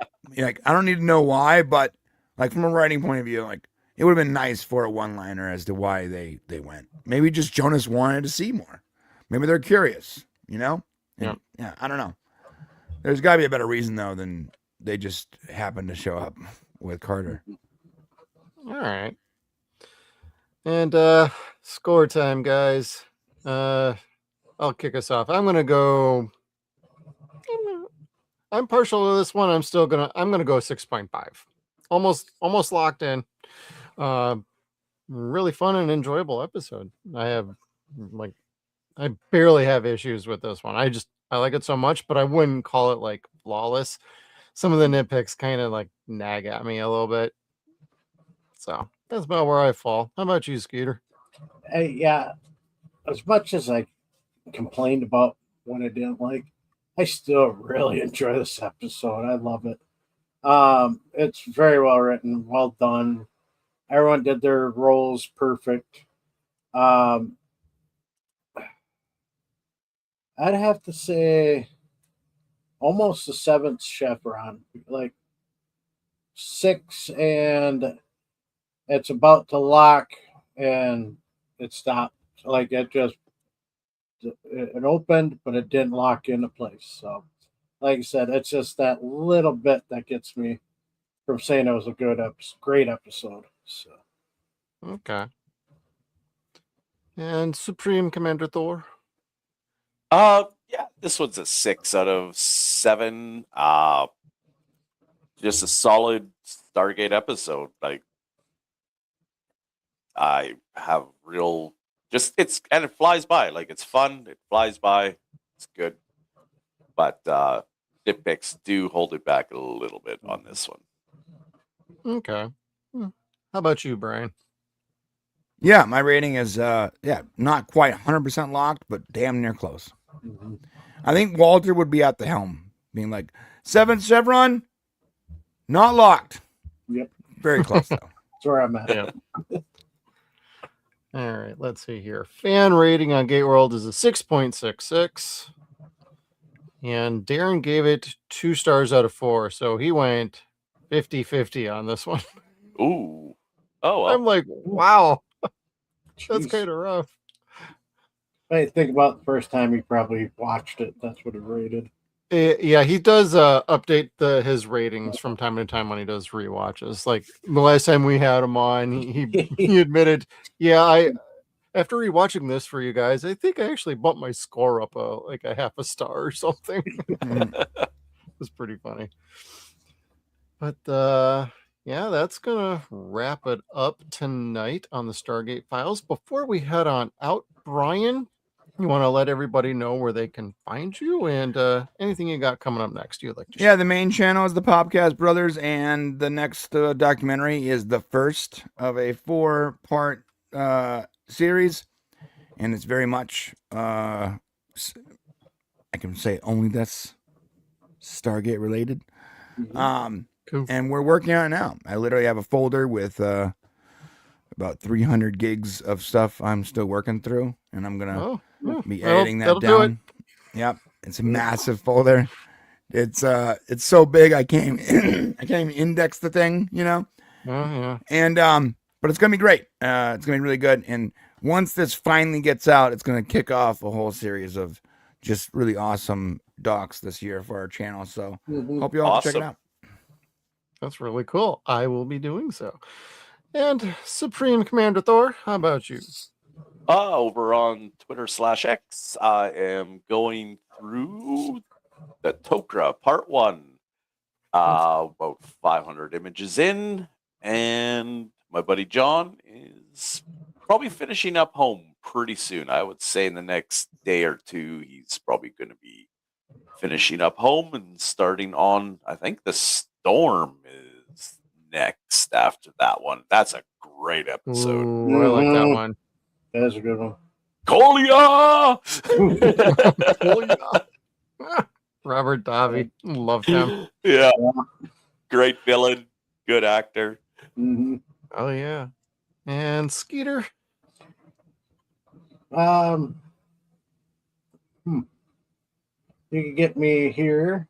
don't need to know why, but like from a writing point of view, like it would have been nice for a one-liner as to why they went. Maybe just Jonas wanted to see more. Maybe they're curious, Yeah, I don't know. There's got to be a better reason though than they just happened to show up with Carter. All right. And score time, guys. I'll kick us off. I'm gonna go. I'm partial to this one. I'm gonna go 6.5. Almost locked in. Really fun and enjoyable episode. I barely have issues with this one. I like it so much, but I wouldn't call it like flawless. Some of the nitpicks kind of like nag at me a little bit. So that's about where I fall. How about you, Skeeter? Yeah, as much as I complained about what I didn't like, I still really enjoy this episode. I love it. It's very well written, well done. Everyone did their roles perfect. I'd have to say almost the seventh chevron, like 6, and it's about to lock and it stopped. Like it opened, but it didn't lock into place. So, like I said, it's just that little bit that gets me from saying it was a great episode. So, okay. And Supreme Commander Thor. Yeah, this one's a 6 out of 7. Just a solid Stargate episode. Like, I have and it flies by. Like, it's fun. It flies by. It's good. But nitpicks do hold it back a little bit on this one. Okay. How about you, Brian? Yeah, my rating is not quite 100% locked, but damn near close. Mm-hmm. I think Walter would be at the helm, being like, 7 chevron, not locked. Yep. Very close though. That's where I'm at. Yeah. All right, let's see here. Fan rating on Gate World is a 6.66. And Darren gave it 2 stars out of 4. So he went 50-50 on this one. Ooh. Oh, well. I'm like, wow. That's Jeez. kind of rough. I think about the first time he probably watched it. That's what it rated. Yeah, he does update his ratings from time to time when he does rewatches. Like the last time we had him on, he admitted, yeah, after rewatching this for you guys, I think I actually bumped my score up like a half a star or something. It was pretty funny. But yeah, that's gonna wrap it up tonight on the Stargate Files. Before we head on out, Brian, you want to let everybody know where they can find you and anything you got coming up next you'd like to share? Yeah, the main channel is the Popcast Brothers, and the next documentary is the first of a 4-part series, and it's very much I can say only that's Stargate related. Cool. And we're working on it now. I literally have a folder with about 300 gigs of stuff I'm still working through, and I'm gonna be editing that down. Yep, it's a massive folder. It's so big I can't even index the thing, Yeah. And but it's gonna be great. It's gonna be really good. And once this finally gets out, it's gonna kick off a whole series of just really awesome docs this year for our channel. So hope you all check it out. That's really cool. I will be doing so. And Supreme Commander Thor, how about you? Over on Twitter /X, I am going through the Tok'ra Part 1. About 500 images in, and my buddy John is probably finishing up home pretty soon. I would say in the next day or two, he's probably going to be finishing up home and starting on, I think the Storm is next after that one. That's a great episode. Ooh, I like that one. That's a good one. Kolia! Robert Davi. Love him. Yeah. Great villain. Good actor. Mm-hmm. Oh, yeah. And Skeeter. You can get me here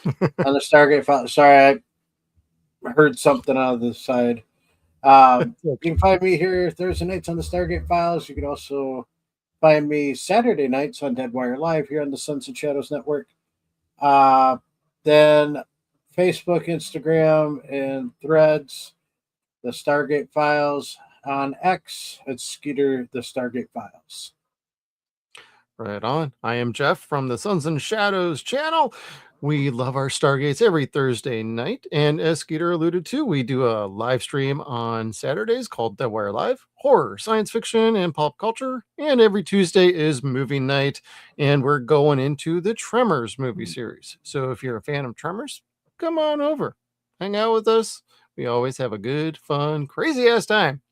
on the Stargate file. Sorry, I heard something out of the side. You can find me here Thursday nights on the Stargate Files. You can also find me Saturday nights on Deadwire Live here on the Suns and Shadows Network. Then Facebook, Instagram, and Threads, the Stargate Files. On X, it's Skeeter, the Stargate Files. Right on. I am Jeff from the Suns and Shadows channel. We love our Stargates every Thursday night. And as Skeeter alluded to, we do a live stream on Saturdays called Deadwire Live, horror, science fiction, and pop culture. And every Tuesday is movie night. And we're going into the Tremors movie series. So if you're a fan of Tremors, come on over. Hang out with us. We always have a good, fun, crazy ass time.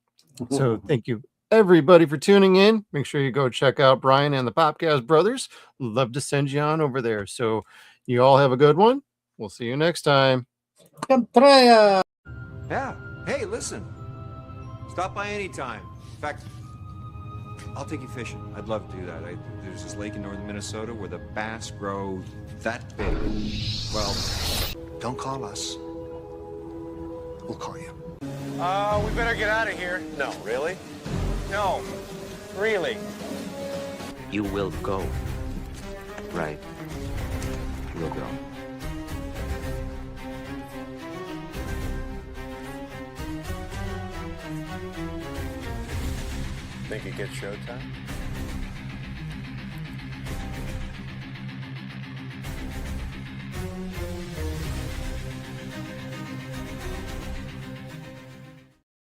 So thank you everybody for tuning in. Make sure you go check out Brian and the Popcast Brothers. Love to send you on over there. So you all have a good one. We'll see you next time. Yeah. Hey, listen. Stop by anytime. In fact, I'll take you fishing. I'd love to do that. There's this lake in northern Minnesota where the bass grow that big. Well, Don't call us. We'll call you. We better get out of here. No, really? No, really. You will go. Right. You'll go. Think it gets showtime?